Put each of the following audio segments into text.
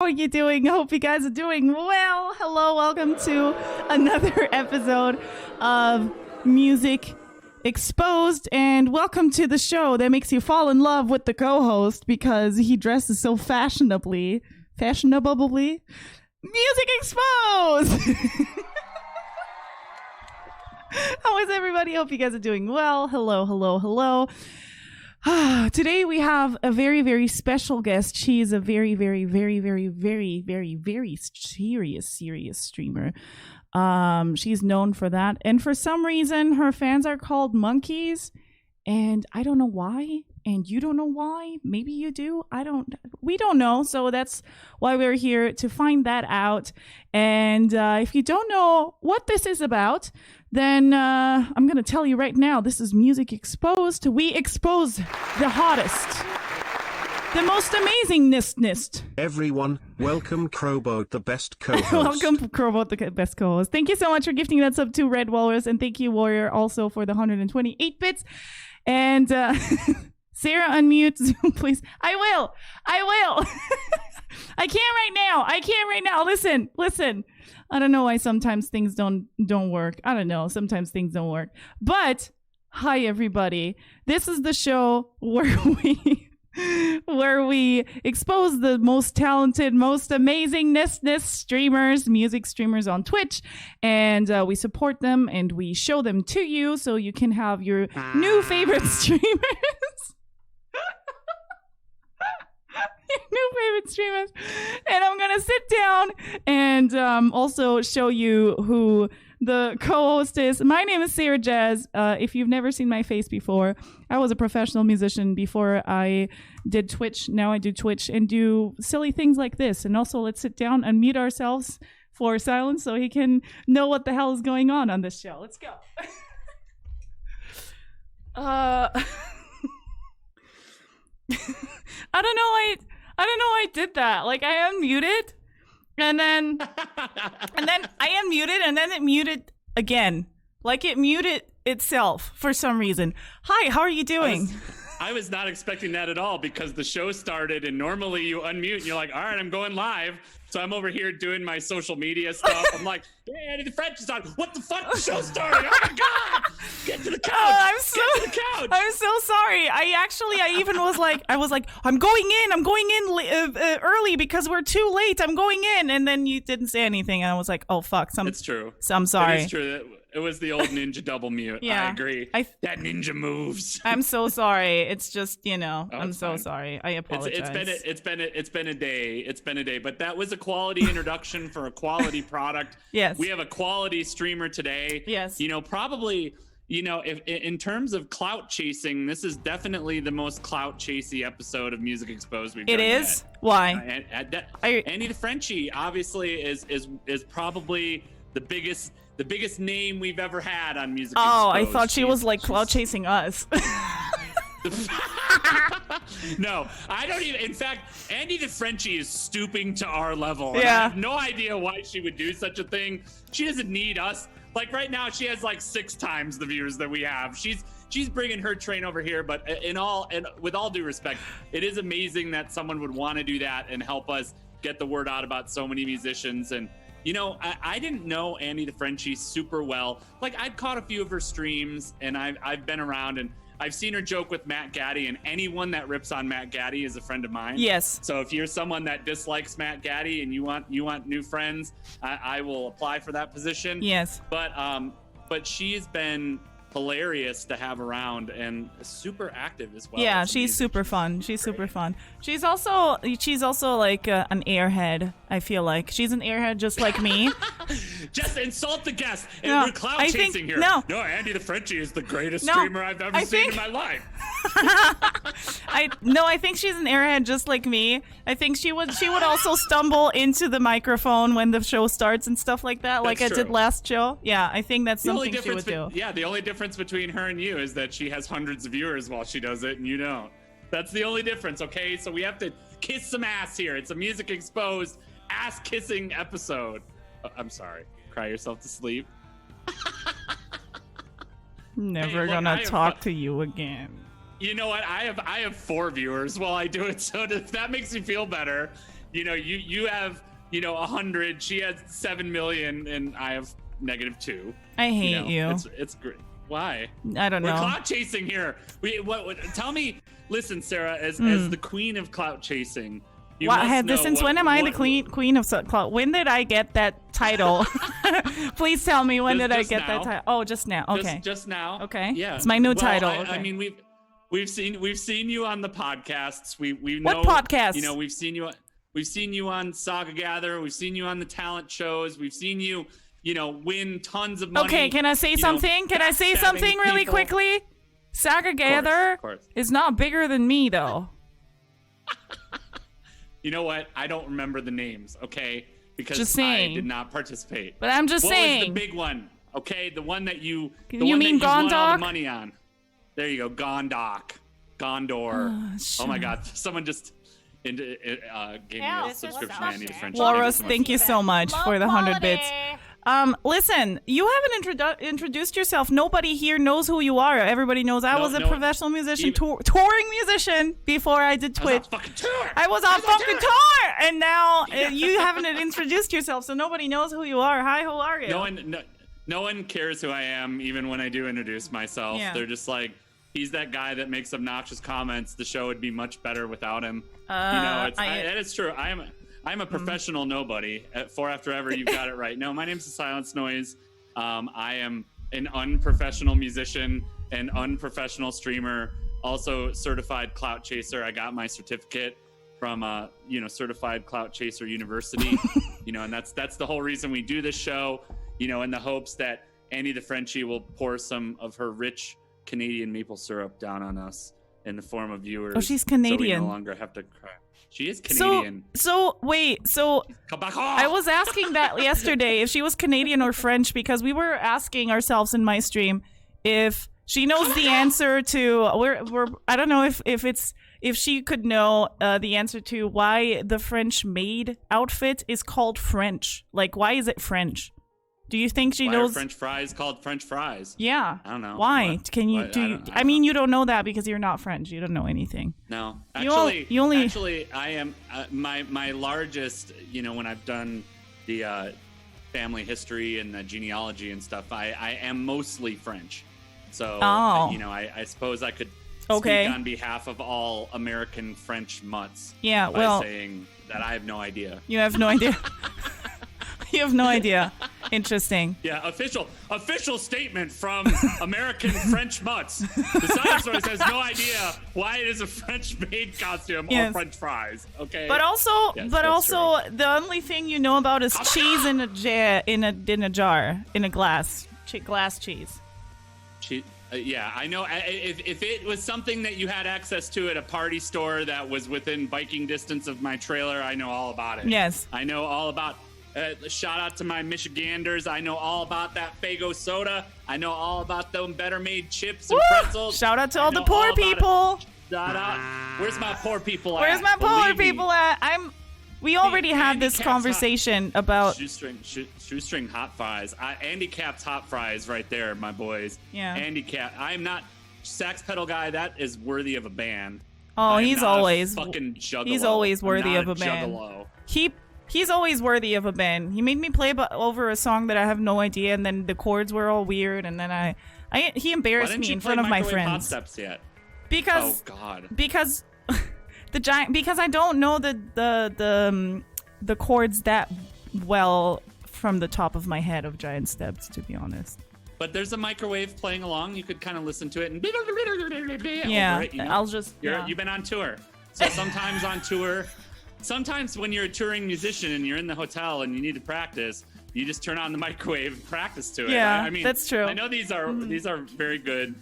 How are you doing? I hope you guys are doing well. Hello, welcome to another episode of Music Exposed, and welcome to the show that makes you fall in love with the co-host because he dresses so fashionably. Music Exposed! How is everybody? Hope you guys are doing well. Hello. Today we have a very, very special guest. She is a very, very, very, very, very, very, very serious streamer. She's known for that. And for some reason, her fans are called monkeys. And I don't know why. And you don't know why. Maybe you do. We don't know. So that's why we're here to find that out. And if you don't know what this is about, then I'm going to tell you right now. This is Music Exposed. We expose the hottest, the most amazingness. Everyone, welcome Crowboat, the best co-host. Welcome Crowboat, the best co-host. Thank you so much for gifting that sub to Red Walrus. And thank you, Warrior, also for the 128 bits. And Sarah, unmute Zoom, please. I will. I can't right now. Listen. I don't know why sometimes things don't work. I don't know. Sometimes things don't work. But hi, everybody. This is the show where we expose the most talented, most amazingness streamers, music streamers on Twitch, and we support them and we show them to you so you can have your new favorite streamers. And I'm gonna sit down and also show you who the co-host is. My name is Sarah Jazz. If you've never seen my face before, I was a professional musician before I did Twitch. Now I do Twitch and do silly things like this. And also, let's sit down and mute ourselves for silence so he can know what the hell is going on this show. Let's go. I don't know why I did that. Like, I unmuted, and then I unmuted, and then it muted again. Like, it muted itself for some reason. Hi, how are you doing? I was not expecting that at all because the show started, and normally you unmute, and you're like, all right, I'm going live. So I'm over here doing my social media stuff. I'm like, hey, AndytheFrenchy is on. What the fuck? The show started. Oh my God! Get to the couch. Get to the couch. I'm so sorry. I even was like, I'm going in early because we're too late. I'm going in. And then you didn't say anything. And I was like, oh, fuck. It's true. So I'm sorry. It's true. It was the old ninja double mute. Yeah, I agree. That ninja moves. I'm so sorry. It's just, I'm so fine. sorry. I apologize. It's been a day. But that was a quality introduction for a quality product. Yes. We have a quality streamer today. Yes. Probably, if in terms of clout chasing, this is definitely the most clout chasey episode of Music Exposed we've done. It is? Yet. Why? AndytheFrenchy obviously is probably the biggest name we've ever had on Music Exposed. Oh, I thought she was like clout chasing us. No, I don't even. In fact, AndytheFrenchy is stooping to our level. Yeah. And I have no idea why she would do such a thing. She doesn't need us. Like right now, she has like 6 times the viewers that we have. She's bringing her train over here. But with all due respect, it is amazing that someone would want to do that and help us get the word out about so many musicians. And I didn't know AndytheFrenchy super well. Like, I've caught a few of her streams, and I've been around, and I've seen her joke with Matt Gaddy, and anyone that rips on Matt Gaddy is a friend of mine. Yes. So if you're someone that dislikes Matt Gaddy and you want new friends, I will apply for that position. Yes. But she's been hilarious to have around and super active as well. Yeah, she's super fun. She's super fun. She's also like an airhead. I feel like she's an airhead just like me. Just insult the guest. And No, we're cloud I chasing think- here. no. AndytheFrenchy is the greatest No, streamer I've ever I seen think- in my life. I think she's an airhead just like me. I think she would also stumble into the microphone when the show starts and stuff like that, like I did last show. Yeah, I think that's something she would do. Yeah, the only difference between her and you is that she has hundreds of viewers while she does it and you don't. That's the only difference, okay? So we have to kiss some ass here. It's a Music Exposed ass kissing episode. I'm sorry. Cry yourself to sleep. Never gonna talk to you again. You know what? I have 4 viewers while I do it, so if that makes you feel better, you have 100. She has 7 million, and I have -2. I hate you. It's great. Why? I don't know. We're clout chasing here. What? Tell me. Listen, Sarah, as the queen of clout chasing. Since when am I the queen of clout? When did I get that title? Please tell me when did I get that title? Oh, just now. Okay. Just now. Okay. Yeah. It's my new title. I mean, we've seen you on the podcasts. We know what podcasts? We've seen you on Saga Gather. We've seen you on the talent shows. We've seen you, win tons of money. Okay, can I say something? Can I say something really quickly? Saga Gather is not bigger than me, though. You know what? I don't remember the names, okay? Because I did not participate. But I'm just saying. What was the big one? Okay, the one that you mean won all the Gondok? money on. There you go, Gondok. Gondor. Oh my God, someone just gave me a subscription to AndytheFrenchy. Walrus, thank you so much for the 100 bits. Listen, you haven't introduced yourself. Nobody here knows who you are. Everybody knows I was a professional musician, touring musician before I did Twitch. I was on fucking tour, and now you haven't introduced yourself, so nobody knows who you are. Hi, who are you? No one cares who I am, even when I do introduce myself. Yeah. They're just like, he's that guy that makes obnoxious comments. The show would be much better without him. That is true. I'm a professional nobody. For After Ever, you've got it right. No, my name's Silence Noise. I am an unprofessional musician and unprofessional streamer, also certified clout chaser. I got my certificate from Certified Clout Chaser University. And that's the whole reason we do this show, in the hopes that AndytheFrenchy will pour some of her rich Canadian maple syrup down on us in the form of viewers. Oh, she's Canadian. So we no longer have to cry. She is Canadian. Wait, I was asking that yesterday if she was Canadian or French, because we were asking ourselves in my stream if she knows the answer to I don't know if she could know the answer to why the French maid outfit is called French. Like, why is it French? Do you think she knows? Why are French fries called French fries? Yeah. I don't know. Why? Can you I mean, you don't know that because you're not French. You don't know anything. No. Actually, I am my largest, when I've done the family history and the genealogy and stuff, I am mostly French. So, I suppose I could speak on behalf of all American French mutts. Yeah, by saying that I have no idea. You have no idea. You have no idea. Interesting. Yeah, official statement from American French mutts. The Silence Noise has no idea why it is a French maid costume or French fries. Okay. But also, the only thing you know about is cheese in a jar, in a glass cheese. Yeah, I know. If it was something that you had access to at a party store that was within biking distance of my trailer, I know all about it. Yes. I know all about. Shout out to my Michiganders. I know all about that Faygo soda. I know all about them Better Made chips and pretzels. Shout out to all the poor people. Shout out. Where's my poor people at? Where's my poor people at? We already had this conversation about shoestring hot fries. Andy Cap's hot fries right there, my boys. Yeah. Andy Cap. I'm not sax pedal guy. That is worthy of a band. Oh, he's always fucking juggalo. He's always worthy of a band. Juggalo. He's always worthy of a band. He made me play over a song that I have no idea, and then the chords were all weird, and then he embarrassed me in front of my friends. Hot Steps yet? Because oh god. Because because I don't know the chords that well from the top of my head of Giant Steps, to be honest. But there's a microwave playing along. You could kind of listen to it and yeah. Over it, I'll just. You've been on tour, so sometimes on tour. Sometimes when you're a touring musician and you're in the hotel and you need to practice, you just turn on the microwave and practice to it. Yeah, I mean, that's true. I know these are very good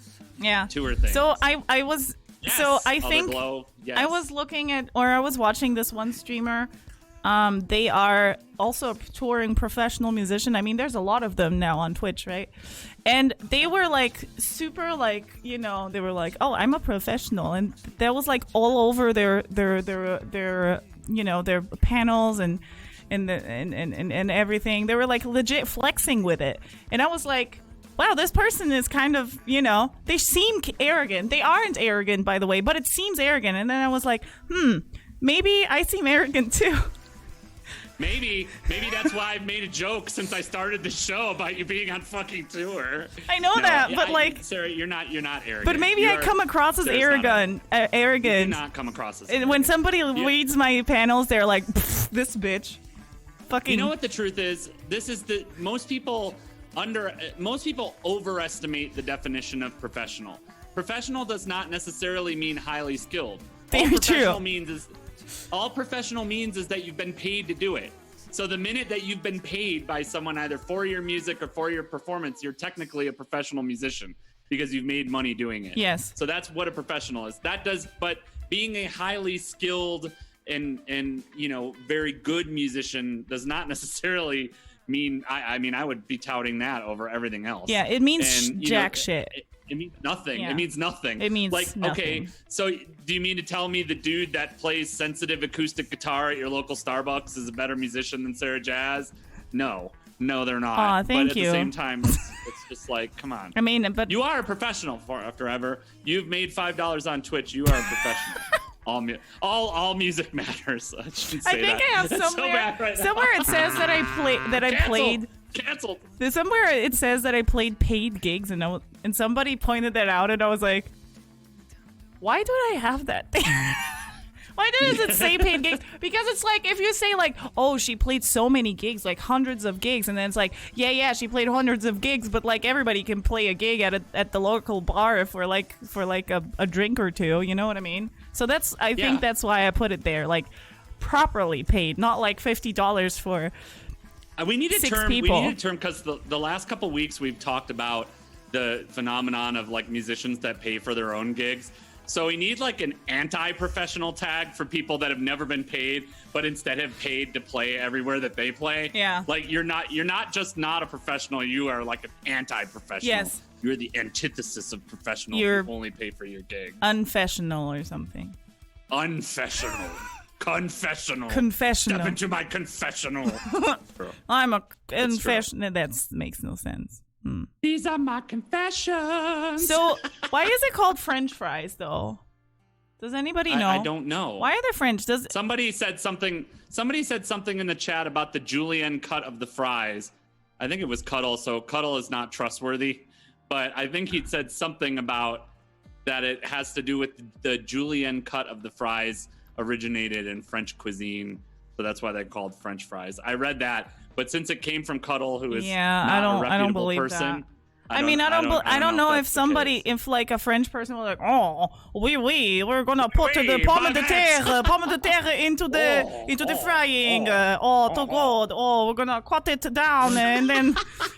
tour things. So I was yes, so I think yes. I was looking at I was watching this one streamer. They are also a touring professional musician. I mean, there's a lot of them now on Twitch, right? And they were like super like, they were like, "Oh, I'm a professional." And that was like all over their their panels and everything. They were like legit flexing with it. And I was like, wow, this person is kind of, they seem arrogant. They aren't arrogant, by the way, but it seems arrogant. And then I was like, maybe I seem arrogant too. Maybe that's why I've made a joke since I started the show about you being on fucking tour. I know that, but like, Sarah, you're not arrogant. but maybe I come across as arrogant. You do not come across as arrogant. When somebody reads my panels, they're like, "This bitch." Fucking. You know what the truth is? Most people overestimate the definition of professional. Professional does not necessarily mean highly skilled. Very true. All professional means is that you've been paid to do it. So the minute that you've been paid by someone either for your music or for your performance, you're technically a professional musician because you've made money doing it. Yes. So that's what a professional is. But being a highly skilled and very good musician does not necessarily mean I would be touting that over everything else. Yeah, it means shit. It means nothing. Yeah. It means nothing. It means like nothing. Okay, so do you mean to tell me the dude that plays sensitive acoustic guitar at your local Starbucks is a better musician than Sarah Jazz? No, they're not. Aw, thank but you. At the same time, it's just like, come on. I mean, but you are a professional forever. You've made $5 on Twitch. You are a professional. All music matters. I shouldn't say I think that. I have somewhere it says that I played. Canceled. There's somewhere it says that I played paid gigs, and somebody pointed that out, and I was like, why do I have that? Why does it say paid gigs? Because it's like, if you say like, oh, she played so many gigs, like hundreds of gigs, and then it's like, yeah, she played hundreds of gigs, but like everybody can play a gig at the local bar for a drink or two, you know what I mean? So I think that's why I put it there, like properly paid, not like $50 for we need a 6 term. people. We need a term because the last couple weeks we've talked about the phenomenon of like musicians that pay for their own gigs. So we need like an anti-professional tag for people that have never been paid, but instead have paid to play everywhere that they play. Yeah. Like you're not just not a professional. You are like an anti-professional. Yes. You're the antithesis of professional. You're who only pay for your gig. unfashionable or something. Unfashionable. Confessional. Confessional. Step into my confessional. I'm a confessional. That makes no sense. These are my confessions. So why is it called French fries though? Does anybody know? I don't know. Why are they French? Somebody said something in the chat about the julienne cut of the fries. I think it was Cuddle, so Cuddle is not trustworthy. But I think he said something about that it has to do with the julienne cut of the fries originated in French cuisine. So that's why they're called French fries. I read that, but since it came from Cuddle, who is not a reputable person, I don't know if like a French person was like, oh, we're gonna put the pomme de terre into the frying. To God. Oh, we're gonna cut it down and then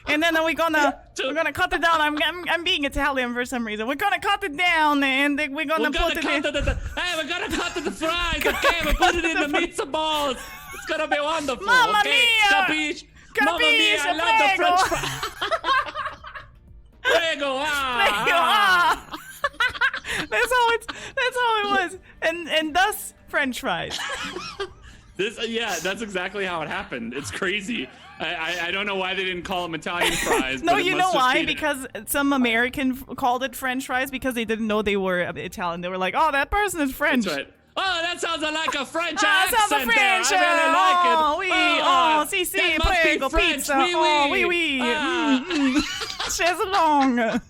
we're gonna cut it down. I'm being Italian for some reason. We're gonna cut it down and then we're gonna put it in. Hey, we're gonna cut the fries. Okay, we put it in the meatball balls. It's gonna be wonderful. Mamma okay? mia! Capiche? Mamma mia! I love the French fries. Prego, That's how it was, and thus French fries. That's exactly how it happened. It's crazy. I don't know why they didn't call them Italian fries. No, but you know why? Because some American called it French fries because they didn't know they were Italian. They were like, oh, that person is French. That's right. Oh, that sounds like a French that accent sounds a French. there. I really like it. Si, prego, pizza. Oh, oui. Chaiselong.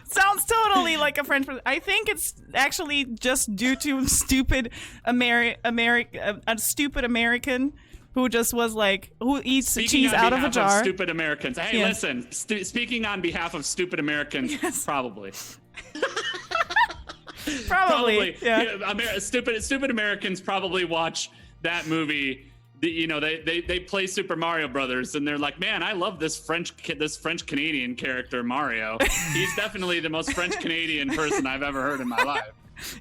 Sounds totally like a French person. I think it's actually just due to a stupid American who just was like, who eats cheese out of a jar. Stupid Americans. Hey, yes. Listen. Speaking on behalf of stupid Americans, yes. Probably. Probably. Yeah. Stupid Americans probably watch that movie. They play Super Mario Brothers, and they're like, man, I love this French Canadian character Mario. He's definitely the most French Canadian person I've ever heard in my life.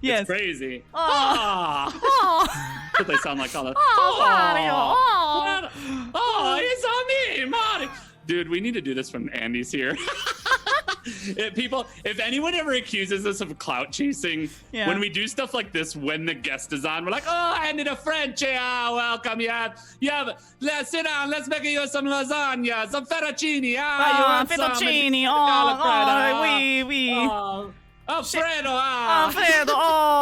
Yes. It's crazy. Oh. That's what they sound like all the. Mario. It's on me, Mario. Dude, we need to do this when Andy's here. If anyone ever accuses us of clout chasing, when we do stuff like this, when the guest is on, we're like, oh, AndytheFrenchy, welcome. You have, let's sit down, let's make you some lasagna, some fettuccine. You want fettuccine? Oui. Alfredo, Alfredo,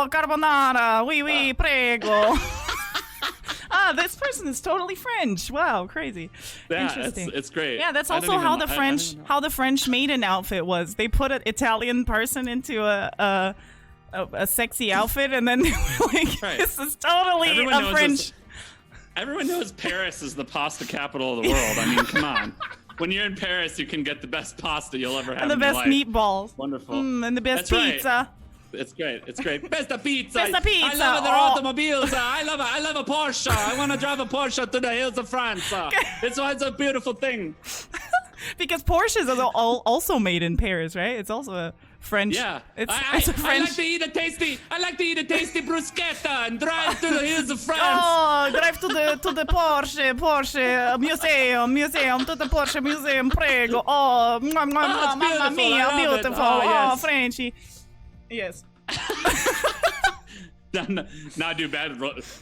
carbonara, oui, prego. this person is totally French. Wow, crazy. Yeah, Interesting. it's great. Yeah, that's I don't also how even- the I French don't know. how the French maiden outfit was. They put an Italian person into a sexy outfit, and then they were like, Right. "This is totally Everyone a knows French." this- Everyone knows Paris is the pasta capital of the world. I mean, come on. When you're in Paris, you can get the best pasta you'll ever have And the in your best life. meatballs. Wonderful. And the best That's right. pizza. It's great. It's great. Besta pizza. Besta pizza. I love their Oh. automobiles. I love a Porsche. I want to drive a Porsche to the hills of France. It's a beautiful thing. Because Porsches are also made in Paris, right? It's also a French. Yeah. It's I a French. like to eat a tasty bruschetta and drive to the hills of France. Oh, drive to the Porsche museum, to the Porsche museum, prego. Oh, mamma beautiful. mia, I love it. beautiful. Oh, Oh, yes. Frenchy. Yes. Now do bad.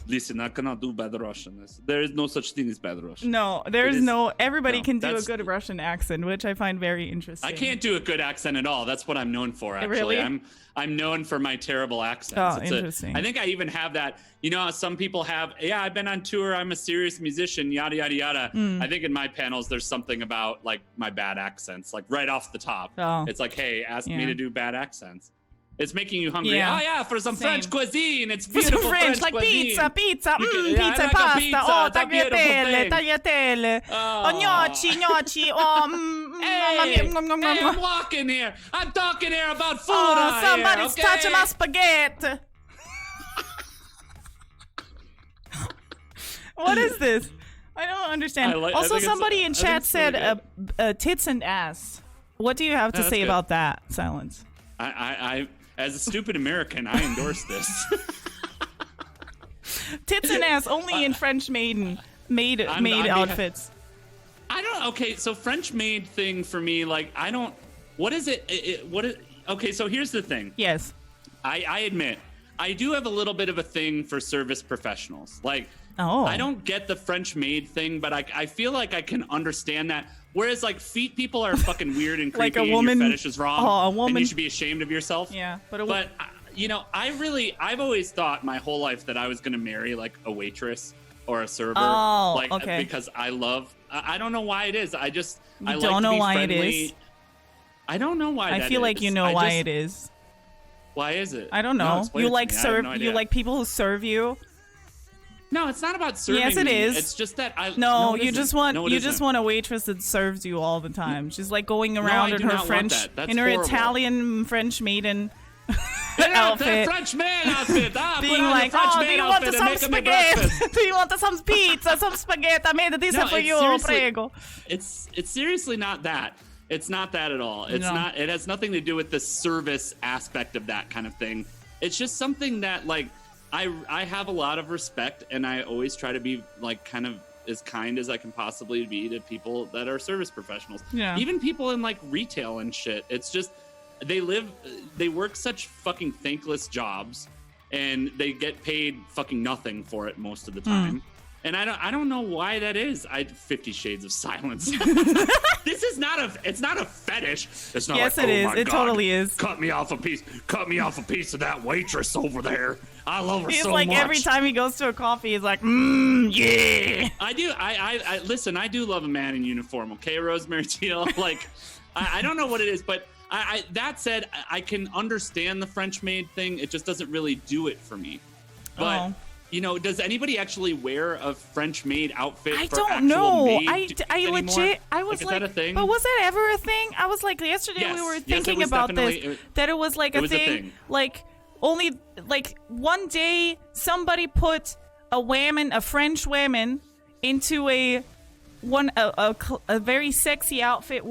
Listen, I cannot do bad Russian. There is no such thing as bad Russian. No, there's It is- no. Everybody no, can do a that's- good Russian accent, which I find very interesting. I can't do a good accent at all. That's what I'm known for. Actually, Really? I'm known for my terrible accents. Oh, It's interesting. I think I even have that. You know, how some people have. Yeah, I've been on tour. I'm a serious musician. Yada yada yada. Hmm. I think in my panels, there's something about like my bad accents, like right off the top. Oh. It's like, hey, ask me Yeah. to do bad accents. It's making you hungry. Yeah. Oh yeah, for some Same. French cuisine. It's For some beautiful French, like cuisine. pizza, You can- yeah, I pizza, like a pasta, pizza. oh, It's a beautiful thing. tagliatelle, Oh. gnocchi, oh, mamma Hey, mia, nom, nom, hey, nom. I'm walking here. I'm talking here about food. Oh, out here, somebody's okay? touching my spaghetti. What is this? I don't understand. I Also, think it's- somebody in I think chat it's really said tits and ass. What do you have to that's say good. about that, Silence? I, as a stupid American, I endorse this. Tits and ass only in French maid I'm outfits. I don't. Okay, so French maid thing for me, like I don't. What is it? What is? Okay, so here's the thing. Yes. I admit, I do have a little bit of a thing for service professionals. Like, Oh. I don't get the French maid thing, but I feel like I can understand that. Whereas, like, feet people are fucking weird and Like creepy, a woman- and your fetish is wrong, oh, a and woman- you should be ashamed of yourself. Yeah, but You know, I've always thought my whole life that I was gonna marry like a waitress or a server. Oh, like, okay. Because I don't know why it is. I just You I like don't to know be why it friendly. is? I don't know why. I that feel like is. you know I why just- it is. Why is it? I don't No, know. explain You it to like me. I have serve. no You idea. like people who serve you. No, it's not about serving. Yes, it me. is. It's just that I. No, it you isn't. just want No, it you isn't. just want a waitress that serves you all the time. She's like going around I in do her not want French, that. That's in her horrible. Italian French maiden Get out outfit. that French man outfit. Ah, being put on like, the French oh, do man you want outfit and some making me spaghetti? breakfast. Do you want some pizza, some spaghetti? I made this No, for it's you, seriously- prego. It's seriously not that. It's not that at all. It's No. not. It has nothing to do with the service aspect of that kind of thing. It's just something that like I have a lot of respect, and I always try to be like kind of as kind as I can possibly be to people that are service professionals. Yeah. Even people in like retail and shit. It's just they work such fucking thankless jobs, and they get paid fucking nothing for it most of the time. And I don't know why that is. 50 Shades of Silence. This is not it's not a fetish. It's not Yes, like, it oh is. my It God, totally is. Cut me off a piece of that waitress over there. I love her He's so like much. every time he goes to a coffee, he's like, yeah. I do. I listen. I do love a man in uniform. Okay, Rosemary Teal. Like, I don't know what it is, but that said, I can understand the French maid thing. It just doesn't really do it for me. But Oh. you know, does anybody actually wear a French maid outfit? I for don't actual know. maid I duties legit. anymore? I was is like, that a thing? but was that ever a thing? I was like, yesterday Yes. we were Yes, it thinking was about this. definitely- That it was like it a was a thing. thing. Like only like one day somebody put a French woman into a very sexy outfit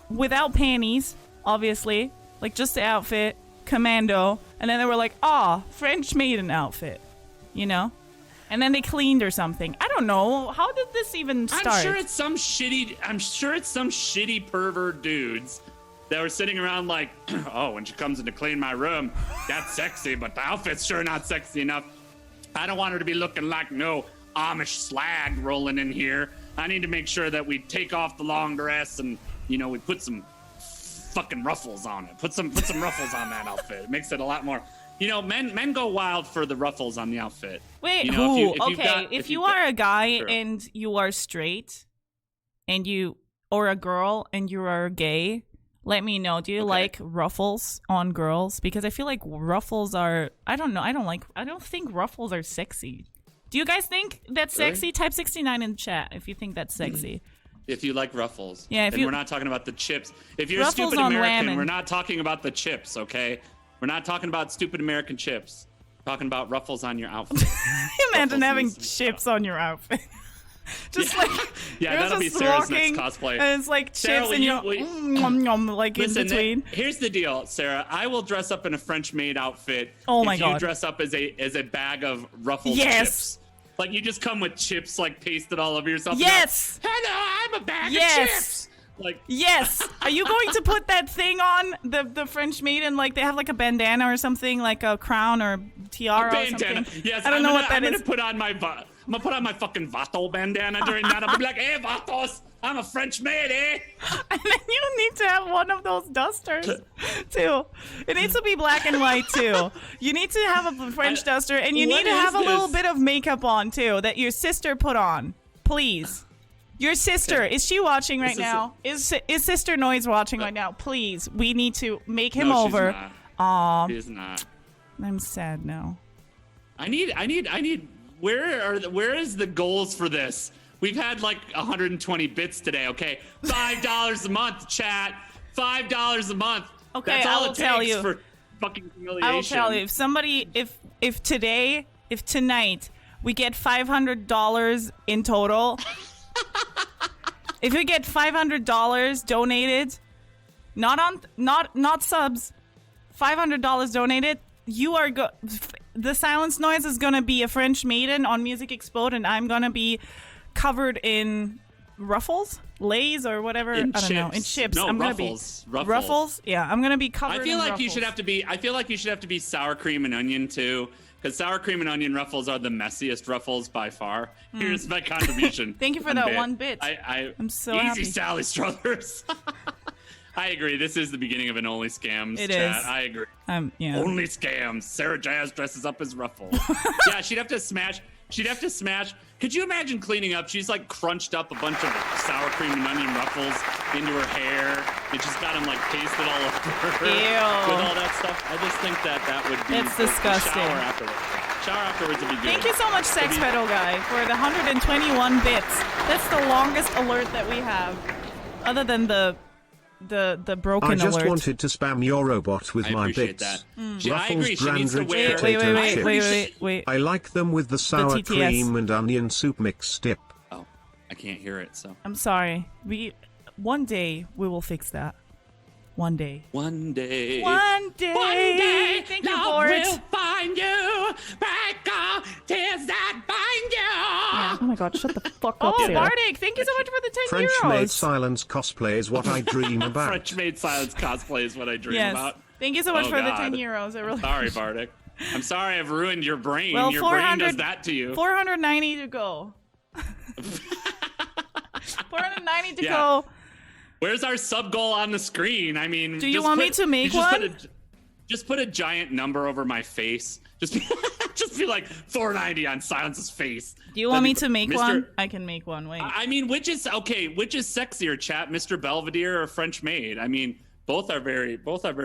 without panties, obviously, like just the outfit, commando, and then they were like, French maiden outfit, you know. And then they cleaned or something. I don't know. How did this even start? I'm sure it's some shitty pervert dudes that were sitting around like, oh, when she comes in to clean my room, that's sexy, but the outfit's sure not sexy enough. I don't want her to be looking like no Amish slag rolling in here. I need to make sure that we take off the long dress and, you know, we put some fucking ruffles on it. Put some ruffles on that outfit. It makes it a lot more men go wild for the ruffles on the outfit. Wait, You know, if you are a guy and you are straight, and or a girl and you are gay, let me know. Do you like ruffles on girls? Because I feel like ruffles are. I don't know. I don't think ruffles are sexy. Do you guys think that's sexy? Really? Type 69 in chat if you think that's sexy. If you like ruffles. Yeah, and we're not talking about the chips. If you're a Ruffles stupid on American, women. we're not talking about the chips, okay? We're not talking about stupid American chips. We're talking about ruffles on your outfit. Imagine Ruffles having needs to be chips stopped. on your outfit. Just Yeah. like Yeah, you're that'll be just Sarah's walking, next cosplay. and it's like Sarah, chips will and you- you're will you- nom, nom, like Listen, in between. here's the deal, Sarah. I will dress up in a French maid outfit. Oh my if God. you dress up as a bag of ruffled Yes. chips. Like you just come with chips like pasted all over yourself. and Yes. go, hello, I'm a bag of Yes. chips. Like Yes. Are you going to put that thing on the French maiden? Like they have like a bandana or something, like a crown or tiara or bandana. something. Yes, I don't know what that I'm is. gonna put on my I'm gonna put on my fucking Vato bandana during that. I'll be like, hey Vatos, I'm a French maid, eh? And then you need to have one of those dusters too. It needs to be black and white too. You need to have a French duster, and you What need to have a is little this? bit of makeup on too that your sister put on. Please. Your sister, is she watching right This is now? Is Sister Noise watching right now? Please, we need to make him No, over. She's not. Aw, She's not. I'm sad now. I need. Where is the goals for this? We've had like 120 bits today. Okay, $5 a month, chat. $5 a month. Okay, That's I all will it tell takes you. for fucking humiliation. I will tell you, if somebody, if tonight we get $500 in total, if we get $500 donated, not subs, $500 donated, you are the Silence Noise is gonna be a French maiden on Music Explode, and I'm gonna be covered in ruffles, lays, or whatever. In I don't know, in chips. chips. No, I'm ruffles. gonna be ruffles. Yeah, I'm gonna be covered. I feel in like ruffles. you should have to be. I feel like you should have to be sour cream and onion too, because sour cream and onion ruffles are the messiest ruffles by far. Here's my contribution. Thank you for that one bit. I'm so easy, happy. Sally Struthers. I agree. This is the beginning of an only scams It chat. is. I agree. Yeah. Only scams. Sarah Jazz dresses up as Ruffles. Yeah, she'd have to smash. Could you imagine cleaning up? She's like crunched up a bunch of sour cream and onion ruffles into her hair, and she's got them like pasted all over her Ew. with all that stuff. I just think that would be That's the disgusting. Shower afterwards would be good. Thank you so much, Sex Pedal Guy, for the 121 bits. That's the longest alert that we have, other than the broken I just alert. wanted to spam your robot with I my appreciate bits. that. I agree. She needs to Ruffles, wear. Brandridge, Wait. I like them with the sour TTS. cream and onion soup mix dip. Oh, I can't hear it. So I'm sorry. One day we will fix that. One day. one day. One day. Thank you, love Bort. will find you. Break all tears that bind you. Oh my God! Shut the fuck up, Oh, Sarah. Bardic, thank you so much for the 10 French euros. maid silence cosplay is what I dream about. French maid silence cosplay is what I dream Yes. about. Thank you so much Oh, for the God. 10 euros. I really Sorry, appreciate Bardic. I'm sorry I've ruined your brain. Well, Your brain 400 does that to you. 490 to go. 490 to Yeah. go. Where's our sub goal on the screen? I mean, Do you just want me put- to make you just one? Just put a giant number over my face. Just be like 490 on Silence's face. Do you want me That'd be- to make Mr. one? I can make one. Wait. I mean, which is sexier, chat? Mr. Belvedere or French Maid? I mean, both are very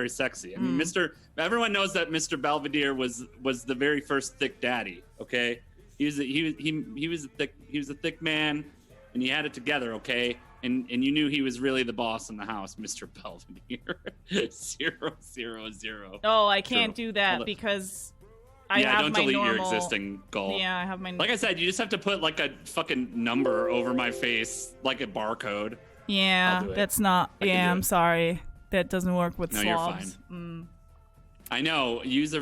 sexy. I mean, everyone knows that Mr. Belvedere was the very first thick daddy. Okay, he was a thick man, and he had it together. Okay, and you knew he was really the boss in the house, Mr. Belvedere. 000. Oh, I can't True. do that Hold on. because I Yeah, have don't my delete normal. your existing goal. Yeah, I have my. Like I said, you just have to put like a fucking number over my face, like a barcode. Yeah, I'll do it. that's not. I can Yeah, do I'm it. sorry. That doesn't work with No, you're slobs. I know. Use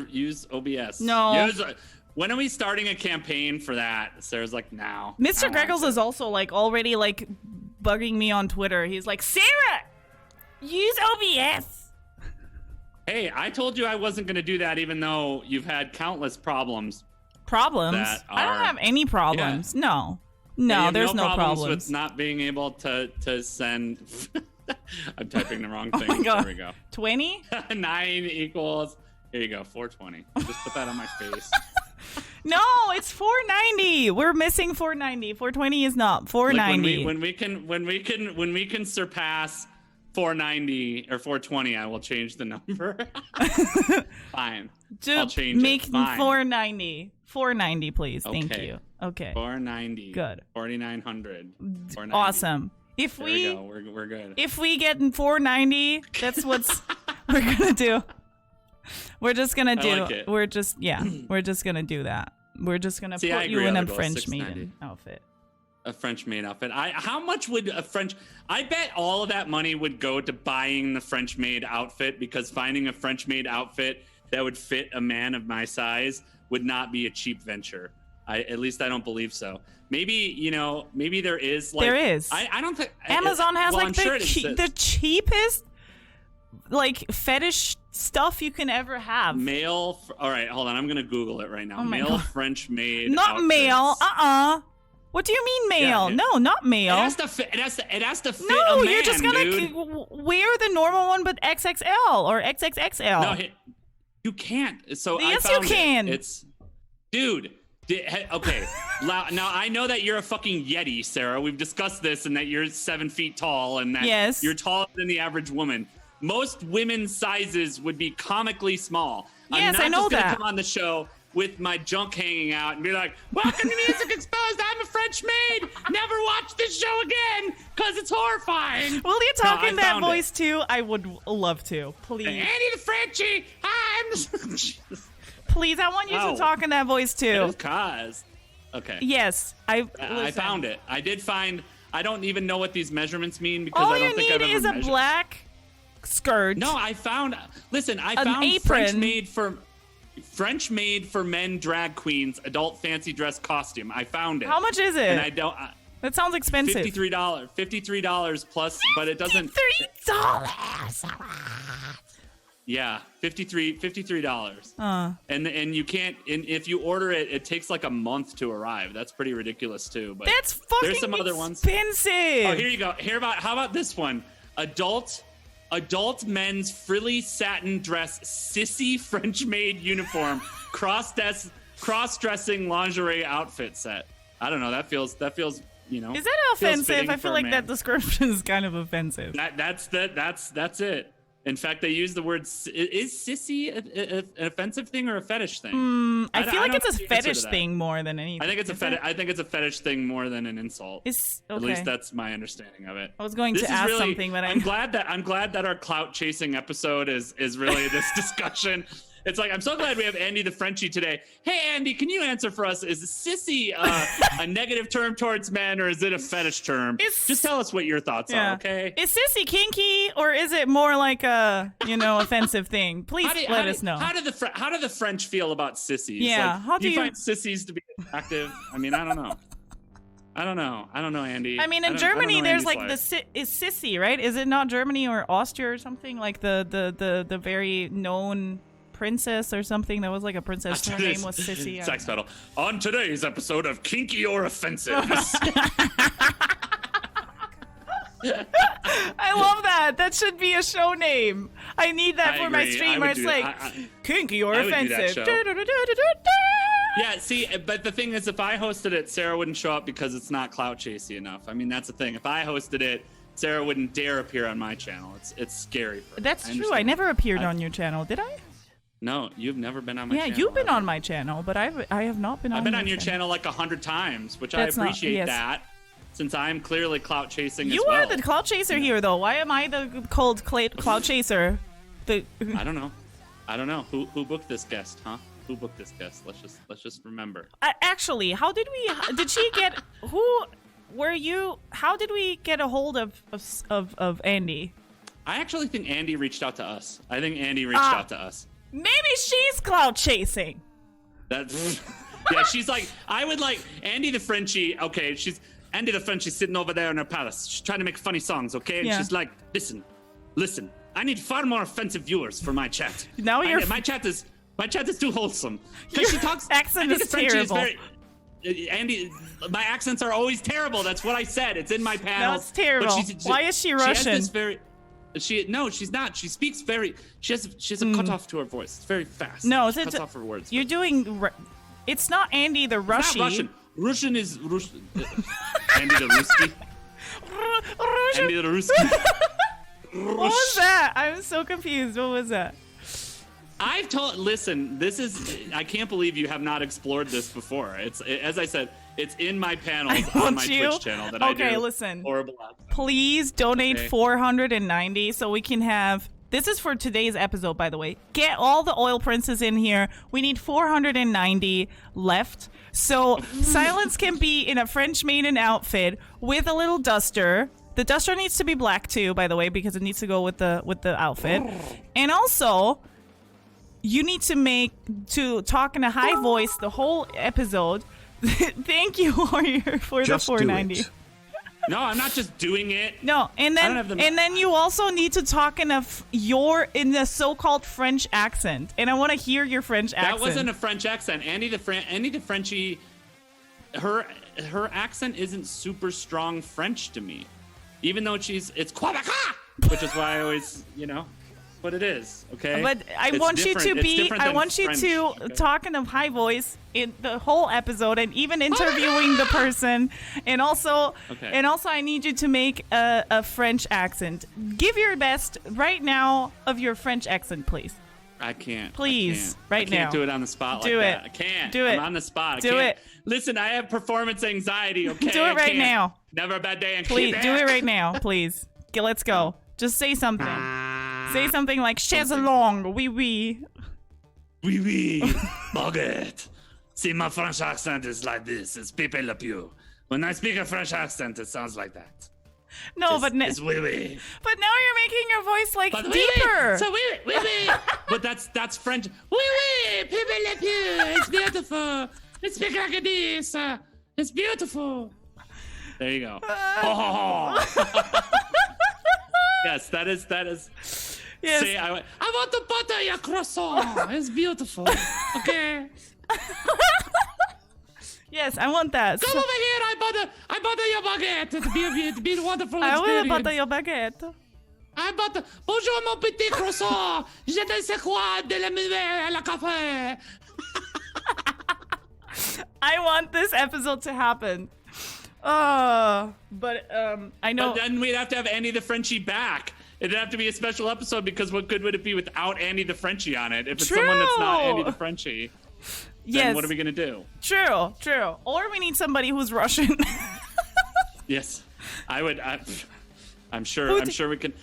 OBS. No. When are we starting a campaign for that? Sarah's like, now. Mr. I want Greggles to. is also like already like bugging me on Twitter. He's like, Sarah, use OBS. Hey, I told you I wasn't going to do that, even though you've had countless problems. Problems? That I don't are- have any problems. No, You have there's no problems problems. with not being able to send. I'm typing the wrong thing. Oh my God. There we go. 20? 9 equals Here you go, 420. Just put that on my face. No, it's 490. We're missing 490. 420 is not 490. Like when we can surpass 490 or 420, I will change the number. Fine. I'll change make it. Fine. 490. 490, please. Okay. Thank you. Okay. 490. Good. 4,900. 490. Awesome. If There we we go. We're good. if we get in 490, that's what's we're gonna do. We're just gonna do. like it. We're just gonna do that. We're just gonna See, I put you agree. in I a would go French 690. maiden outfit. A French maid outfit. How much would a French? I bet all of that money would go to buying the French maid outfit, because finding a French maid outfit that would fit a man of my size would not be a cheap venture. At least I don't believe so. Maybe maybe there is. Like, There is. I don't think Amazon has well, like I'm sure it exists. the cheapest like fetish stuff you can ever have. Male. All right, hold on. I'm gonna Google it right now. Oh my Male God. French maid. Not outfits. male. What do you mean male? Yeah, No, not male. It has to fit. It has to fit No, a man, you're just gonna dude. wear the normal one, but XXL or XXXL. No, you can't. So Yes, I you found can. It's, dude. Okay. Now I know that you're a fucking Yeti, Sarah. We've discussed this, and that you're 7 feet tall, and that Yes. you're taller than the average woman. Most women's sizes would be comically small. Yes, I I'm know not just gonna that. come on the show with my junk hanging out and be like, "Welcome to Music Exposed. I'm a French maid. Never watch this show again because it's horrifying." Will you No, talk I in that found it. voice too? I would love to. Please. AndytheFrenchy. Hi, I'm the. Please, I want you Ow. to talk in that voice too. Just cause. Okay. Yes, I listen. found it. I did find. I don't even know what these measurements mean, because All I don't you think need I've ever is a measured. black skirt. No, I found. Listen, I An found apron. French made for men drag queens adult fancy dress costume. I found it. How much is it? And I don't. That sounds expensive. $53 plus, but it doesn't. $3. Yeah, $53. And you can't. And if you order it, it takes like a month to arrive. That's pretty ridiculous too. But That's fucking there's some other ones. expensive. Oh, here you go. How about this one? Adult men's frilly satin dress sissy French maid uniform cross-dressing lingerie outfit set. I don't know. That feels Is that feels offensive? fitting I for feel a like man. that description is kind of offensive. That's it. In fact, they use the word. Is sissy an offensive thing or a fetish thing? I feel like don't it's a know the answer to fetish that. thing more than anything. I think it's a fetish. I think it's a fetish thing more than an insult. It's okay. At least that's my understanding of it. I was going This to is ask really- something, but I'm glad that our clout chasing episode is really this discussion. It's like, I'm so glad we have AndytheFrenchy today. Hey, Andy, can you answer for us? Is sissy a negative term towards men, or is it a fetish term? Just tell us what your thoughts are, okay? Is sissy kinky, or is it more like a offensive thing? Please let us know. How do the French feel about sissies? Yeah, Like, how do you- find sissies to be attractive? I mean, I don't know. I don't know, Andy. I mean, in don't Germany, know there's Andy's like life. is sissy, right? Is it not Germany or Austria or something? Like the very known princess or something that was like a princess. Her name was Sissy. I Sex don't know. pedal. On today's episode of Kinky or Offensive. I love that. That should be a show name. I need that I for my agree. stream I where would it's do like that. kinky or I would do that offensive. show. Yeah, see, but the thing is, if I hosted it, Sarah wouldn't show up because it's not clout chasey enough. I mean, that's the thing. If I hosted it, Sarah wouldn't dare appear on my channel. It's scary for her. That's I true. I understand. never appeared on your channel, did I? No, you've never been on my Yeah, channel. you've been have on you? my channel, but I have not been on. I've been on your channel like 100 times, which I That's not- appreciate yes. that, since I'm clearly clout chasing as You well. are the cloud chaser here, though. Why am I the cold cloud chaser? I don't know. Who booked this guest, huh? Who booked this guest? Let's just remember. Actually, how did she get? Who were you? How did we get a hold of Andy? I actually think Andy reached out to us. I think Andy reached out to us. Maybe she's cloud chasing. That's yeah. She's like, I would like AndytheFrenchy. Okay, she's AndytheFrenchy sitting over there in her palace. She's trying to make funny songs. Okay, and Yeah. she's like, listen. I need far more offensive viewers for my chat. Now you're- my chat is too wholesome. Because she talks. accent is AndytheFrenchy terrible. Andy, my accents are always terrible. That's what I said. It's in my panel. No, it's terrible. Why is she Russian? She has this very. She's not. She speaks very. She has a cutoff to her voice. It's very fast. No, she cuts off her words. You're doing. It's not Andy the Rushy. It's not Russian. Russian is Russian. Andy the Ruski. Andy the Ruski. What was that? I was so confused. What was that? Listen, I can't believe you have not explored this before. As I said, it's in my panels on my Twitch channel that I do. Okay, listen. Horrible accent. Please donate 490 so we can have. This is for today's episode, by the way. Get all the oil princes in here. We need 490 left. So Silence can be in a French maiden outfit with a little duster. The duster needs to be black too, by the way, because it needs to go with the outfit. And also, you need to talk in a high voice the whole episode. Thank you, Warrior, for Just the 490. do it. No, I'm not just doing it. No, and then you also need to talk in the so-called French accent, and I want to hear your French accent. That wasn't a French accent. AndytheFrenchy, her accent isn't super strong French to me, even though it's Quebecois, which is why I always, what it is. Okay, but I want you to talk in a high voice in the whole episode, and even interviewing the person, and also I need you to make a French accent. Give your best right now of your French accent, please. I can't. Please, I right now. I can't do it on the spot Do like it. that. I can't. Do it. I'm on the spot. Do it. Listen, I have performance anxiety, okay? Do it right now. Never a bad day in Please, Quebec. do it right now, please. Okay, let's go. Just say something. Say something like chaise longue, oui, oui. Oui, oui, baguette. See, my French accent is like this. It's Pepe Le Pew. When I speak a French accent, it sounds like that. No, it's oui, oui. But now you're making your voice like But deeper. Oui, oui. So oui, oui. But that's French. Oui, oui, Pepe Le Pew. It's beautiful. It speaks like this. It's beautiful. There you go. Yes, that is. Yes. Say, I want to butter your croissant. It's beautiful. Okay. Yes, I want that. Come over here. I butter your baguette. It's be a wonderful I experience. will butter your baguette. I butter. Bonjour mon petit croissant. Je ne sais quoi de la muée à la café. I want this episode to happen. I know. But then we'd have to have AndytheFrenchy back. It'd have to be a special episode because what good would it be without AndytheFrenchy on it? If it's someone that's not AndytheFrenchy, then what are we gonna do? True. Or we need somebody who's Russian. Yes, I would. I'm sure we can.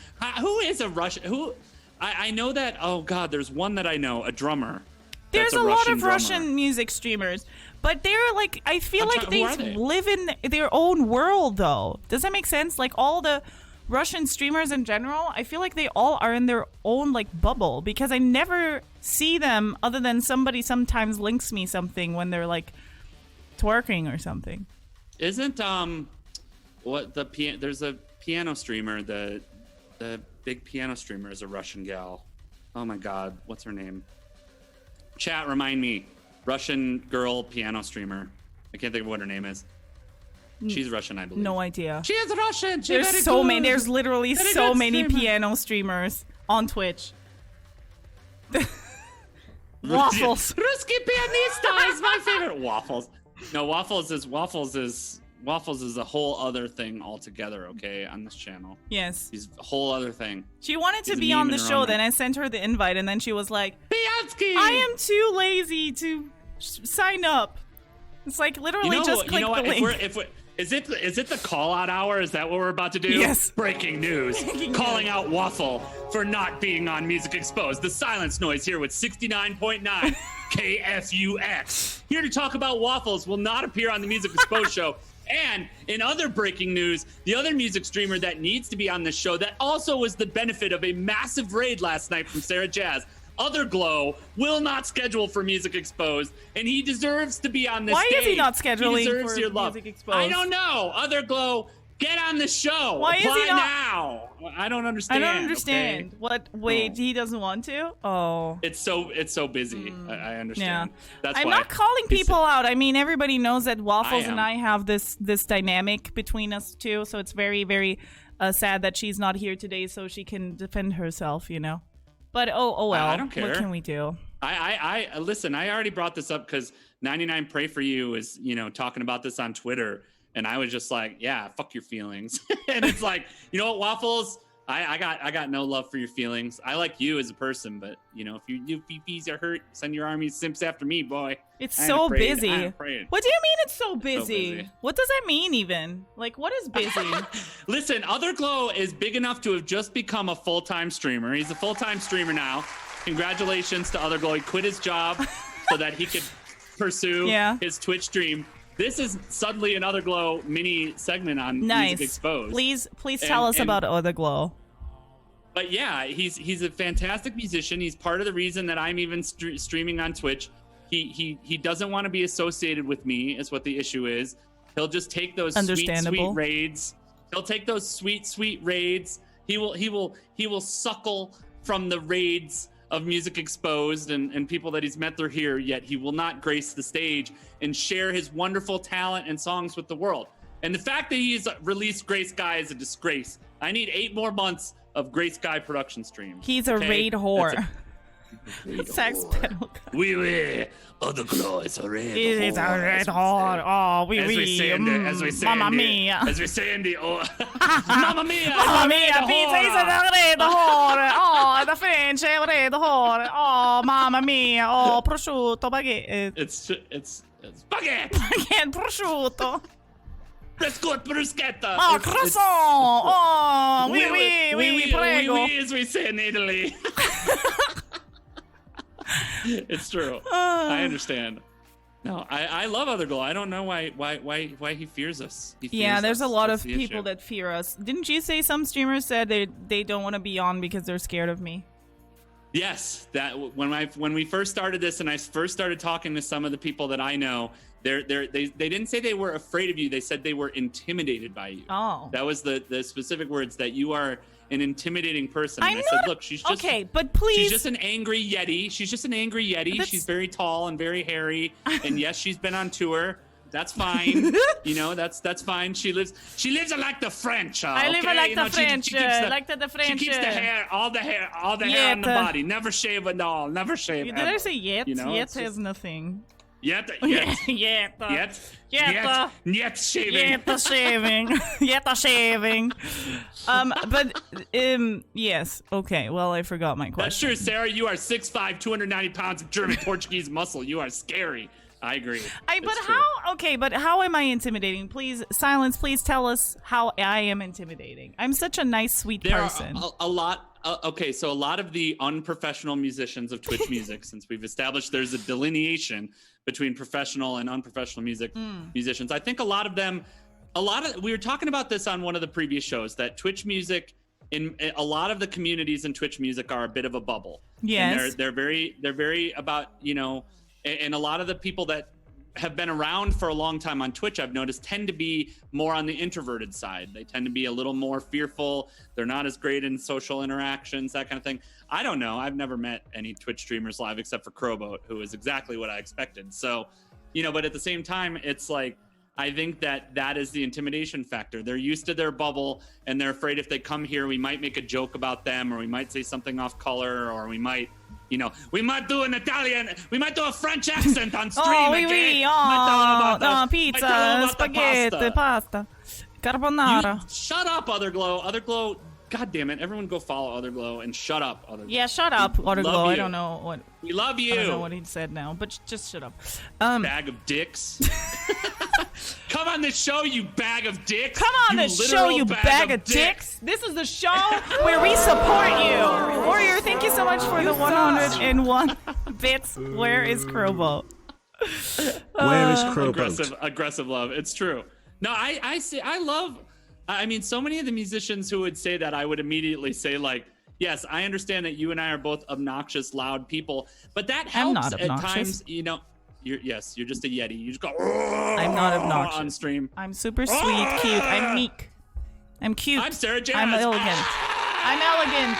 Who is a Russian? I know that. Oh God, there's one that I know, a drummer. There's a lot of Russian music streamers, but they're like, I feel like they live in their own world, though. Does that make sense? Like all the Russian streamers in general, I feel like they all are in their own like bubble because I never see them other than somebody sometimes links me something when they're like twerking or something. Isn't there's a piano streamer, the big piano streamer is a Russian gal. Oh my God, what's her name? Chat, remind me. Russian girl piano streamer. I can't think of what her name is. She's Russian, I believe. No idea. She is Russian. There's so many. There's literally so many piano streamers on Twitch. Waffles. Ruski pianista is my favorite. Waffles. No, Waffles is a whole other thing altogether, okay, on this channel. Yes. He's a whole other thing. She wanted to be on the show, then I sent her the invite, and then she was like, Piansky! I am too lazy to sign up. It's like literally just click the link. Is it the call-out hour? Is that what we're about to do? Yes. Breaking news. Calling out Waffle for not being on Music Exposed. The silence noise here with 69.9 KFUX. Here to talk about Waffles will not appear on the Music Exposed show. And in other breaking news, the other music streamer that needs to be on this show that also was the benefit of a massive raid last night from Sarah Jazz, Other Glow, will not schedule for Music Exposed, and he deserves to be on this stage. Why is he not scheduling he deserves for your love. Music Exposed? I don't know. Other Glow, get on the show. Why is he Apply not? now. I don't understand. Okay? What? Wait, he doesn't want to? Oh. It's so busy. I understand. Yeah. I'm not calling people out. I mean, everybody knows that Waffles and I have this dynamic between us two, so it's very, very sad that she's not here today so she can defend herself, you know. But oh well. I don't care. What can we do? I listen. I already brought this up because 99 Pray for You is talking about this on Twitter, and I was just like, yeah, fuck your feelings. And it's like, you know what, Waffles? I got no love for your feelings. I like you as a person, but if your PPs are hurt, send your army simps after me, boy. It's so busy. What do you mean it's so busy? So busy. What does that mean even? Like, what is busy? Listen, Otherglow is big enough to have just become a full-time streamer. He's a full-time streamer now. Congratulations to Otherglow. He quit his job so that he could pursue his Twitch stream. This is suddenly an Otherglow mini segment on Music Exposed. Please tell us about Otherglow. But yeah, he's a fantastic musician. He's part of the reason that I'm even streaming on Twitch. He doesn't want to be associated with me, is what the issue is. He'll just take those sweet raids. He'll take those sweet raids. He will suckle from the raids of Music Exposed and people that he's met through here, yet he will not grace the stage and share his wonderful talent and songs with the world. And the fact that he's released Gray Sky is a disgrace. I need 8 more months of Gray Sky production streams. He's a raid whore. Sex pedal. Otherglow is a raid whore. It is a raid whore. Oh, as we say Mamma mia. As we say in the Mamma mia. Mamma mia, pizza is a raid whore. Oh, the French è un raid whore. Oh, mamma mia. Oh, prosciutto, baguette. It's baguette. Baguette, prosciutto. Prescott bruschetta. Oh, croissant. Oh, oui, prego. Oui, as we say in Italy. It's true. I understand. No, I love Otherglow. I don't know why he fears us. There's a lot of people that fear us. Didn't you say some streamers said they don't want to be on because they're scared of me? Yes, that when we first started this and I first started talking to some of the people that I know, they didn't say they were afraid of you. They said they were intimidated by you. Oh, that was the specific words, that you are an intimidating person. And I said, look, she's just okay, but please, she's just an angry Yeti. She's just an angry Yeti. She's very tall and very hairy, and yes, she's been on tour. That's fine. That's fine. She lives like the French. I live like the French. Like the French. She keeps the hair, all the hair on the body. Never shave at all. Never shave. Did I say yet? Yet has nothing. Yet shaving. But yes. Okay. Well, I forgot my question. That's true, Sarah. You are 6'5", 290 pounds of German Portuguese muscle. You are scary. I agree. But how am I intimidating? Please, Silence, please tell us how I am intimidating. I'm such a nice, sweet person. There are a lot. So a lot of the unprofessional musicians of Twitch music, since we've established there's a delineation between professional and unprofessional musicians, I think a lot of we were talking about this on one of the previous shows, that Twitch music, in a lot of the communities in Twitch music are a bit of a bubble. Yes. And they're very about, and a lot of the people that have been around for a long time on Twitch, I've noticed, tend to be more on the introverted side. They tend to be a little more fearful. They're not as great in social interactions, that kind of thing. I don't know. I've never met any Twitch streamers live except for Crowboat, who is exactly what I expected. So, but at the same time, it's like, I think that is the intimidation factor. They're used to their bubble, and they're afraid if they come here, we might make a joke about them, or we might say something off color, or we might do an Italian, we might do a French accent on stream. Pizza, spaghetti, pasta, carbonara. Shut up, Otherglow. Otherglow, God damn it. Everyone go follow Otherglow and shut up, Otherglow. Yeah, shut up, Otherglow. I don't know what. We love you. I don't know what he said now, but just shut up. Bag of dicks. Come on this show, you bag of dicks. Come on this show, you bag of dicks. This is the show where we support you. Warrior, thank you so much for the 101 bits. Where is Crowboat? Where is Crowboat? Aggressive love. It's true. No, I mean, so many of the musicians who would say that, I would immediately say, like, yes, I understand that you and I are both obnoxious, loud people, but that helps at times, you're just a Yeti. You just go, I'm not obnoxious on stream. I'm super sweet, cute. I'm meek. I'm cute. I'm Sarah Jazz. I'm elegant.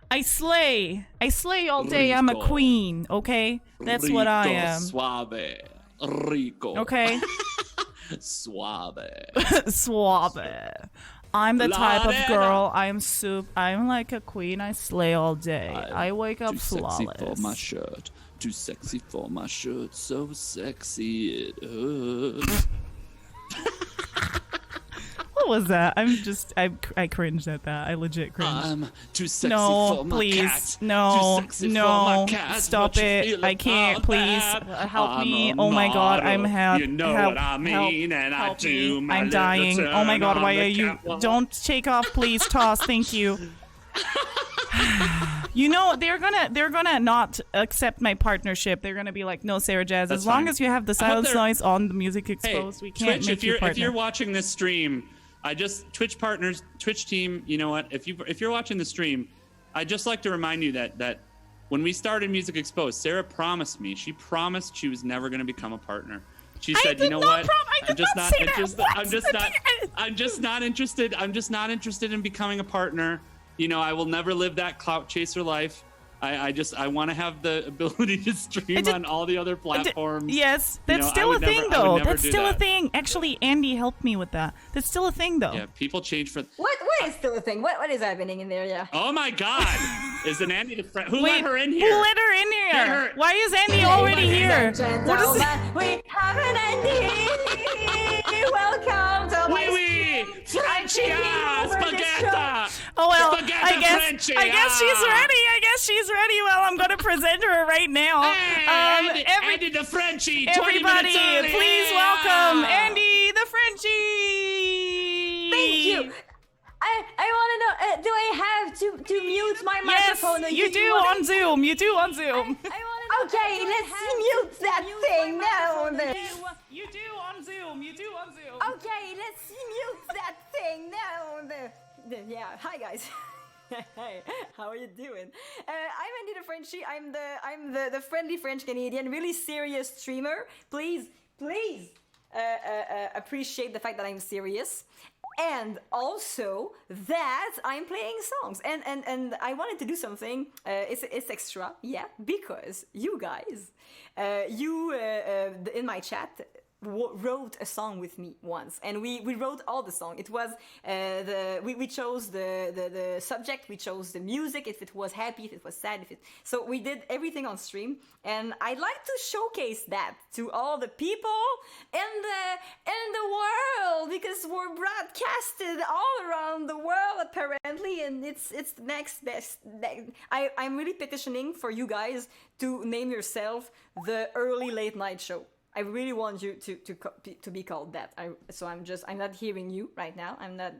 I slay. I slay all day. I'm a queen, okay? That's what I am. Suave. Rico. Okay. Suave. Suave. I'm the type of girl. I'm like a queen. I slay all day. I wake up flawless. Too sexy for my shirt. Too sexy for my shirt. So sexy it hurts. What was that? I cringed at that. I legit cringed. I'm too sexy for my cat. No, too sexy no, for my cat. stop it. I can't, please. Help me. Oh my god, I'm You know what I mean, and I do my I'm dying. Oh my god, why are you... Don't take off, please, Toss. Thank you. You know, they're gonna not accept my partnership. They're gonna be like, no, Sarah Jazz, as long as you have the silence noise on the music exposed, we can't Twitch, make you partner. if you're watching this stream, Twitch team, you know what? If you're watching the stream, I'd just like to remind you that when we started Music Exposed, Sarah promised me. She promised she was never going to become a partner. She said, "You know what? I'm just not interested. I'm just not interested. I'm just not interested in becoming a partner. You know, I will never live that clout chaser life. I want to have the ability to stream on all the other platforms." Yes, that's still a thing, though. That's still a thing. Actually, Andy helped me with that. That's still a thing, though. Yeah, people change for. What is still a thing? What is happening in there? Yeah. Oh my God! Is an Andy the friend? Who let her in here? Who let her in here? Why is Andy already here? What is that? We have an Andy. Welcome to my Frenchy, spaghetti. Oh well, Spaghetti Frenchy, I guess she's ready. Well, I'm gonna present her right now. Hey, AndytheFrenchy. Everybody, please welcome Andy the Frenchy. Thank you. I want to know, do I have to mute my microphone? Yes, you do on Zoom. You do on Zoom. Okay, let's mute that thing now. You do on Zoom. You do on Zoom. Okay, let's mute that thing now. Yeah, hi guys. Hey, how are you doing? I'm AndytheFrenchy. I'm the friendly French Canadian, really serious streamer. Please appreciate the fact that I'm serious, and also that I'm playing songs. And I wanted to do something. It's extra, yeah, because you guys, in my chat, wrote a song with me once, and we wrote all the song. It was we chose the subject, we chose the music, if it was happy, if it was sad, so we did everything on stream, and I'd like to showcase that to all the people in the world, because we're broadcasted all around the world apparently, and it's the next best. I'm really petitioning for you guys to name yourself the early late night show. I really want you to be called that. I'm not hearing you right now. I'm not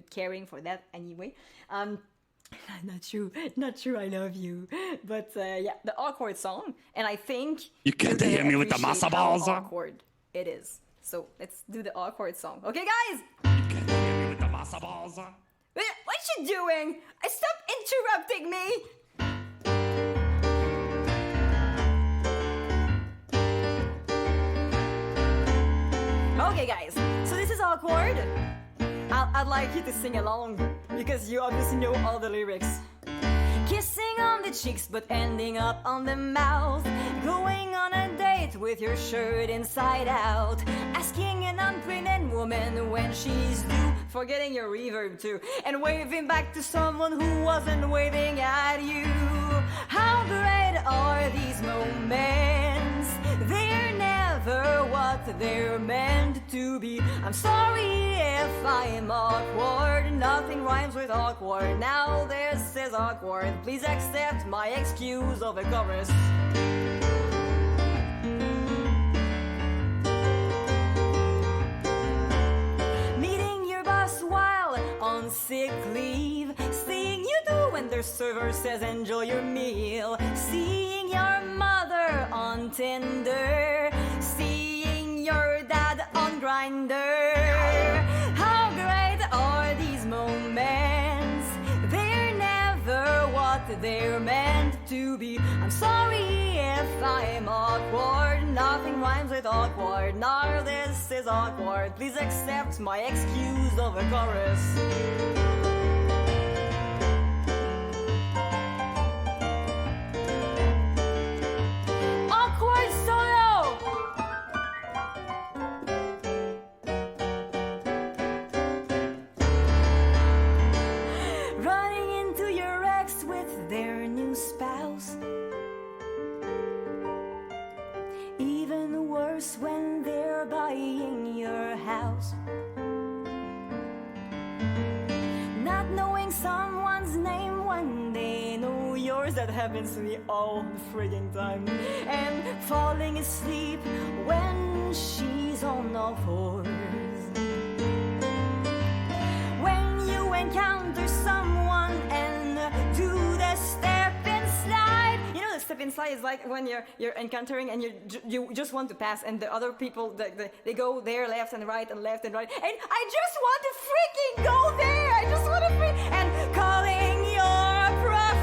caring for that anyway. Not true. I love you. But yeah, the awkward song, and I think you can't hear me with the masa balls. Awkward it is. So let's do the awkward song. Okay, guys. You can't hear me with the masa balls. What you doing? Stop interrupting me. Okay guys, so this is awkward. I'd like you to sing along, because you obviously know all the lyrics. Kissing on the cheeks but ending up on the mouth. Going on a date with your shirt inside out. Asking an unpregnant woman when she's due. Forgetting your reverb too. And waving back to someone who wasn't waving at you. How great are these moments? They're never what they're meant to be. I'm sorry if I'm awkward. Nothing rhymes with awkward. Now this is awkward. Please accept my excuse of a chorus. Meeting your boss while on sick leave. Seeing you do when their server says enjoy your meal. Seeing your mother on Tinder. Seeing your dad on Grindr. How great are these moments? They're never what they're meant to be. I'm sorry if I'm awkward. Nothing rhymes with awkward. Now this is awkward. Please accept my excuse of a chorus. that happens to me all the frigging time. And falling asleep when she's on all fours. When you encounter someone and do the step and slide. You know, the step and slide is like when you're encountering and you just want to pass, and the other people they go there left and right and left and right, and I just want to freaking go there. I just want to and calling your prof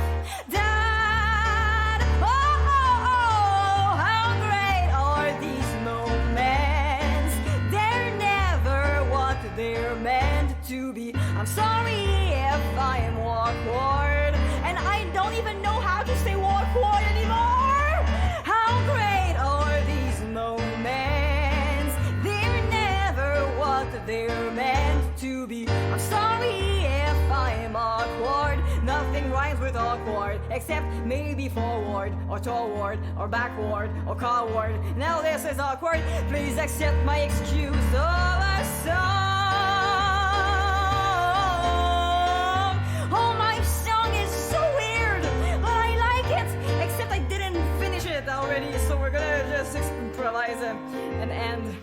dad. Oh, how great are these moments? They're never what they're meant to be. I'm sorry if I'm awkward, and I don't even know how to say awkward anymore. How great are these moments? They're never what they're meant to be. I'm sorry if I'm awkward. Nothing rhymes with awkward, except maybe forward, or toward, or backward, or coward. Now this is awkward. Please accept my excuse of a song. Oh, my song is so weird, but I like it. Except I didn't finish it already, so we're gonna just improvise and end.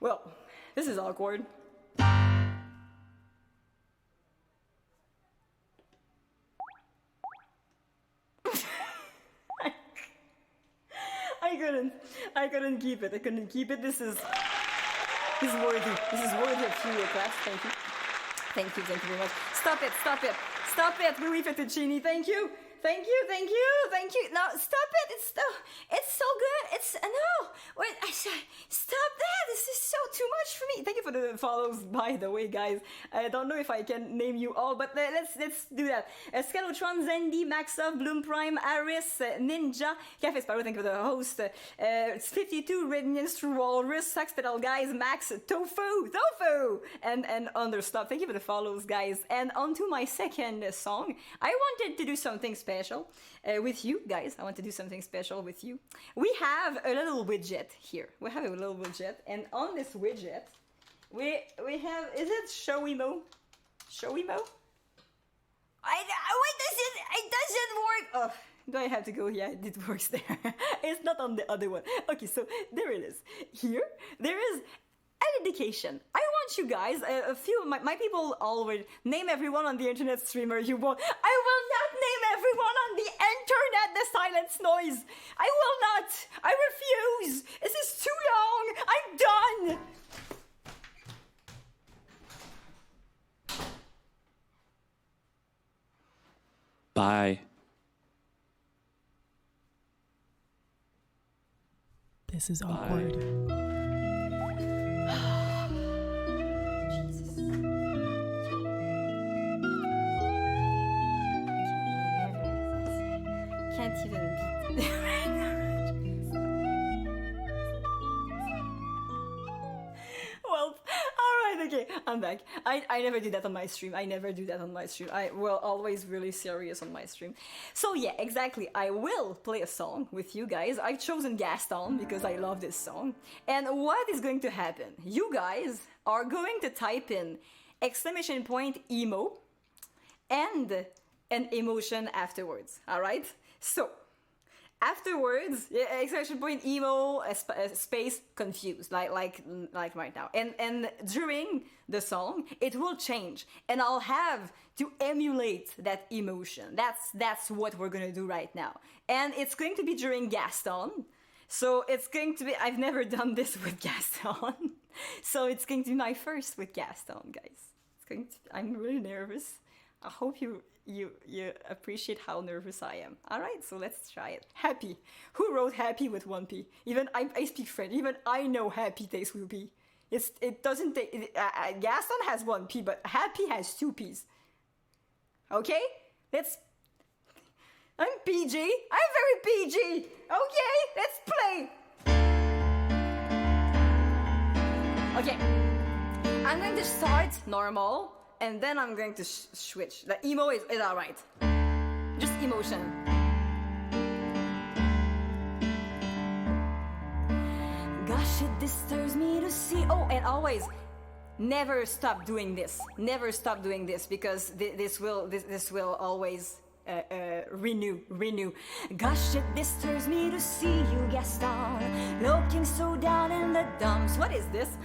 Well, this is awkward. I couldn't keep it. I couldn't keep it. This is worthy. This is worthy of few requests. Thank you. Thank you very much. Stop it. Louis Fettuccini. Thank you. No, stop it. It's so good. No. Wait, stop that. This is so too much for me. Thank you for the follows, by the way, guys. I don't know if I can name you all, but let's do that. Scalotron, Zendi, Maxov, Bloom Prime, Aris, Ninja, Cafe Sparrow, thank you for the host. It's 52, Red Ninja, Walrus, Sax Pedal Guys, Max, Tofu, and Understop. Thank you for the follows, guys. And on to my second song. I wanted to do something special with you guys. I want to do something special with you. We have a little widget here. And on this widget, we have, is it Showimo? Wait, it doesn't work. Oh, do I have to go? Yeah, it works there. It's not on the other one. Okay, so there it is. Here, there is an indication. I want you guys, a few of my people already name everyone on the internet streamer you want. I will not name everyone on the internet, the silence noise. I will not. I refuse. This is too long. I'm done. Bye. This is awkward. Can't even beat it. Well, alright, okay, I'm back. I never do that on my stream. I will always really serious on my stream. So yeah, exactly. I will play a song with you guys. I've chosen Gaston because I love this song. And what is going to happen? You guys are going to type in !emo and an emotion afterwards, alright? So, afterwards, !emo space confused, like right now. And during the song, it will change, and I'll have to emulate that emotion. That's what we're gonna do right now. And it's going to be during Gaston. So it's going to be, I've never done this with Gaston. So it's going to be my first with Gaston, guys. I'm really nervous. I hope you appreciate how nervous I am. Alright, so let's try it. Happy. Who wrote happy with one P? Even I speak French. Even I know happy takes with P. It doesn't take... Gaston has one P, but happy has two Ps. Okay? I'm PG. I'm very PG. Okay, let's play. Okay. I'm going to start normal. And then I'm going to switch. The emo is alright. Just emotion. Gosh, it disturbs me to see. Oh, and always, never stop doing this. Never stop doing this, because this will always renew. Gosh, it disturbs me to see you, Gaston, looking so down in the dumps. What is this?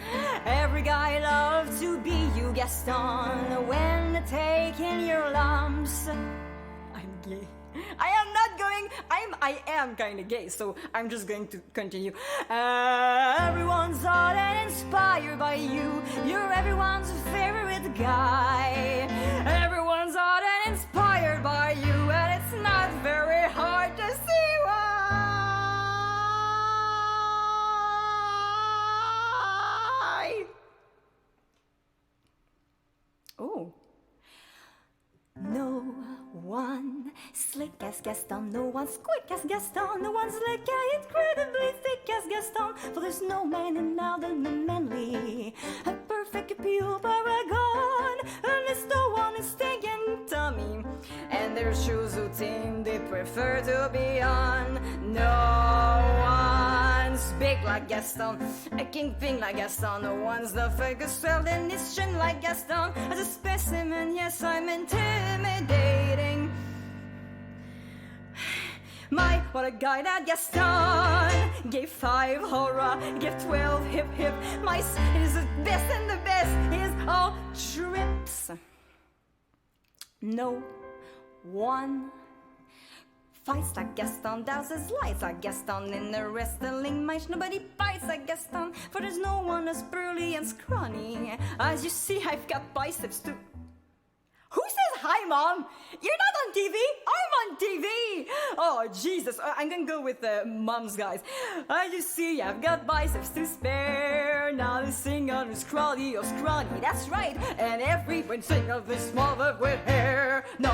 Every guy loves to be you, Gaston, when taking your lumps. I'm gay. I am kind of gay, so I'm just going to continue. Everyone's hot and inspired by you. You're everyone's favorite guy. Everyone's hot and inspired by you, and it's not very hard to see why. Oh. No one slick as Gaston, no one's quick as Gaston, no one's like incredibly thick as Gaston, for there's no man in now than the manly, a perfect appeal paragon, unless no one is taking Tommy, and their shoes who team they prefer to be on. No one's big like Gaston, a kingpin like Gaston, no one's the fakest felt in his chin like Gaston, as a specimen, yes, I'm intimidating. My, what a guy that Gaston gave 5 horror, gave 12 hip hip. My is the best and the best is all trips. No one fights like Gaston, douses lights like Gaston in the wrestling match. Nobody fights like Gaston, for there's no one as burly and scrawny. As you see, I've got biceps too. Who says hi, Mom? You're not on TV. I'm on TV. Oh, Jesus. I'm gonna go with the moms, guys. As you see, I've got biceps to spare. Now the singer is scrawny or scrawny. That's right. And everyone singer is smothered with hair. No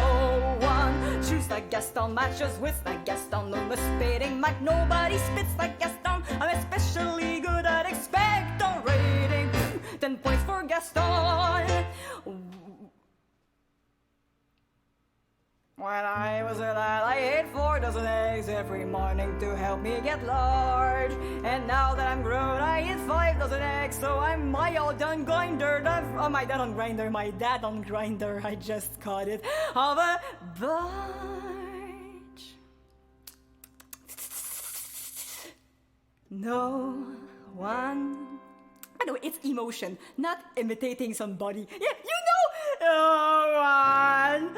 one chews like Gaston, matches with like Gaston. No spitting mic. Nobody spits like Gaston. I'm especially good at expectorating. 10 points for Gaston. When I was a lad, I ate 4 dozen eggs every morning to help me get large. And now that I'm grown, I eat 5 dozen eggs, so I'm my old done grinder. My dad on grinder, my dad on grinder. I just caught it of a barge. No one. By the way, it's emotion, not imitating somebody. Yeah, you know. Oh man,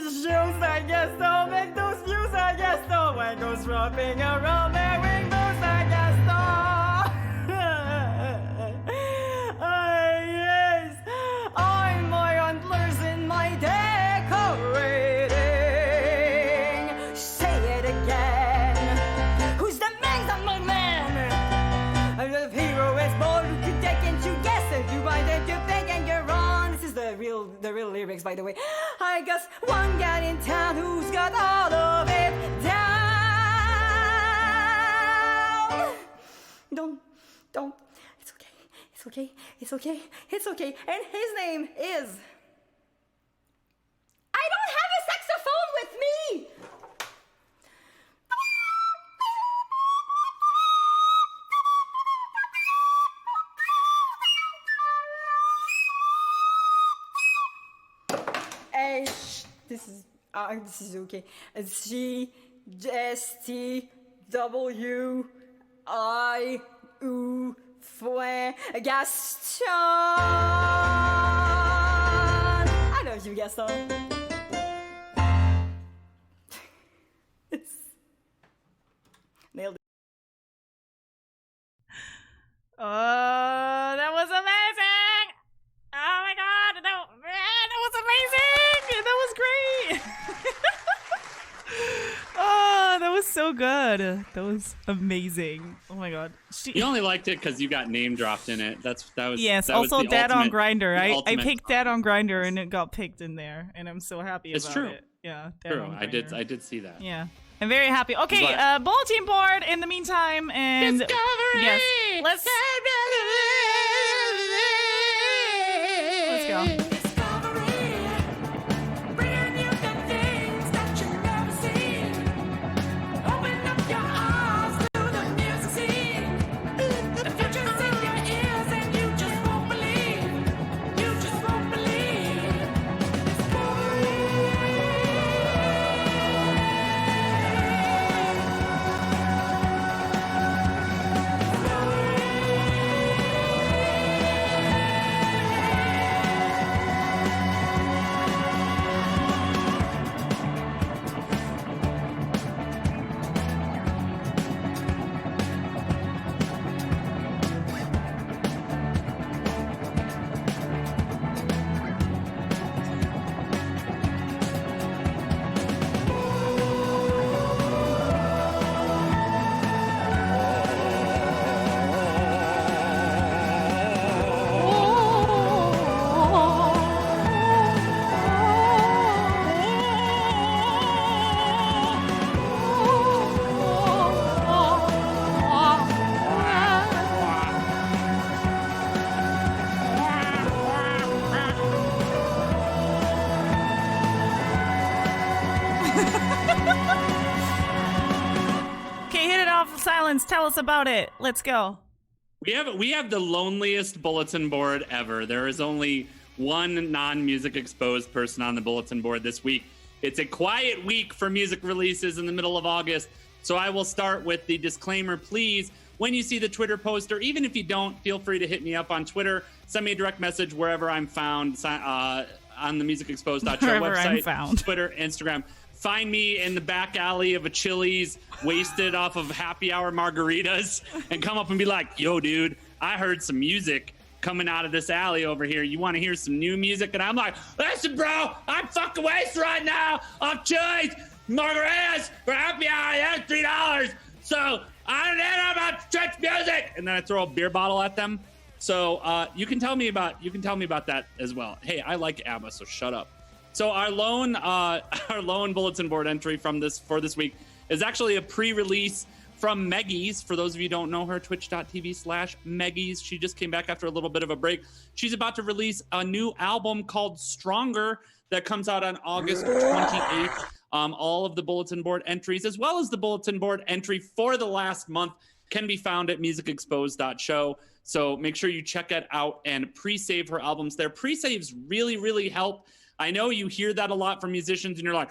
shoes I guess so, make those views I guess so, when goes rubbing around their rainbows I guess so. Yes, I'm my antlers in my decorating. Say it again. Who's the man? I'm my man. The hero is born who can take into guess if you find it, you think and you're wrong. This is the real lyrics, by the way. I guess one guy in town who's got all of it down. Don't. It's okay. And his name is. I don't have a saxophone with me. This is okay. GSTWIU Gaston. I love you, Gaston. It's nailed it. Oh, that was amazing! Oh my god, that was amazing! That was great! Oh, that was so good. That was amazing. Oh my god. You only liked it because you got name dropped in it. That was yes. That also, was the Dad ultimate, on Grinder. I picked ultimate. Dad on Grinder, and it got picked in there, and I'm so happy It's about true. it. Yeah, Dad True. on I Grindr. did see that. Yeah, I'm very happy. Okay, bulletin board in the meantime, and Discovery! yes, let's go. Silence, tell us about it. Let's go. We have the loneliest bulletin board ever. There is only one non-music exposed person on the bulletin board this week. It's a quiet week for music releases in the middle of August. So I will start with the disclaimer, please. When you see the Twitter post, or even if you don't, feel free to hit me up on Twitter. Send me a direct message wherever I'm found on the musicexposed.show website, Twitter, Instagram. Find me in the back alley of a Chili's, wasted off of happy hour margaritas, and come up and be like, yo, dude, I heard some music coming out of this alley over here. You want to hear some new music? And I'm like, listen, bro, I'm fucking wasted right now off Chili's margaritas for happy hour. That's $3. So I don't know about church music. And then I throw a beer bottle at them. So you can tell me about that as well. Hey, I like ABBA, so shut up. So our lone bulletin board entry for this week is actually a pre-release from Meggies. For those of you who don't know her, twitch.tv/Meggies. She just came back after a little bit of a break. She's about to release a new album called Stronger that comes out on August 28th. All of the bulletin board entries, as well as the bulletin board entry for the last month, can be found at musicexposed.show. So make sure you check it out and pre-save her albums there. Pre-saves really, really help. I know you hear that a lot from musicians and you're like,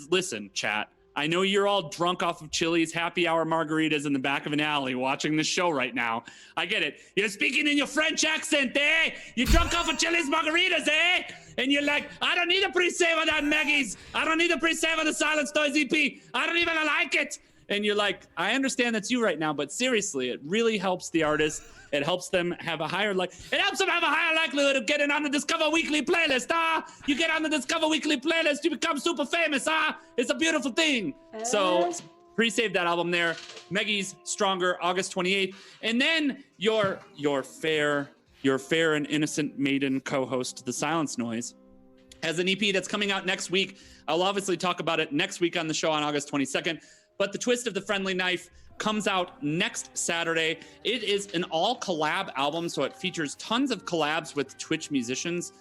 listen, chat. I know you're all drunk off of Chili's happy hour margaritas in the back of an alley watching the show right now. I get it. You're speaking in your French accent, eh? You're drunk off of Chili's margaritas, eh? And you're like, I don't need a pre-save on that Maggie's. I don't need a pre-save on the Silence Noise EP. I don't even like it. And you're like, I understand that's you right now, but seriously, it really helps the artist. It helps them have a higher likelihood of getting on the Discover Weekly playlist, You get on the Discover Weekly playlist, you become super famous, It's a beautiful thing. So pre-save that album there. Maggie's Stronger, August 28th. And then your fair and innocent maiden co-host, The Silence Noise, has an EP that's coming out next week. I'll obviously talk about it next week on the show on August 22nd. But The Twist of the Friendly Knife comes out next Saturday. It is an all collab album, so it features tons of collabs with Twitch musicians,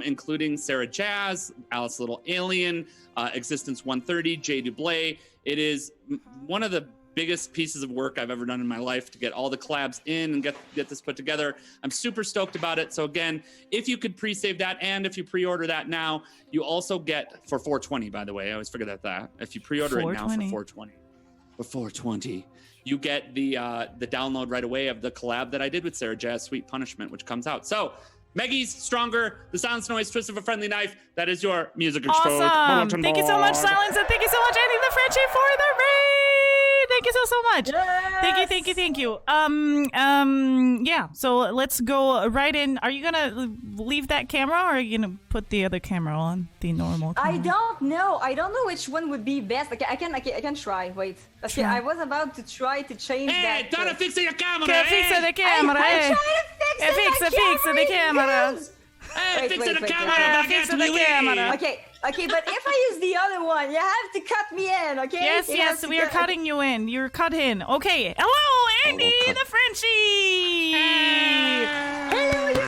including Sarah Jazz, Alice Little Alien, Existence 130, Jay Dublé. It is one of the biggest pieces of work I've ever done in my life to get all the collabs in and get this put together. I'm super stoked about it. So again, if you could pre-save that and if you pre-order that now, you also get for $420, by the way. I always forget that. If you pre-order it now for $420, you get the download right away of the collab that I did with Sarah Jazz, Sweet Punishment, which comes out. So Maggie's Stronger, The Silence Noise, Twist of a Friendly Knife. That is your music exposed. Awesome. Thank you so much, Silence, and thank you so much, AndytheFrenchy, for the raid. Thank you so much. Yes. Thank you. Yeah. So let's go right in. Are you gonna leave that camera, or are you gonna put the other camera on, the normal camera? I don't know which one would be best. I can try. Wait. Okay, I was about to try to change that. Hey, try to fix your camera. Fix the camera. I'm trying to fix the camera. Hey, fix the Wait. camera. Okay, but if I use the other one, you have to cut me in, okay? Yes, we are cutting you in. You're cut in. Okay. Hello, Andy the Frenchy. Hello, you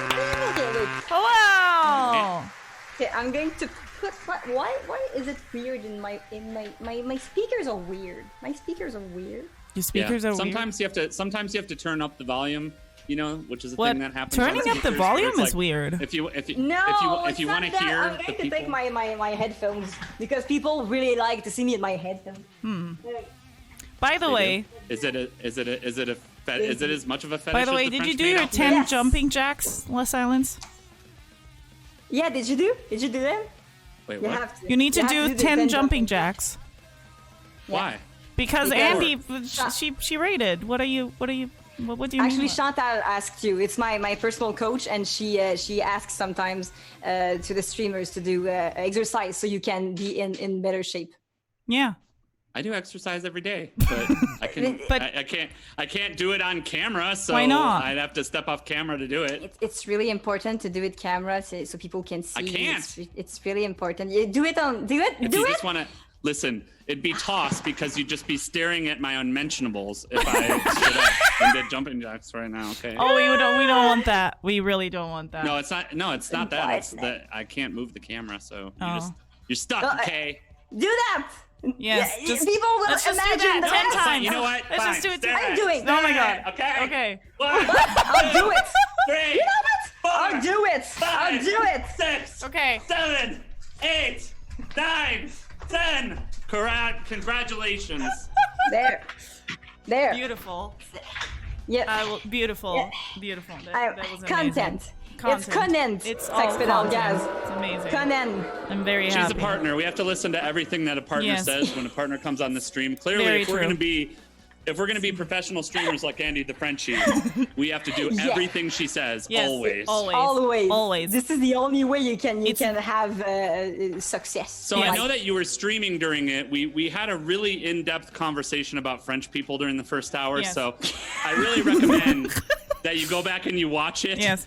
Hello. Okay, I'm going to put. Why is it weird in my speakers are weird. My speakers are weird. Your speakers are sometimes weird. Sometimes you have to turn up the volume. Which is a what? thing that happens. Turning up the volume is weird. If you want to hear I'm going the to people. take my headphones because people really like to see me in my headphones. By the way, is it as much of a fetish? By the way, as did French you do Maid your outfit? 10 jumping jacks, Les Silence? Yeah, did you do them? Wait, You what? have to. You need to do the 10 jumping jacks. Why? Because Because- Andy, she rated. What do you Actually, mean? Chantal asked you. It's my personal coach, and she asks sometimes to the streamers to do exercise so you can be in better shape. Yeah. I do exercise every day, but I can't do it on camera. So Why not? I'd have to step off camera to do it. It's really important to do it camera so people can see. I can't. It's really important. You do it. If you just want to listen, it'd be tossed because you'd just be staring at my unmentionables if I stood up and did jumping jacks right now. Okay. Oh, we don't want that. We really don't want that. No, it's not. No, it's not that. It's that I can't move the camera, so you're stuck. Okay. Do that. Yes. Yeah, Just, people will let's just do imagine that that. 10 times. You know what? Let's Fine. just do it. Sarah, I'm doing. Oh my god. Okay. Okay. 1, I'll do it. 3, You know what? 4, I'll do it. 5, I'll do it. 6, Okay. 7, 8, 9, 10. Congratulations. There. Beautiful. Yeah. Beautiful. Beautiful. That was amazing. Content. It's content. It's Sex all Pedal content. Jazz. It's amazing. Content. I'm very happy. She's a partner. We have to listen to everything that a partner Yes. says when a partner comes on the stream. Clearly, Very if we're true. going to be professional streamers like AndytheFrenchy, we have to do everything she says. Yes, Always. Always. This is the only way you can have success. So I know that you were streaming during it. We had a really in-depth conversation about French people during the first hour. Yes. So I really recommend that you go back and you watch it. Yes.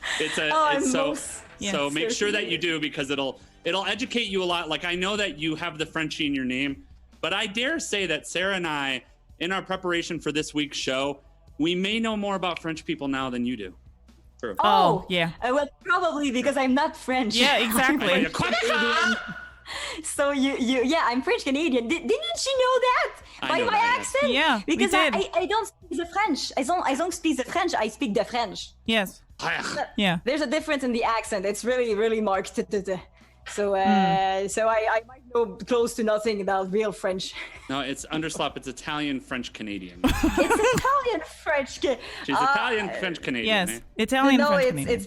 So make sure that you do, because it'll educate you a lot. Like, I know that you have the Frenchy in your name, but I dare say that Sarah and I, in our preparation for this week's show, we may know more about French people now than you do. True. Oh, yeah. Well, probably because I'm not French. Yeah, exactly. So I'm French Canadian. Didn't you know that by my accent? Yeah, we because did. I don't speak the French. I don't speak the French. I speak the French. Yes. Yeah. There's a difference in the accent. It's really marked. So I might know close to nothing about real French. No, it's underslap. It's Italian, French, Canadian. It's Italian French. She's Italian, French, Canadian. Yes. Eh? Italian. No, French, it's Canadian.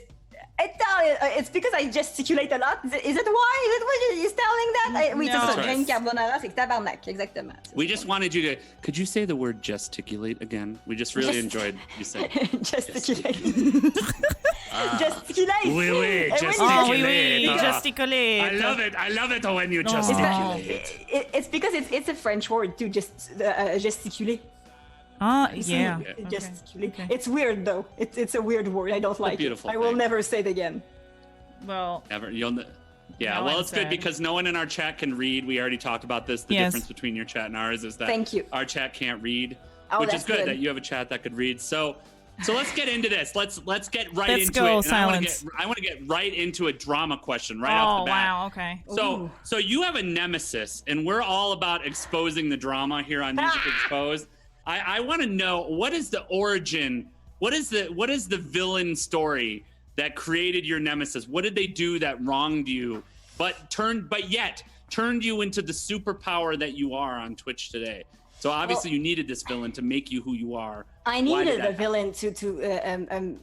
Italian. It's because I gesticulate a lot. Is it why? Is it what he's telling that? Oui, No. c'est ça. That's Graine right. carbonara, c'est tabarnak. Exactement. We just wanted you to. Could you say the word gesticulate again? We just really enjoyed you saying. Gesticulate. Gesticulate. Oui, oui, And when you Oh, oui, gesticulate. oui. Gesticulate. I love it. I love it when you Oh. gesticulate. It's because it's a French word to just gesticuler. Yeah. Gesticulate. Okay. It's weird though. It's a weird word. I don't like beautiful it. I will thing. never say it again. Well, Ever, you'll. Yeah, Now well, I'm it's good sad. because no one in our chat can read. We already talked about this. The Yes. difference between your chat and ours is that Thank you. our chat can't read, Oh, which is that's good, good. that you have a chat that could read. So let's get into this. Let's get right Let's into go, it. And Silence. I want to get right into a drama question right off oh the bat. wow. Okay. So you have a nemesis, and we're all about exposing the drama here on Music Exposed. I want to know, what is the origin? What is the villain story that created your nemesis? What did they do that wronged you, but yet turned you into the superpower that you are on Twitch today? So obviously you needed this villain to make you who you are. I Why did needed that a villain to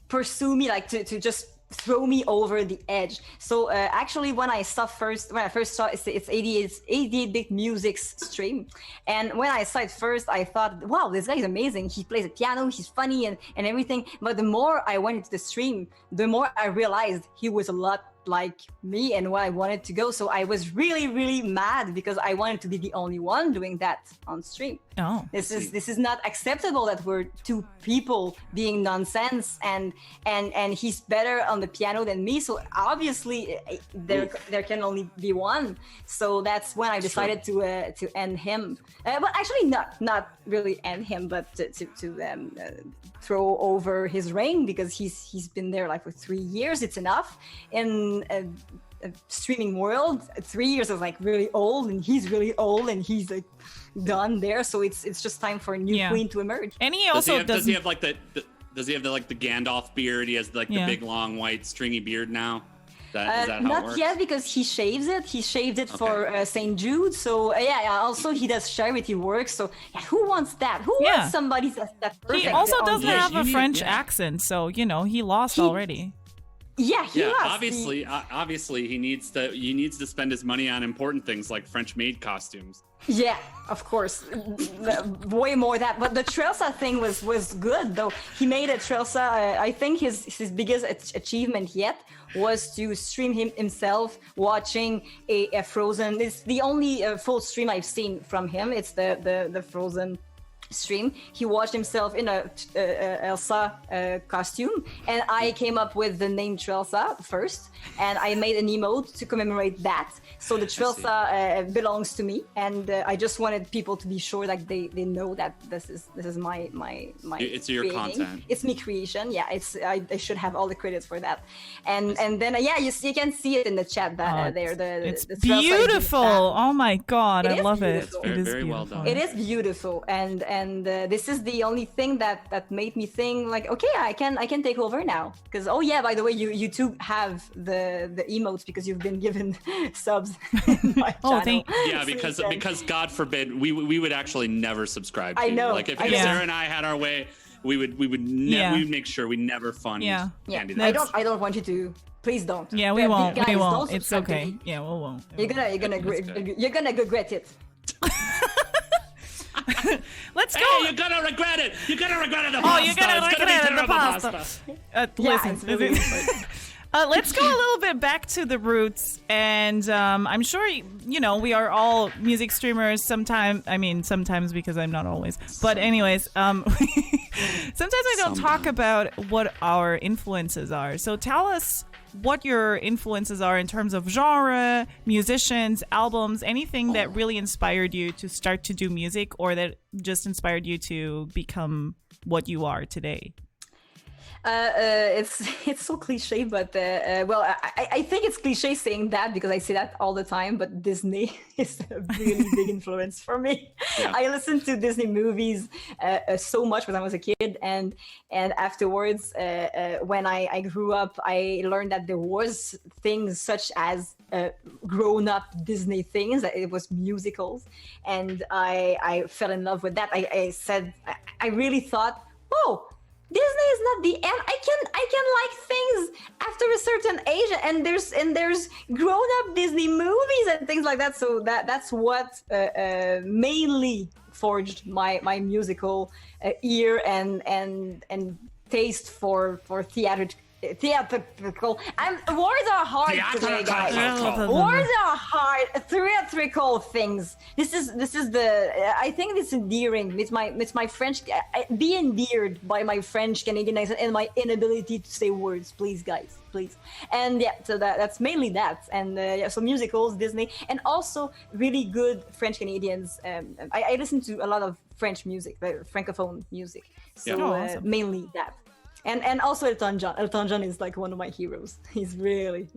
pursue me, like to just throw me over the edge. So actually, when I first saw it's 88-bit music's stream, and when I saw it first, I thought, wow, this guy is amazing. He plays the piano, he's funny and everything. But the more I went into the stream, the more I realized he was a lot like me and where I wanted to go. So I was really mad because I wanted to be the only one doing that on stream. Oh. This is not acceptable that we're two people being nonsense, and he's better on the piano than me. So obviously there can only be one. So that's when I decided to end him. But actually not really end him, but to throw over his reign, because he's been there like for 3 years. It's enough in a streaming world. 3 years is like really old, and he's really old, and he's like done there. So it's just time for a new queen to emerge. And he also does he have like the Gandalf beard? He has like the big long white stringy beard now. Is that how it Not works? yet, because he shaves it. He shaved it for St. Jude. So also he does charity work. So who wants that? Who wants somebody that perfect? he also on doesn't the- have a need- French yeah. accent, so he lost already. Yeah, he lost. Obviously he needs to spend his money on important things like French maid costumes. Yeah, of course. Way more that. But the Trelsa thing was good, though. He made a Trelsa. I think his biggest achievement yet was to stream himself watching a Frozen. It's the only full stream I've seen from him. It's the Frozen stream, he watched himself in a Elsa costume, and I came up with the name Trelsa first, and I made an emote to commemorate that. So the Trelsa belongs to me, and I just wanted people to be sure that they know that this is my It's your creating. content. It's me creation. Yeah, I should have all the credits for that. And then you can see it in the chat there. It's the Trelsa beautiful. Oh my god, I love it. beautiful. It is Very well beautiful. done. It is beautiful, and this is the only thing that made me think like, okay, I can take over now. Because by the way, you too have the emotes because you've been given subs in my channel. Yeah, because God forbid we would actually never subscribe to I know. you. Like if I know. Sarah and I had our way, we would make sure we never fund Andy. I don't want you to. Please don't. Yeah, we won't. Guys, We don't won't. It's subscribe to okay. me. Yeah, we won't. You're gonna regret it. Let's go. Hey, you're gonna regret it. You're gonna regret it. The Oh, pasta. you're gonna It's regret be it, the terrible pasta. Listen, it's really let's go a little bit back to the roots, and I'm sure we are all music streamers. Sometimes because I'm not always. But anyways, sometimes I don't talk about what our influences are. So tell us what your influences are in terms of genre, musicians, albums, anything that really inspired you to start to do music, or that just inspired you to become what you are today. It's so cliche, but I think it's cliche saying that because I say that all the time. But Disney is a really big influence for me. Yeah. I listened to Disney movies so much when I was a kid, and afterwards, when I grew up, I learned that there was things such as grown-up Disney things. That it was musicals, and I fell in love with that. I really thought, oh, Disney is not the end. I can like things after a certain age, and there's grown-up Disney movies and things like that. So that's what mainly forged my musical ear and taste for theatrical. Words are hard today, guys. Words are hard. Theatrical things. This is I think it's endearing. It's my French. Be endeared by my French Canadian accent and my inability to say words, please, guys, please. And so that's mainly that. And so musicals, Disney, and also really good French Canadians. I listen to a lot of French music, francophone music. So awesome. Mainly that. And also Elton John. Elton John is like one of my heroes. He's really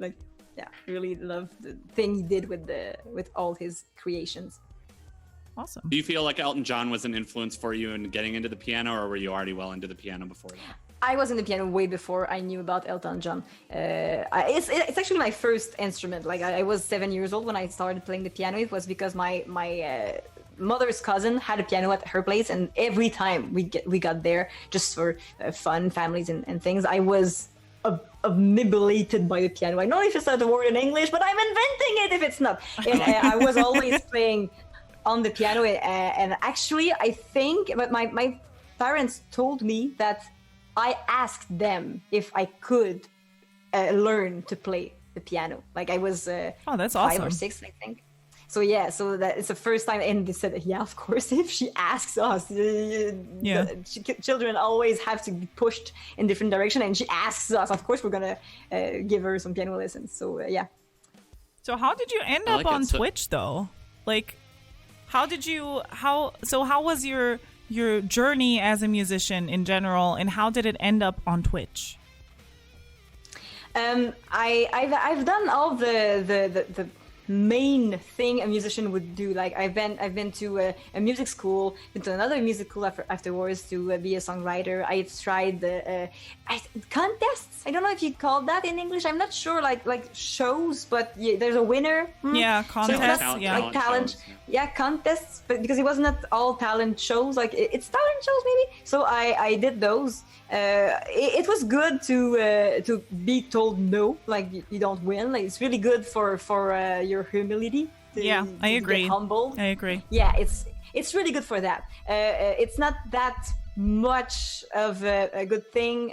really love the thing he did with all his creations. Awesome. Do you feel like Elton John was an influence for you in getting into the piano, or were you already well into the piano before that? I was in the piano way before I knew about Elton John. It's actually my first instrument. Like I was 7 years old when I started playing the piano. It was because my mother's cousin had a piano at her place, and every time we got there just for fun, families and things, I was omnibulated by the piano. I don't know if it's not a word in English, but I'm inventing it if it's not. And I was always playing on the piano, and actually I think, but my parents told me that I asked them if I could learn to play the piano. Like I was that's 5 awesome. or 6, I think. So that it's the first time, and they said, yeah, of course, if she asks us, children always have to be pushed in different direction, and she asks us, of course, we're gonna give her some piano lessons. So yeah. So how did you end up on Twitch though? Like, how was your journey as a musician in general, and how did it end up on Twitch? I've done all the main thing a musician would do. Like I've been to a music school, been to another music school afterwards to be a songwriter. I've tried the contests. I don't know if you call that in English. I'm not sure. Like shows, but there's a winner. Yeah, contests. Like talent. Yeah, contests, but because it was not all talent shows. Like it's talent shows maybe. So I did those. It was good to be told no, like you don't win. Like it's really good for your humility. I agree. Get humble. I agree. Yeah, it's really good for that. It's not that much of a good thing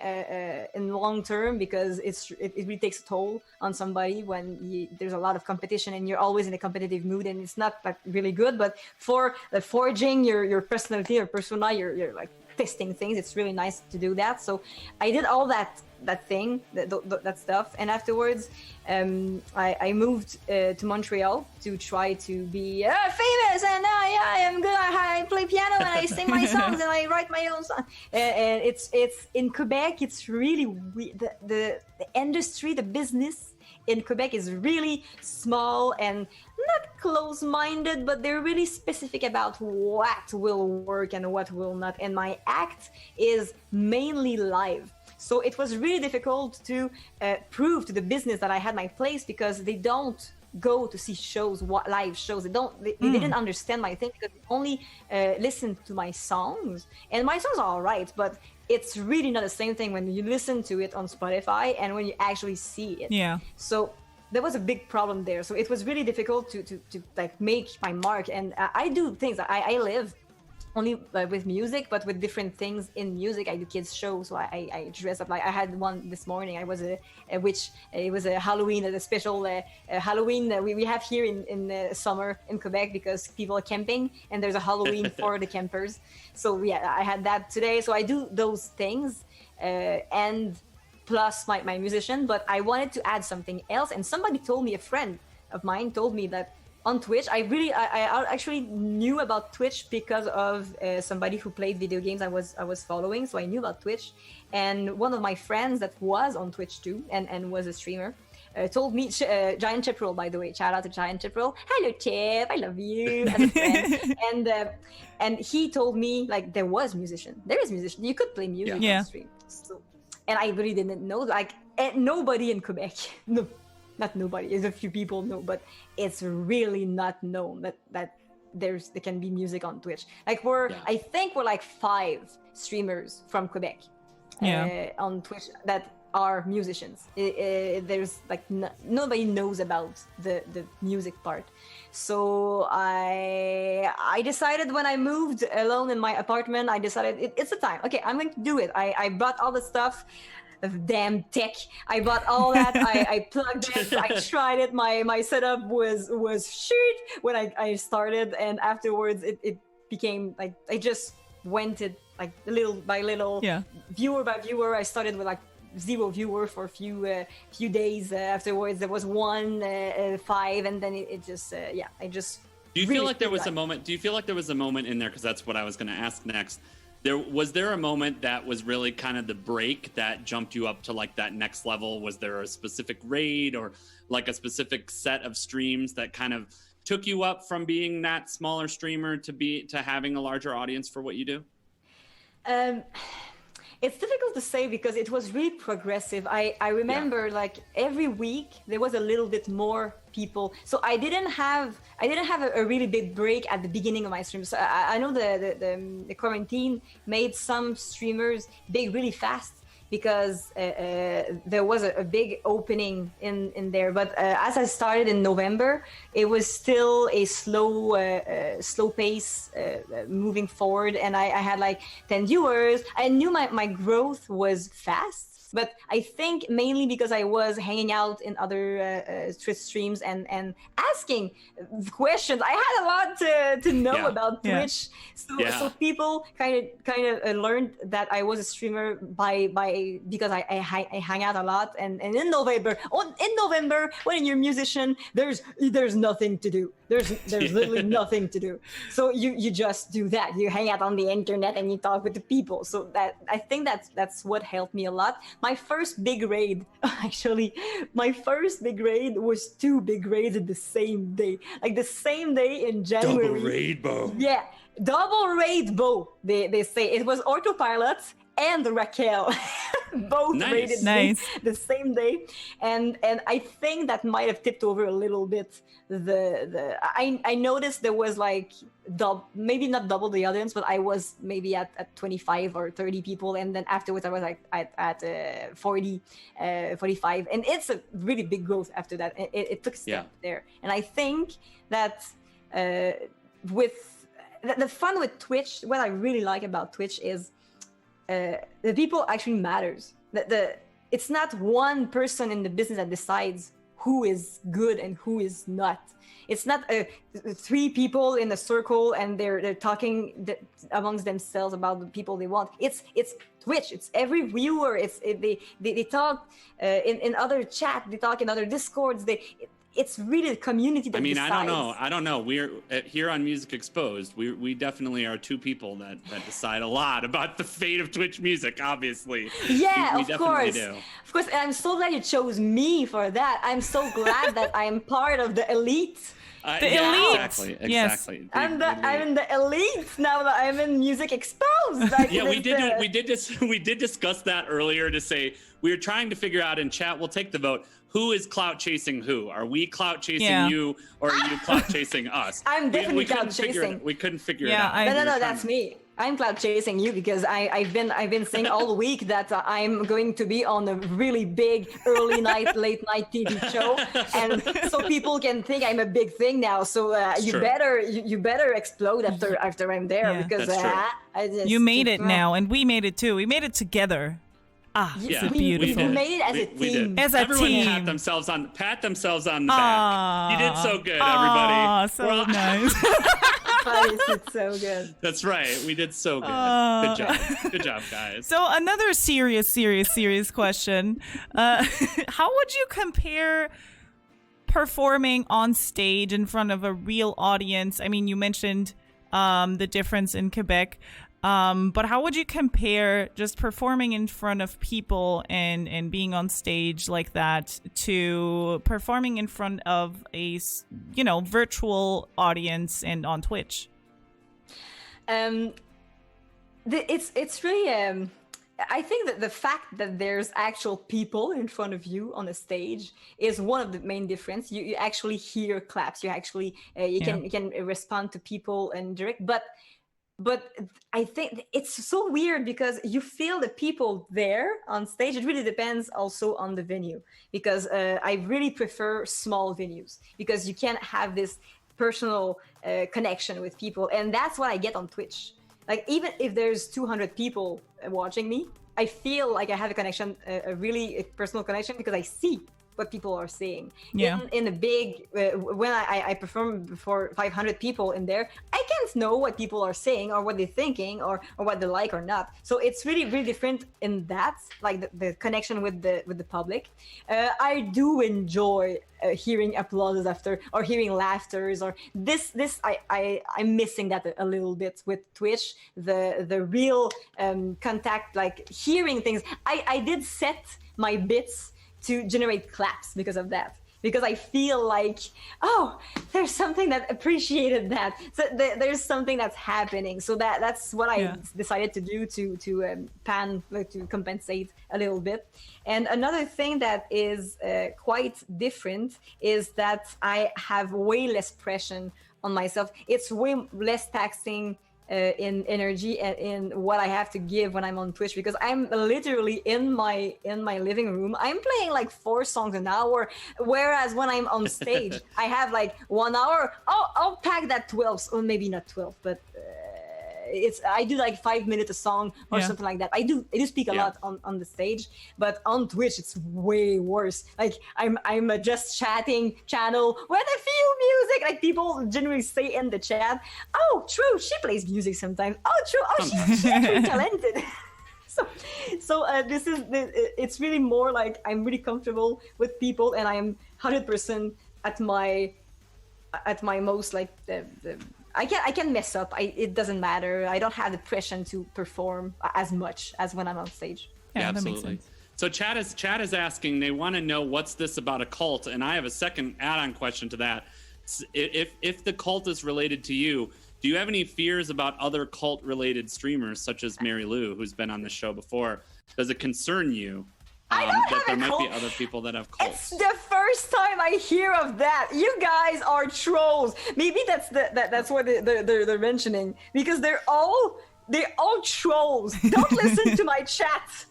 in the long term, because it really takes a toll on somebody when there's a lot of competition and you're always in a competitive mood, and it's not like really good. But for forging your personality or persona, you're like testing things, it's really nice to do that. So I did all that thing, that stuff, and afterwards I moved to Montreal to try to be famous, and I am good. I play piano and I sing my songs and I write my own songs. And it's in Quebec. It's really the industry, the business in Quebec is really small and not close-minded, but they're really specific about what will work and what will not. And my act is mainly live. So it was really difficult to prove to the business that I had my place, because they don't go to see shows, live shows. They didn't understand my thing, because they only listen to my songs. And my songs are all right, but it's really not the same thing when you listen to it on Spotify and when you actually see it. Yeah. So there was a big problem there. So it was really difficult to like make my mark. And I do things. I live only with music, but with different things in music. I do kids shows, so I dress up. Like I had one this morning. I was a witch. It was a Halloween, a special Halloween we have here in the summer in Quebec, because people are camping and there's a Halloween for the campers. So yeah, I had that today. So I do those things and plus my musician. But I wanted to add something else, and somebody told me, a friend of mine told me that on Twitch, I actually knew about Twitch because of somebody who played video games I was following. So I knew about Twitch, and one of my friends that was on Twitch too and was a streamer told me, Giant Chiproll, by the way, shout out to Giant Chiproll. Hello Chip, I love you as a friend. And he told me like there is musician, you could play music on stream. So, and I really didn't know, like nobody in Quebec, no. Not nobody, there's a few people know, but it's really not known that there can be music on Twitch. Like I think we're like 5 streamers from Quebec on Twitch that are musicians. There's like nobody knows about the music part. So I decided when I moved alone in my apartment, I decided it's the time. Okay, I'm going to do it. I brought all the stuff. Of damn tech, I bought all that. I plugged it. I tried it. My setup was shit when I started, and afterwards it became like I just went it like little by little, viewer by viewer. I started with like 0 viewer for a few days. Afterwards there was 1, 5, and then it just I just. Do you feel like there was a moment? Do you feel like there was a moment in there? Because that's what I was going to ask next. Was there a moment that was really kind of the break that jumped you up to like that next level? Was there a specific raid or like a specific set of streams that kind of took you up from being that smaller streamer to having a larger audience for what you do? It's difficult to say because it was really progressive. I remember like every week there was a little bit more people. So I didn't have a really big break at the beginning of my stream. So I know the quarantine made some streamers big really fast because there was a big opening in there. But as I started in November, it was still a slow pace moving forward. And I had like 10 viewers. I knew my growth was fast. But I think mainly because I was hanging out in other Twitch streams and asking questions. I had a lot to know about Twitch, so people kind of learned that I was a streamer because I hang out a lot. And in November, when you're a musician, there's nothing to do. There's literally nothing to do. So you just do that. You hang out on the internet and you talk with the people. So that I think that's what helped me a lot. My first big raid, actually, was 2 big raids in the same day. Like the same day in January. Double raid bow. Yeah, double raid bow. They say it was Autopilot and Raquel. Both raided me the same day, and I think that might have tipped over a little bit. I noticed there was like maybe not double the audience, but I was maybe at 25 or 30 people, and then afterwards I was like at 40, 45, and it's a really big growth after that. It took a step there, and I think that with the fun with Twitch, what I really like about Twitch is the people actually matters. It's not one person in the business that decides who is good and who is not. It's not three people in a circle and they're talking amongst themselves about the people they want. It's Twitch. It's every viewer. They talk in other chat. They talk in other discords. It's really the community that decides. I don't know. We're here on Music Exposed. We definitely are two people that decide a lot about the fate of Twitch music, obviously. Yeah, we of definitely course. do. Of course, and I'm so glad you chose me for that. I'm so glad that I'm part of the elite. Elite. Exactly. Yes. I'm in the elite now that I'm in Music Exposed. Like, yeah, we did discuss that earlier to say we were trying to figure out in chat. We'll take the vote. Who is clout chasing who? Are we clout chasing you, or are you clout chasing us? I'm definitely clout chasing. We couldn't figure it out. No, that's me. I'm clout chasing you because I've been saying all week that I'm going to be on a really big late night TV show, and so people can think I'm a big thing now. So you better explode after I'm there because you made it now, and we made it too. We made it together. Yeah, it's beautiful. We made it as a team. As a Everyone team. pat themselves on the back. You did so good, everybody. So nice. It's so good. That's right. We did so good. Good job, guys. So another serious question. How would you compare performing on stage in front of a real audience? I mean, you mentioned the difference in Quebec. But how would you compare just performing in front of people and being on stage like that to performing in front of a, virtual audience and on Twitch? It's really, I think that the fact that there's actual people in front of you on a stage is one of the main difference. You actually hear claps. You actually, you can respond to people and direct, but I think it's so weird because you feel the people there on stage. It really depends also on the venue because I really prefer small venues because you can't have this personal connection with people. And that's what I get on Twitch. Like even if there's 200 people watching me, I feel like I have a connection, a really personal connection because I see what people are saying. In a big when I perform before 500 people in there, I can't know what people are saying or what they're thinking or what they like or not. So it's really different in that, like the connection with the public. I do enjoy hearing applauses after or hearing laughters or this I'm missing that a little bit with Twitch, the real contact, like hearing things. I did set my bits to generate claps because of that, because I feel like, oh, there's something that appreciated that. So there's something that's happening. So that's what I decided to do to compensate a little bit. And another thing that is quite different is that I have way less pressure on myself. It's way less taxing in energy and in what I have to give when I'm on Twitch, because I'm literally in my living room. I'm playing like 4 songs an hour, whereas when I'm on stage, I have like 1 hour. I'll pack that 12, or maybe not 12, but I do like 5 minutes a song or something like that. I do speak a lot on the stage, but on Twitch it's way worse. Like I'm just chatting channel with a few music. Like people generally say in the chat, "Oh, true, she plays music sometimes. Oh, true, she's actually talented." So it's really more like I'm really comfortable with people, and I'm 100% at my most, like I can mess up. It doesn't matter. I don't have the pressure to perform as much as when I'm on stage. Yeah, absolutely. That makes sense. So chat is asking, they want to know what's this about a cult, and I have a second add-on question to that. If the cult is related to you, do you have any fears about other cult-related streamers such as Mary Lou, who's been on the show before? Does it concern you that there might be other people that have cults? It's the first time I hear of that. You guys are trolls. Maybe that's what they're mentioning, because they're all trolls. Don't listen to my chat.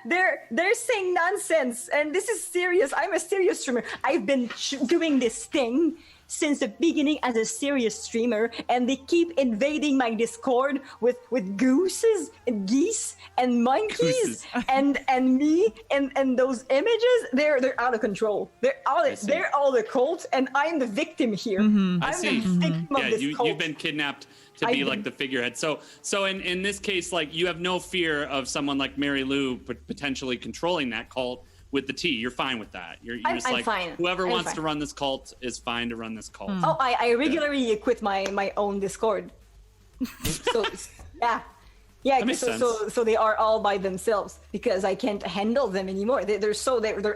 They're saying nonsense, and this is serious. I'm a serious streamer. I've been doing this thing since the beginning as a serious streamer, and they keep invading my Discord with gooses and geese and monkeys and me and those images. They're out of control. They're all a cult, and I'm the victim here. I'm the victim of this cult. You've been kidnapped to be like the figurehead. So in this case, like, you have no fear of someone like Mary Lou potentially controlling that cult with the T. You're fine with that. You're just I'm like, fine. whoever wants to run this cult is fine to run this cult. Oh, I regularly quit my own Discord. So yeah. Yeah, so they are all by themselves because I can't handle them anymore. They're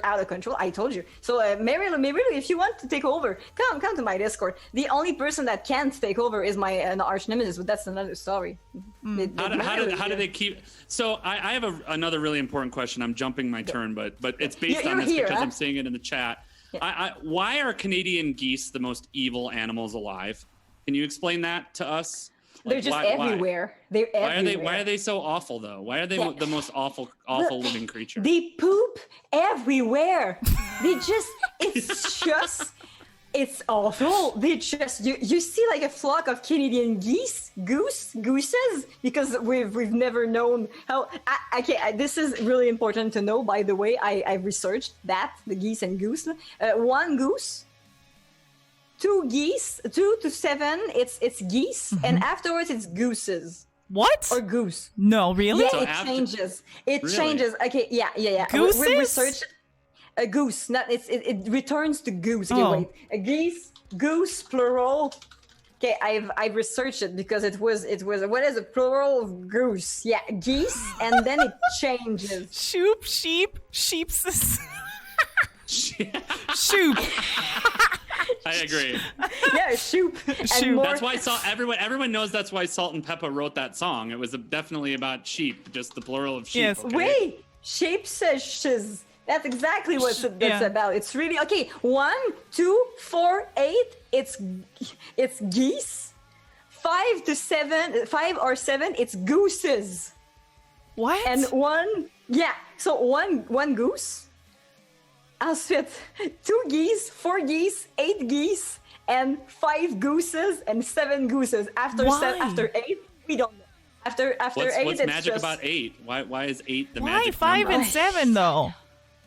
out of control. I told you. So Mary Lou, if you want to take over, come to my Discord. The only person that can't take over is my arch nemesis, but that's another story. How do they keep? So I have another really important question. I'm jumping my turn, but it's based on this because I'm seeing it in the chat. Yeah. Why are Canadian geese the most evil animals alive? Can you explain that to us? Like, they're just everywhere. They're everywhere. Why are they so awful though? Why are they the most awful living creature? They poop everywhere. It's awful. They just you see like a flock of Canadian gooses because we've never known how. This is really important to know. By the way, I researched that the geese and goose. One goose. 2 geese, 2 to 7, it's geese, and afterwards it's gooses. What? Or goose. No, really? Yeah, so changes. It changes. Okay, yeah. Gooses? We researched a goose. Not it returns to goose. Okay, wait. A geese, goose, plural. Okay, I've researched it because it was what is a plural of goose? Yeah, geese, and then it changes. Sheep, sheeps. Shoop. I agree. Yeah, shoop. And more... That's why everyone knows that's why Salt and Peppa wrote that song. It was definitely about sheep, just the plural of sheep. Yes. Okay? Wait, shapes. That's exactly what that's about. It's really okay. 1, 2, 4, 8. It's geese. 5 to 7, 5 or 7. It's gooses. What? And so one goose. Ensuite, 2 geese, 4 geese, 8 geese, and 5 gooses and 7 gooses. After 8, we don't know. After 8, what's it's magic just... about 8? Why is 8 the Why magic 5 number? and 7 though?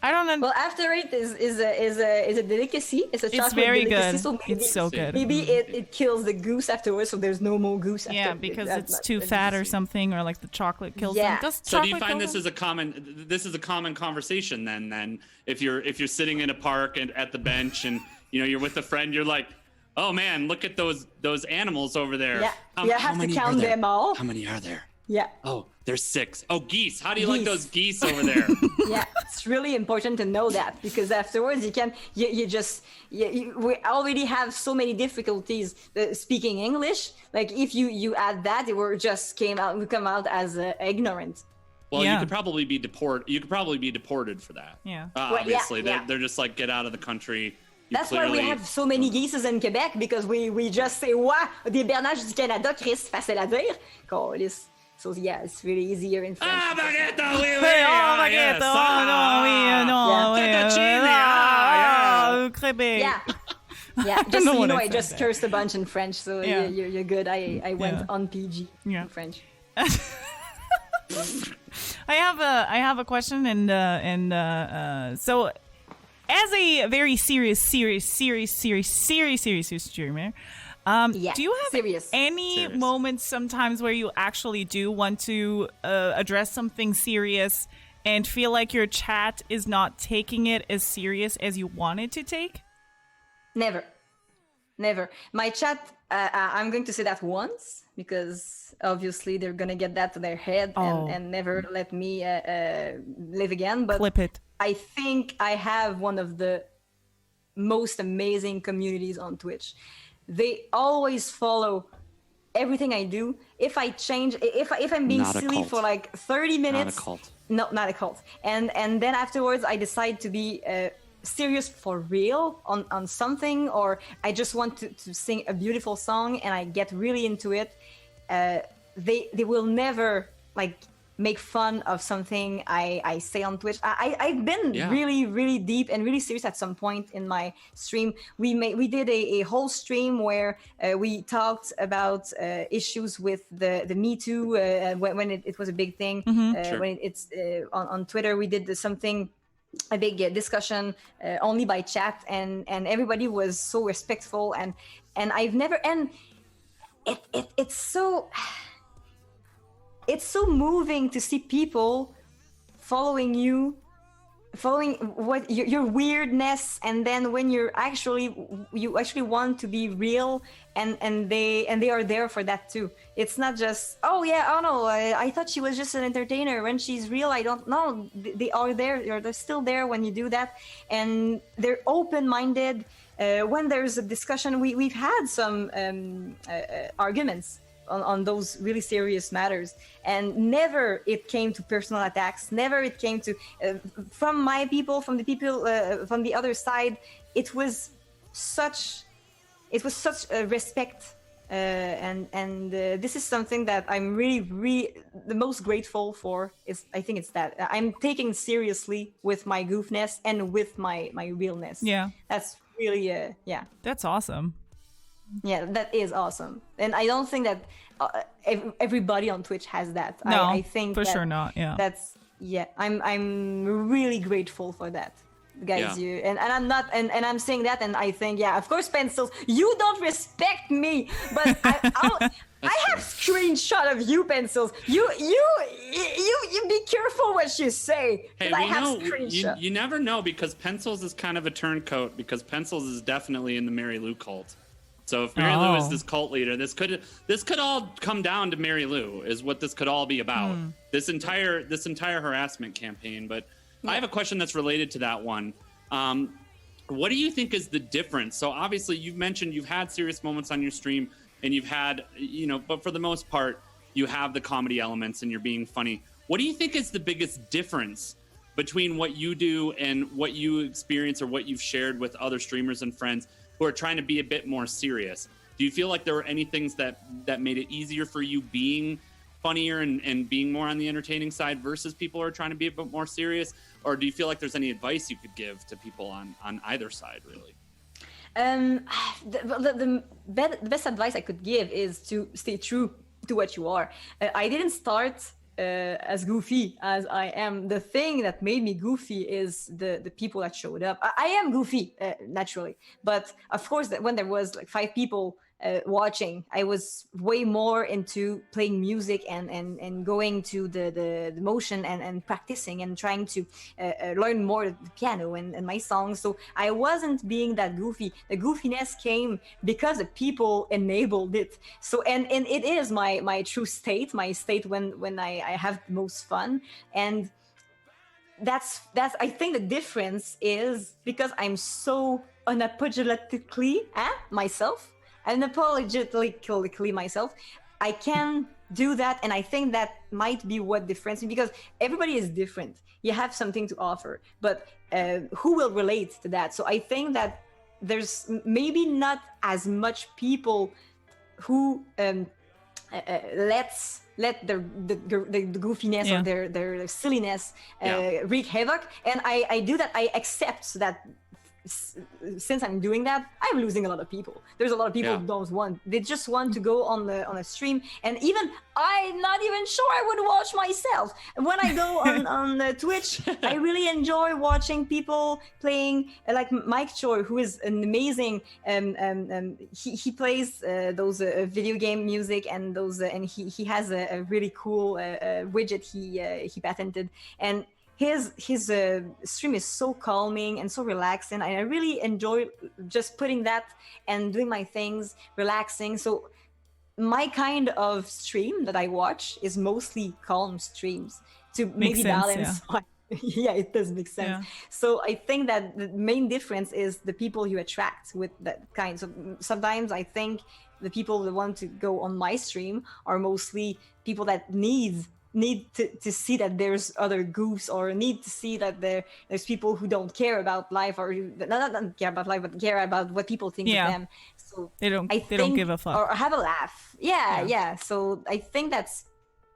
I don't know. Well, after 8 is a delicacy. It's a chocolate very delicacy. good. So maybe, It's so good. Maybe it kills the goose afterwards, so there's no more goose. Yeah, after because That's it's too fat or something, or like the chocolate kills them. So do you find this is a common conversation then if you're sitting in a park and at the bench and you're with a friend, you're like, oh man, look at those animals over there. Yeah, you have to count them all. How many are there? Yeah. Oh, there's 6. Oh, geese. How do you like those geese over there? Yeah, it's really important to know that because afterwards we already have so many difficulties speaking English. Like if you add that, we come out as ignorant. Well, you could probably be deported. You could probably be deported for that. Yeah. Obviously, they're just like, get out of the country. That's why we have so many geeses in Quebec because we just say des bernages du Canada, Chris, facile à dire. Câlisse. So yeah, it's really easier in French. Ah, baguette, oui, oui. Baguette, Yeah, just so you know, I just cursed a bunch in French, so you're good. I went on PG in French. I have a question, and so as a very serious streamer, do you have any moments sometimes where you actually do want to address something serious and feel like your chat is not taking it as serious as you wanted to take? Never. My chat, I'm going to say that once because obviously they're going to get that to their head and never let me live again. But Flip it. I think I have one of the most amazing communities on Twitch. They always follow everything I do. If I change, if I'm being silly for like 30 minutes, not a cult. And then afterwards I decide to be serious for real on something, or I just want to sing a beautiful song and I get really into it. They will never like make fun of something I say on Twitch. I've been really, really deep and really serious at some point in my stream. We did a whole stream where we talked about issues with the Me Too when it was a big thing. Mm-hmm. When it's on Twitter, we did something, a big discussion only by chat, and everybody was so respectful, and I've never, and it's so moving to see people following what your weirdness, and then when you actually want to be real, and they are there for that too. It's not just, oh no, I thought she was just an entertainer. When she's real, I don't know. They are there. They're still there when you do that, and they're open-minded. When there's a discussion, we've had some arguments on those really serious matters, and never it came to personal attacks, never it came to from my people, from the people from the other side. It was such a respect, and this is something that I'm really the most grateful for. Is I think it's that I'm taking seriously with my goofness and with my realness. Yeah, that's really that's awesome. Yeah, that is awesome, and I don't think that everybody on Twitch has that. No, I think for that sure not. Yeah, I'm really grateful for that, guys. You and I'm not, and I'm saying that, and I think of course, Pencils, you don't respect me, but I have screenshot of you, Pencils. You be careful what you say. Hey, I we have know screenshot. you never know, because Pencils is kind of a turncoat, because Pencils is definitely in the Mary Lou cult. So if Mary Lou is this cult leader, this could all come down to Mary Lou, is what this could all be about. This entire harassment campaign. But I have a question that's related to that one. What do you think is the difference? So obviously you've mentioned you've had serious moments on your stream, and you've had, but for the most part, you have the comedy elements and you're being funny. What do you think is the biggest difference between what you do and what you experience, or what you've shared with other streamers and friends who are trying to be a bit more serious? Do you feel like there were any things that made it easier for you being funnier and being more on the entertaining side versus people who are trying to be a bit more serious? Or do you feel like there's any advice you could give to people on either side, really? The best advice I could give is to stay true to what you are. I didn't start as goofy as I am. The thing that made me goofy is the people that showed up. I am goofy naturally, but of course that when there was like 5 people watching, I was way more into playing music and going to the motion and practicing and trying to learn more the piano and my songs. So I wasn't being that goofy. The goofiness came because the people enabled it. So and it is my true state, my state when I have the most fun. And that's I think the difference is because I'm so unapologetically myself. Unapologetically myself, I can do that, and I think that might be what differentiates me, because everybody is different. You have something to offer, but who will relate to that? So I think that there's maybe not as much people who let the goofiness or their silliness wreak havoc, and I do that. I accept that. Since I'm doing that, I'm losing a lot of people. There's a lot of people who don't want. They just want to go on a stream, and even I'm not even sure I would watch myself. When I go on Twitch, I really enjoy watching people playing, like Mike Choi, who is an amazing. He plays those video game music and those, and he has a really cool widget he patented, and his stream is so calming and so relaxing. I really enjoy just putting that and doing my things, relaxing. So my kind of stream that I watch is mostly calm streams to maybe balance. Yeah, it does make sense. Yeah. So I think that the main difference is the people you attract with that kind. So sometimes I think the people that want to go on my stream are mostly people that need to see that there's other goofs, or need to see that there's people who don't care about life, or not care about life, but care about what people think of them. So they don't give a fuck, or have a laugh. Yeah. So I think that's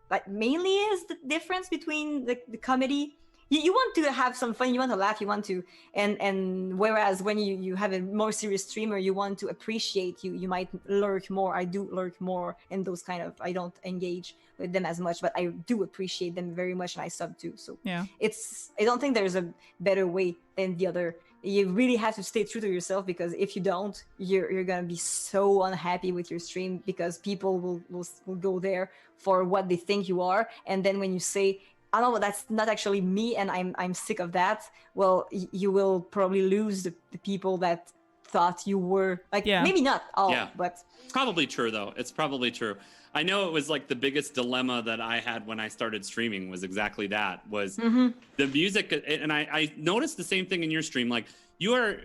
like mainly is the difference between the comedy. You want to have some fun, you want to laugh, you want to, and whereas when you have a more serious streamer, you want to appreciate, you might lurk more. I do lurk more in those kind of, I don't engage with them as much, but I do appreciate them very much, and I sub too. So Yeah. I don't think there's a better way than the other. You really have to stay true to yourself, because if you don't, you're gonna be so unhappy with your stream, because people will go there for what they think you are, and then when you say, "I know that's not actually me, and I'm sick of that," well, you will probably lose the people that thought you were like, maybe not all, but it's probably true though. It's probably true. I know it was like the biggest dilemma that I had when I started streaming was exactly that, was the music. And I noticed the same thing in your stream. Like, you are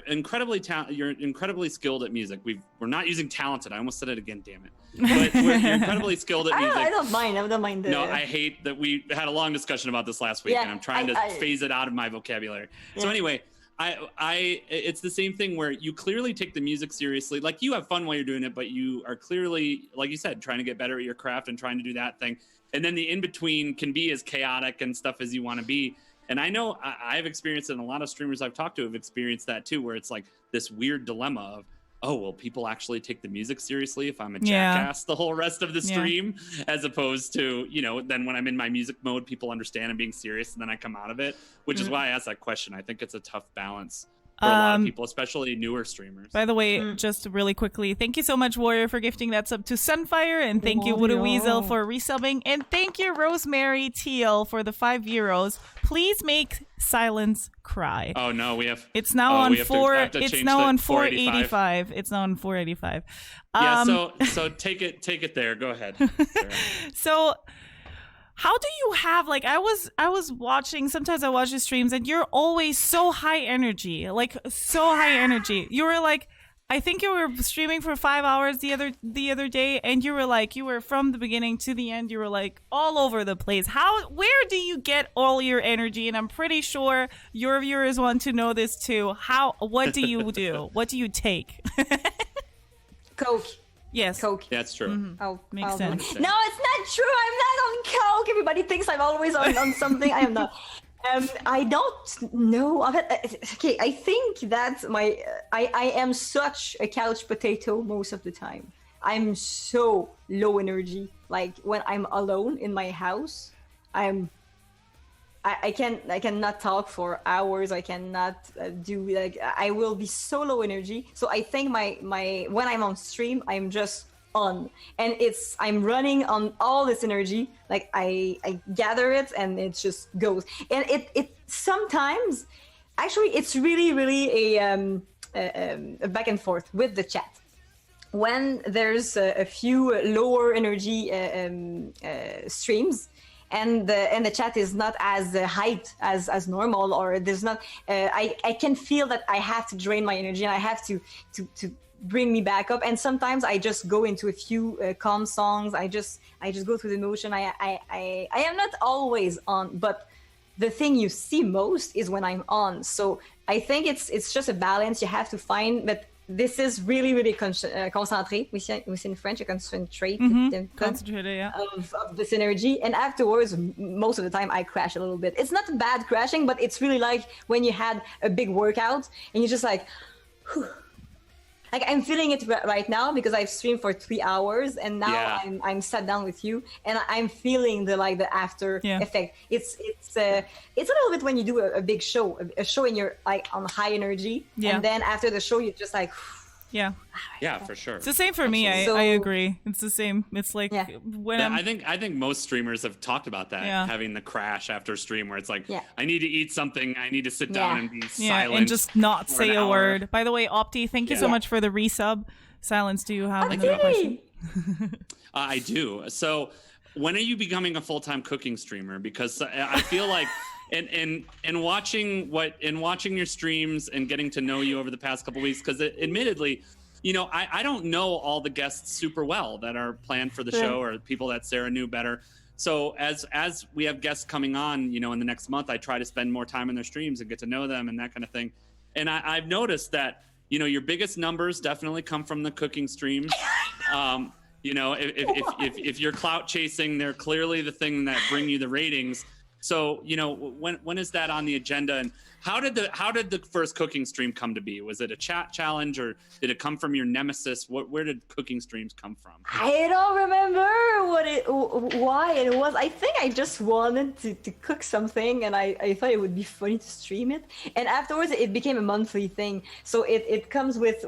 you're incredibly skilled at music. We're not using talented. I almost said it again, damn it. But you're incredibly skilled at music. I don't mind. No, I hate that we had a long discussion about this last week, and I'm trying to phase it out of my vocabulary. So anyway, it's the same thing where you clearly take the music seriously. Like, you have fun while you're doing it, but you are clearly, like you said, trying to get better at your craft and trying to do that thing. And then the in-between can be as chaotic and stuff as you want to be. And I know I've experienced it, and a lot of streamers I've talked to have experienced that too, where it's like this weird dilemma of, oh, will people actually take the music seriously if I'm a jackass the whole rest of the stream, as opposed to, then when I'm in my music mode, people understand I'm being serious, and then I come out of it, which is why I asked that question. I think it's a tough balance for a lot of people, especially newer streamers. By the way, just really quickly, thank you so much, Warrior, for gifting that sub to Sunfire, and thank you, Wooda Weasel, for resubbing, and thank you, Rosemary Teal, for the €5. Please make Silence cry. Oh no, we have. It's now on It's now on 485. It's now on 485. Yeah. So take it there. Go ahead. So, how do you have, like, I was watching, sometimes I watch the streams, and you're always so high energy, like so high energy. You were like, I think you were streaming for 5 hours the other day, and you were from the beginning to the end, you were like all over the place. Where do you get all your energy? And I'm pretty sure your viewers want to know this too. What do you do? What do you take? Coke. Yes. Coke. That's true. Mm-hmm. Makes sense. No, it's not true. I'm not on Coke. Everybody thinks I'm always on something. I am not. I don't know of it. Okay, I think that I am such a couch potato most of the time. I'm so low energy. Like, when I'm alone in my house, I cannot talk for hours. I cannot I will be so low energy. So I think when I'm on stream, I'm just on, and I'm running on all this energy. Like, I gather it, and it just goes. And it sometimes, actually, it's really a back and forth with the chat. When there's a few lower energy streams, and the chat is not as hyped as normal, or there's not, I can feel that I have to drain my energy, and I have to bring me back up. And sometimes I just go into a few calm songs. I just go through the motion. I am not always on, but the thing you see most is when I'm on. So I think it's just a balance you have to find. But this is really concentré. We say in French, a concentrate. Concentrated, yeah. Of this energy. And afterwards, most of the time, I crash a little bit. It's not bad crashing, but it's really like when you had a big workout and you're just like, whew. Like, I'm feeling it right now because I've streamed for 3 hours, and now I'm sat down with you, and I'm feeling the after effect. It's a little bit when you do a big show, a show, and you're like on high energy, and then after the show, you're just like, yeah, for sure. It's the same for me. I agree. It's the same. It's like when I think most streamers have talked about that, having the crash after stream where it's like, I need to eat something, I need to sit down and be silent, and just not say a word. By the way, Opti, thank you so much for the resub. Silence, do you have another question? I do. So, when are you becoming a full-time cooking streamer? Because I feel like and watching your streams and getting to know you over the past couple weeks, because admittedly, I don't know all the guests super well that are planned for the show, or people that Sarah knew better. So as we have guests coming on, in the next month, I try to spend more time in their streams and get to know them and that kind of thing. And I've noticed that your biggest numbers definitely come from the cooking streams. You know, if you're clout chasing, they're clearly the thing that bring you the ratings. So, you know, when is that on the agenda, and how did the first cooking stream come to be? Was it a chat challenge, or did it come from your nemesis? Where did cooking streams come from? I don't remember why it was. I think I just wanted to cook something, and I thought it would be funny to stream it. And afterwards, it became a monthly thing. So it comes with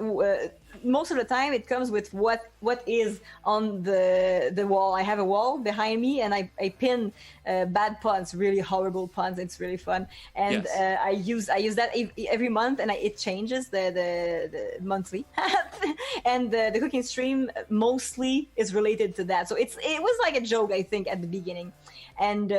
most of the time it comes with what is on the wall. I have a wall behind me, and I pin bad puns, really horrible puns. It's really fun, and Yes. I use that every month, and it changes the monthly. And the cooking stream mostly is related to that. So it was like a joke, I think, at the beginning, and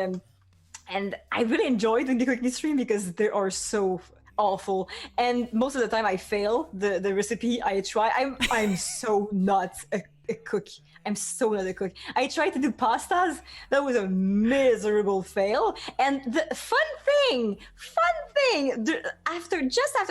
I really enjoyed doing the cooking stream because they are so awful, and most of the time I fail the recipe I try. I'm so not a cook. I'm so not a cook. I tried to do pastas. That was a miserable fail. And the fun thing, after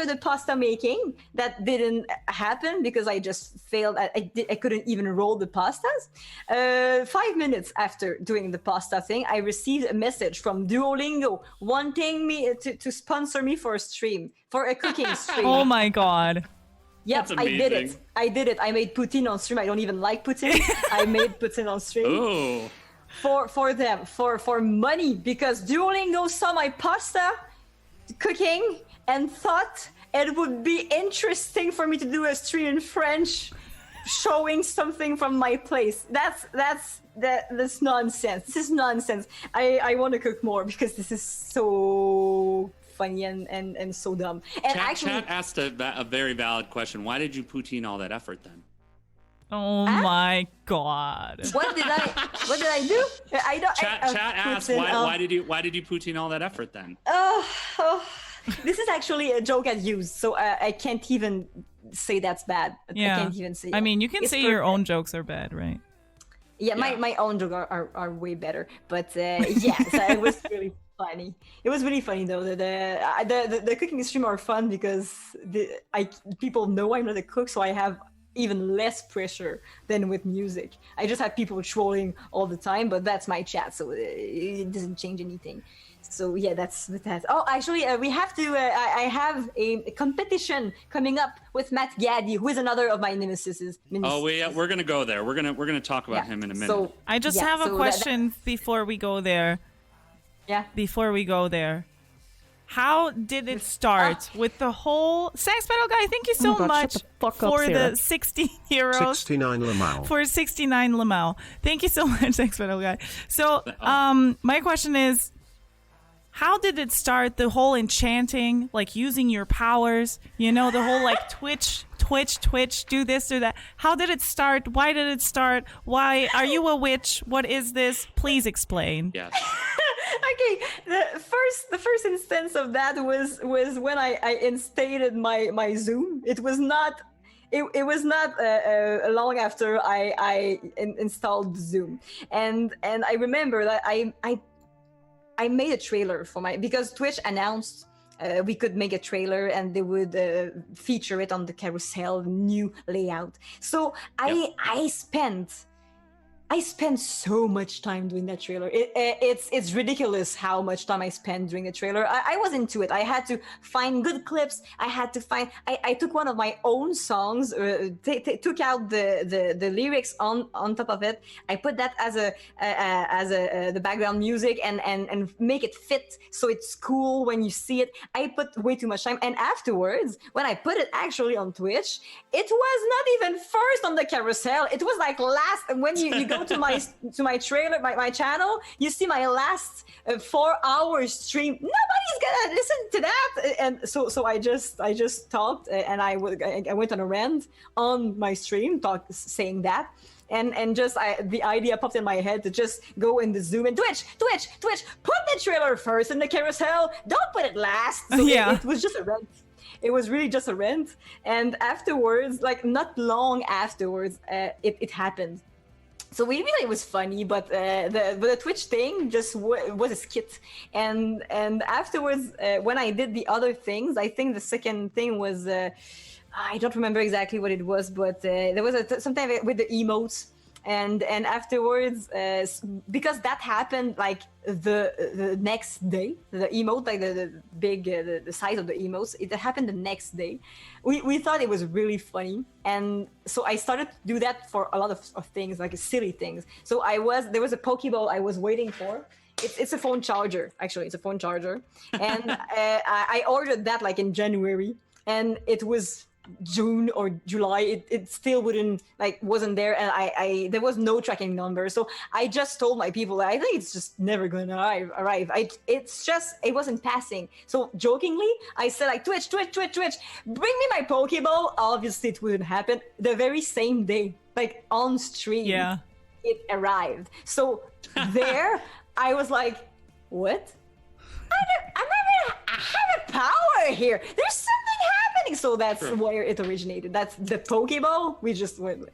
the pasta making, that didn't happen because I just failed. I couldn't even roll the pastas. 5 minutes after doing the pasta thing, I received a message from Duolingo wanting me to sponsor me for a stream, for a cooking stream. Oh my god. Yep, That's I did it. amazing. I did it. I made poutine on stream. I don't even like poutine. I made poutine on stream Oh, for them, for money, because Duolingo saw my pasta cooking and thought it would be interesting for me to do a stream in French, showing something from my place. That's nonsense. This is nonsense. I want to cook more because this is so funny and so dumb. And Chat asked a very valid question. Why did you poutine all that effort then? Oh my god. what did I do? I don't. Chat asked why did you poutine all that effort then? This is actually a joke I've used, so I can't even say that's bad. Yeah. I can't even say. I mean, you can It's say your perfect. own jokes are bad, right? Yeah, Yeah. my own jokes are way better, but yeah, so it was really funny. It was really funny though. The cooking stream are fun because people know I'm not a cook, so I have even less pressure than with music. I just have people trolling all the time, but that's my chat, so it doesn't change anything. So yeah, that's that. Oh, actually, we have to. I have a competition coming up with Matt Gaddy, who is another of my nemesis. Oh, we're gonna go there. We're gonna talk about him in a minute. So I just have a question before we go there. yeah. Before we go there. How did it start with the whole Sex Battle Guy? Thank you so God, much shut the fuck up, for Sarah. the 60 euros. 69 Lamau. For 69 Lamau. Thank you so much, Sex Battle Guy. So, my question is, how did it start? The whole enchanting, like using your powers, you know, the whole like Twitch, do this or that. How did it start? Why did it start? Why are you a witch? What is this? Please explain. Yes. Okay, the first instance of that was when I instated my Zoom. It was not long after I installed Zoom, and I remember that I made a trailer for because Twitch announced we could make a trailer and they would feature it on the carousel, new layout. So I spent so much time doing that trailer. It's ridiculous how much time I spent doing the trailer. I was into it. I had to find good clips. I took one of my own songs, took out the lyrics on top of it. I put that as the background music and make it fit so it's cool when you see it. I put way too much time. And afterwards, when I put it actually on Twitch, it was not even first on the carousel. It was like last. When you go to my trailer, my channel, you see my last 4 hours stream. Nobody's gonna listen to that, and so I just stopped, and I went on a rant on my stream, saying that. And just the idea popped in my head to just go in the Zoom and Twitch, put the trailer first in the carousel, don't put it last. So Yeah. it was just a rant. It was really just a rant. And afterwards, like not long afterwards, it happened. So we really, it was funny, but the Twitch thing just was a skit. And afterwards, when I did the other things, I think the second thing was, I don't remember exactly what it was, but there was sometime with the emotes. and afterwards, because that happened like the next day, the emote, like the big the size of the emotes, it happened the next day. We thought it was really funny, and so I started to do that for a lot of things, like silly things. So there was a Pokeball I was waiting for. It's a phone charger, actually. It's a phone charger, and I ordered that like in January, and it was June or July. It still wasn't there, and I there was no tracking number. So I just told my people that I think it's just never gonna arrive. It wasn't passing. So jokingly, I said like Twitch, bring me my Pokeball. Obviously, it wouldn't happen. The very same day, like on stream, it arrived. So there. I was like, what? I have a power here. There's something happening. So that's where it originated. That's the Pokeball. We just went,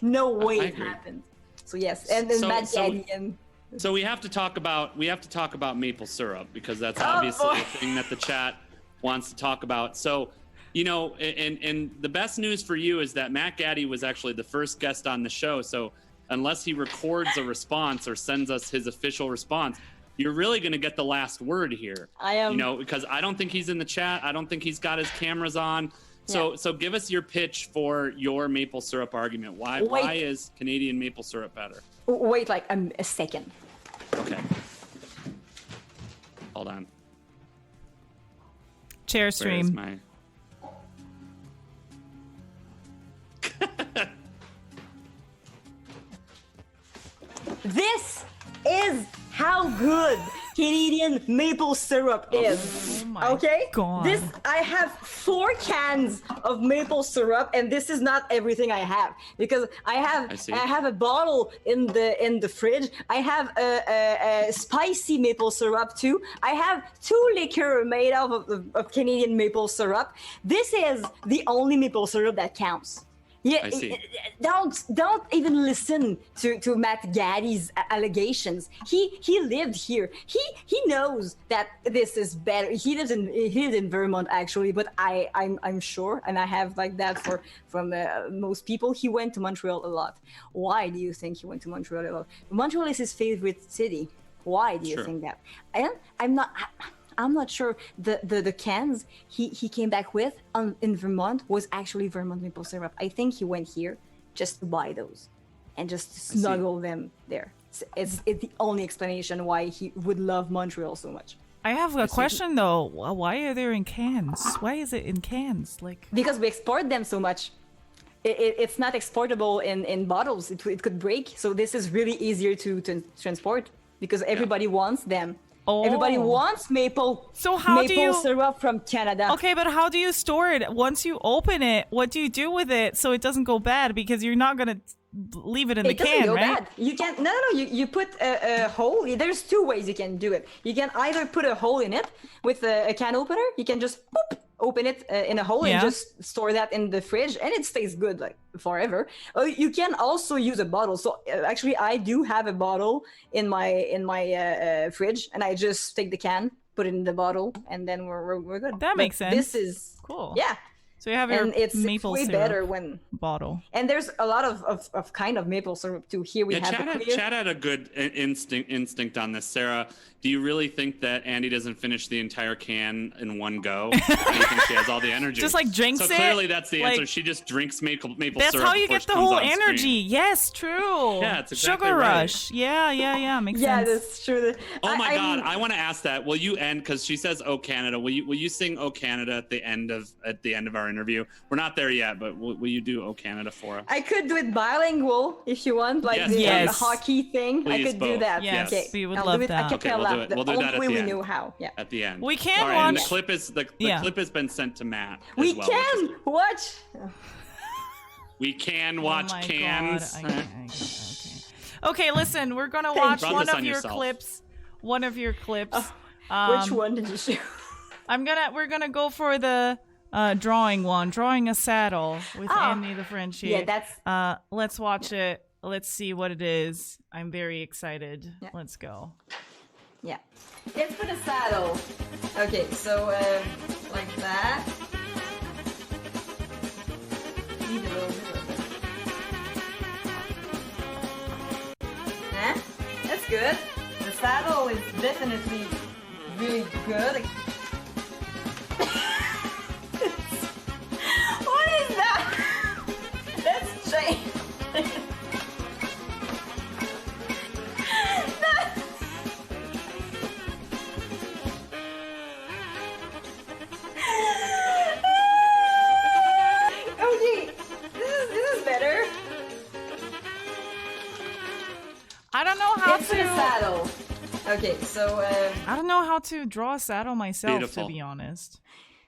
no way it happened. So yes, and then Mad Caddy and. So we have to talk about maple syrup, because that's obviously a thing that the chat wants to talk about. So, you know, and the best news for you is that Matt Gaddy was actually the first guest on the show. So unless he records a response or sends us his official response, you're really going to get the last word here. I am. You know, because I don't think he's in the chat. I don't think he's got his cameras on. So give us your pitch for your maple syrup argument. Why is Canadian maple syrup better? Wait like a second. Okay. Hold on. Chair stream. Where's my... This is how good Canadian maple syrup is. Oh my God. I have 4 cans of maple syrup, and this is not everything I have, because I have a bottle in the fridge. I have a spicy maple syrup too. I have 2 liquor made out of Canadian maple syrup. This is the only maple syrup that counts. Yeah, don't even listen to Matt Gaddy's allegations. He lived here. He knows that this is better. He lives in Vermont actually, but I'm sure, and I have like that from most people. He went to Montreal a lot. Why do you think he went to Montreal a lot? Montreal is his favorite city. Why do you think that? And I'm not sure the cans he came back with in Vermont was actually Vermont maple syrup. I think he went here just to buy those and just to snuggle them there. It's the only explanation why he would love Montreal so much. I have a question though. Why are they in cans? Why is it in cans? Like, because we export them so much. It's not exportable in bottles. It could break. So this is really easier to transport because everybody wants them. Oh. Everybody wants maple syrup from Canada. Okay, but how do you store it? Once you open it, what do you do with it so it doesn't go bad? Because you're not going to leave it in the can, right? It doesn't go bad. You can't. No. You put a hole. There's 2 ways you can do it. You can either put a hole in it with a can opener. You can just open it in a hole and just store that in the fridge, and it stays good like forever. You can also use a bottle. So actually, I do have a bottle in my fridge, and I just take the can, put it in the bottle, and then we're good. That makes sense. This is cool. Yeah. So you have your maple way syrup better when bottle. And there's a lot of kind of maple syrup too. Here we have Chad had a good instinct on this. Sarah, do you really think that Andy doesn't finish the entire can in one go? Or do you think she has all the energy? Just like drinks it? So clearly that's the answer. She just drinks maple syrup. That's how you get the whole energy. Yes, true. Yeah, it's exactly Sugar right. rush. Yeah. Makes sense. Yeah, that's true. Oh my God, I want to ask that. Will you end, because she says "Oh Canada"? Will you sing "Oh Canada" at the end of our interview? We're not there yet, but will you do "Oh Canada" for us? I could do it bilingual if you want, like the hockey thing. Please, I could do that. Yes, okay. we would love that. Okay, we'll do it. We'll do that at the end. We knew how. Yeah. At the end. We can watch. and the clip is the clip has been sent to Matt. We as well, can watch. We can watch cans. Okay, listen, we're gonna watch one of your clips. Which one did you shoot? We're gonna go for the drawing a saddle with AndytheFrenchy. Yeah, that's. Let's watch it. Let's see what it is. I'm very excited. Yeah. Let's go. Yeah. Let's put a saddle. Okay, so like that. Leave it a little bit. that's good. The saddle is definitely really good. What is that? That's strange. Okay, this is better. I don't know how It's a saddle. Okay, so I don't know how to draw a saddle myself, Beautiful. to be honest.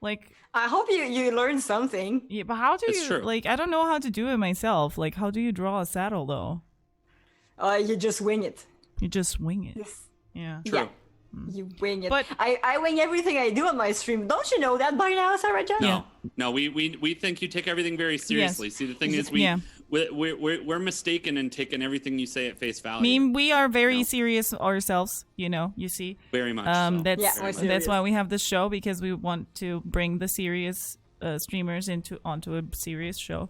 Like, I hope you learned something. yeah, but how do It's you true. like? I don't know how to do it myself. Like, how do you draw a saddle though? You just wing it. You just wing it. Yeah. True. Yeah, you wing it. But- I wing everything I do on my stream. Don't you know that by now, Sarah John? No, no, we think you take everything very seriously. See, the thing is, Yeah. we're mistaken in taking everything you say at face I value. mean, we are very No. serious ourselves, you know, you see. Very much. so. That's Yeah, we're serious. that's why we have this show, because we want to bring the serious streamers onto a serious show.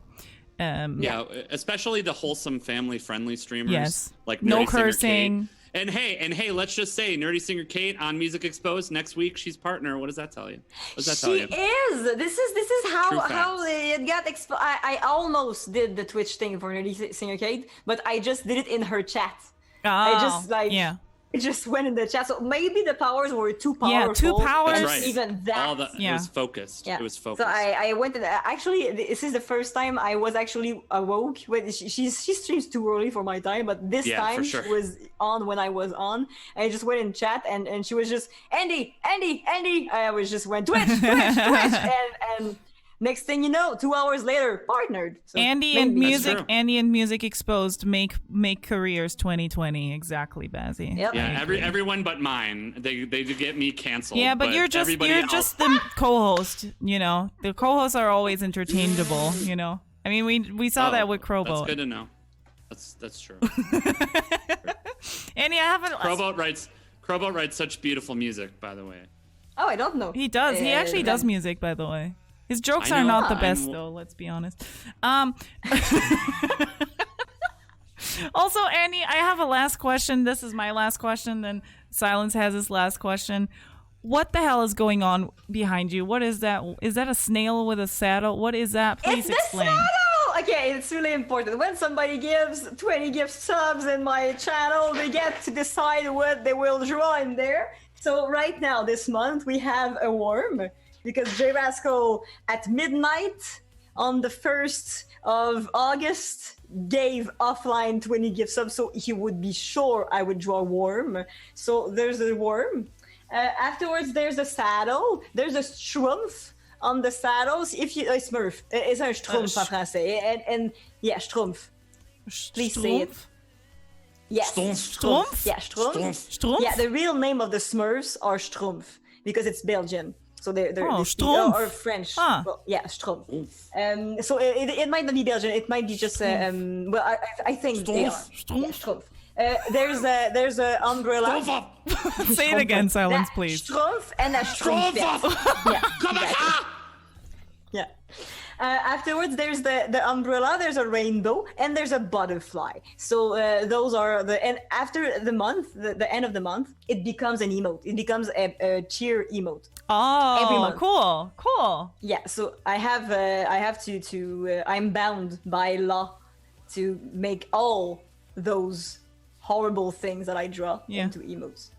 Yeah, especially the wholesome, family-friendly streamers. Yes. Like No Nerdy Singer cursing. Kate. And hey, let's just say Nerdy Singer Kate on Music Exposed next week. She's partner. What does that tell you? What does that tell She you? is. This is True how facts. it got exposed. I almost did the Twitch thing for Nerdy Singer Kate, but I just did it in her chat. I just it just went in the chat. So maybe the powers were too powerful. Yeah, too powers. That's right. Even that. All the, Yeah. It was focused. Yeah. It was So focused. I went in, actually this is the first time I was actually awoke. When she streams too early for my time, but this Yeah, time for sure. she was on when I was on. I just went in chat and she was just Andy. I was just went Twitch, and next thing you know, 2 hours later, partnered. So Andy and maybe- music, true. Andy and Music Exposed make careers 2020. Exactly, Bazzy. Yep. yeah, everyone but mine. They get me canceled. Yeah, but you're just everybody else- the co-host. You know, the co-hosts are always interchangeable. You know, I mean, we saw Oh, that with That's Crowboat. good to know. That's true. Andy, I haven't. Crowboat writes such beautiful music, by the way. Oh, I don't know. He does. He actually does then- music, by the way. His jokes I are know. not the I'm- best, though. Let's be honest. Also, Andy, I have a last question. This is my last question. Then Silence has his last question. What the hell is going on behind you? What is that? Is that a snail with a saddle? What is that? Please It's the explain. saddle! Okay, it's really important. When somebody gives 20 gift subs in my channel, they get to decide what they will draw in there. So right now, this month, we have a worm, because J Rascal at midnight on the 1st of August gave offline 20 gift subs, so he would be sure I would draw a worm. So there's a worm. Afterwards, there's a saddle. There's a strumpf on the saddles. If you Smurf, is un strumpf en français, and yeah, strumpf. Please say it. Yes, Strumpf? Yeah, strumpf. Strumpf? Yeah, the real name of the Smurfs are Strumpf because it's Belgian. So they're Oh, they speak- Strumpf. or French. Ah. Well, yeah, Strumpf. So it might not be Belgian. It might be just well, I think they are. Yeah, Strumpf. There's a umbrella. Say it again, Silence, That please. Strumpf and a Strumpfvest. Yeah. exactly. Yeah. Afterwards, there's the umbrella, there's a rainbow, and there's a butterfly. So those are and after the month, the end of the month, it becomes an emote. It becomes a cheer emote. Every Oh, month. cool. Yeah. So I have to I'm bound by law to make all those horrible things that I draw Yeah. into emotes.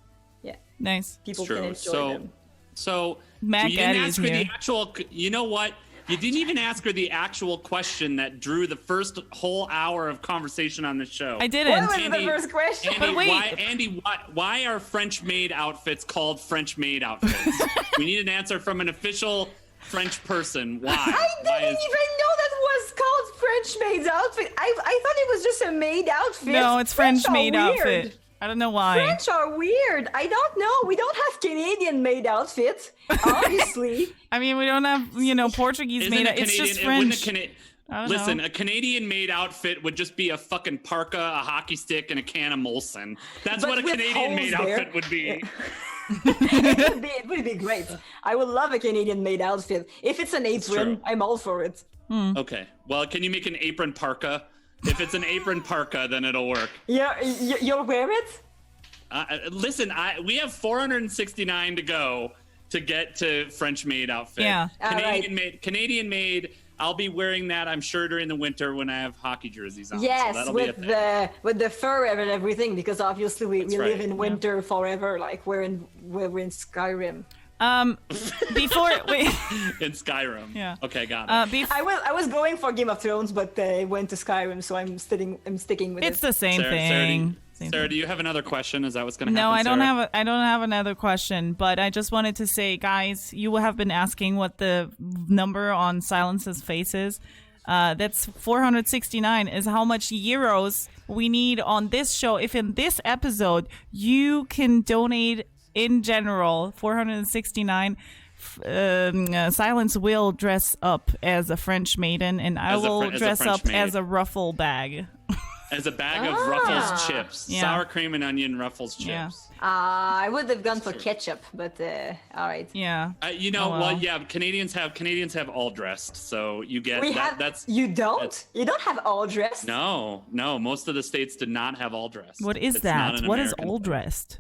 Yeah. Nice. People True. can enjoy So, them. so Mac you didn't Addy ask is her here. the actual. You know what? You didn't even ask her the actual question that drew the first whole hour of conversation on the show. I didn't. What was Andy- the first question? Andy, But wait. why are French maid outfits called French maid outfits? We need an answer from an official French person. Why? I Why didn't even know that was called French maid's outfit. I thought it was just a maid outfit. No, it's French are maid weird. outfit. I don't know why. French are weird. I don't know. We don't have Canadian maid outfit, obviously. I mean, we don't have, Portuguese Isn't made. a It's just Canadian- it French. wouldn't a I don't Listen, know. a Canadian made outfit would just be a fucking parka, a hockey stick, and a can of Molson. That's But what a with Canadian made holes there. outfit would be. It would be great. I would love a Canadian maid outfit. If it's an apron, true. I'm all for it. Okay. Well, can you make an apron parka? If it's an apron parka, then it'll work. Yeah, you'll wear it? Listen, we have 469 to go to get to French Maid outfit. Yeah. Canadian Maid. I'll be wearing that, I'm sure, during the winter when I have hockey jerseys on. Yes, so with the fur and everything, because obviously we live in winter forever. Like we're in Skyrim. Before we in Skyrim. Yeah. Okay, got it. I was going for Game of Thrones, but I went to Skyrim, so I'm sticking with it. It's the same thing. Sarah, do you have another question? Is that what's going to No, happen? I don't have another question, but I just wanted to say, guys, you have been asking what the number on Silence's face is. That's 469 is how much euros we need on this show. If in this episode you can donate in general 469, Silence will dress up as a French maiden, and I will dress up as a ruffle bag. As a bag of Ruffles chips. Yeah. Sour cream and onion Ruffles chips. Yeah. I would have gone for ketchup, but all right. Yeah. Canadians have all dressed, so you get You don't have all dressed. No, most of the states did not have all dressed. What is that? What is all dressed?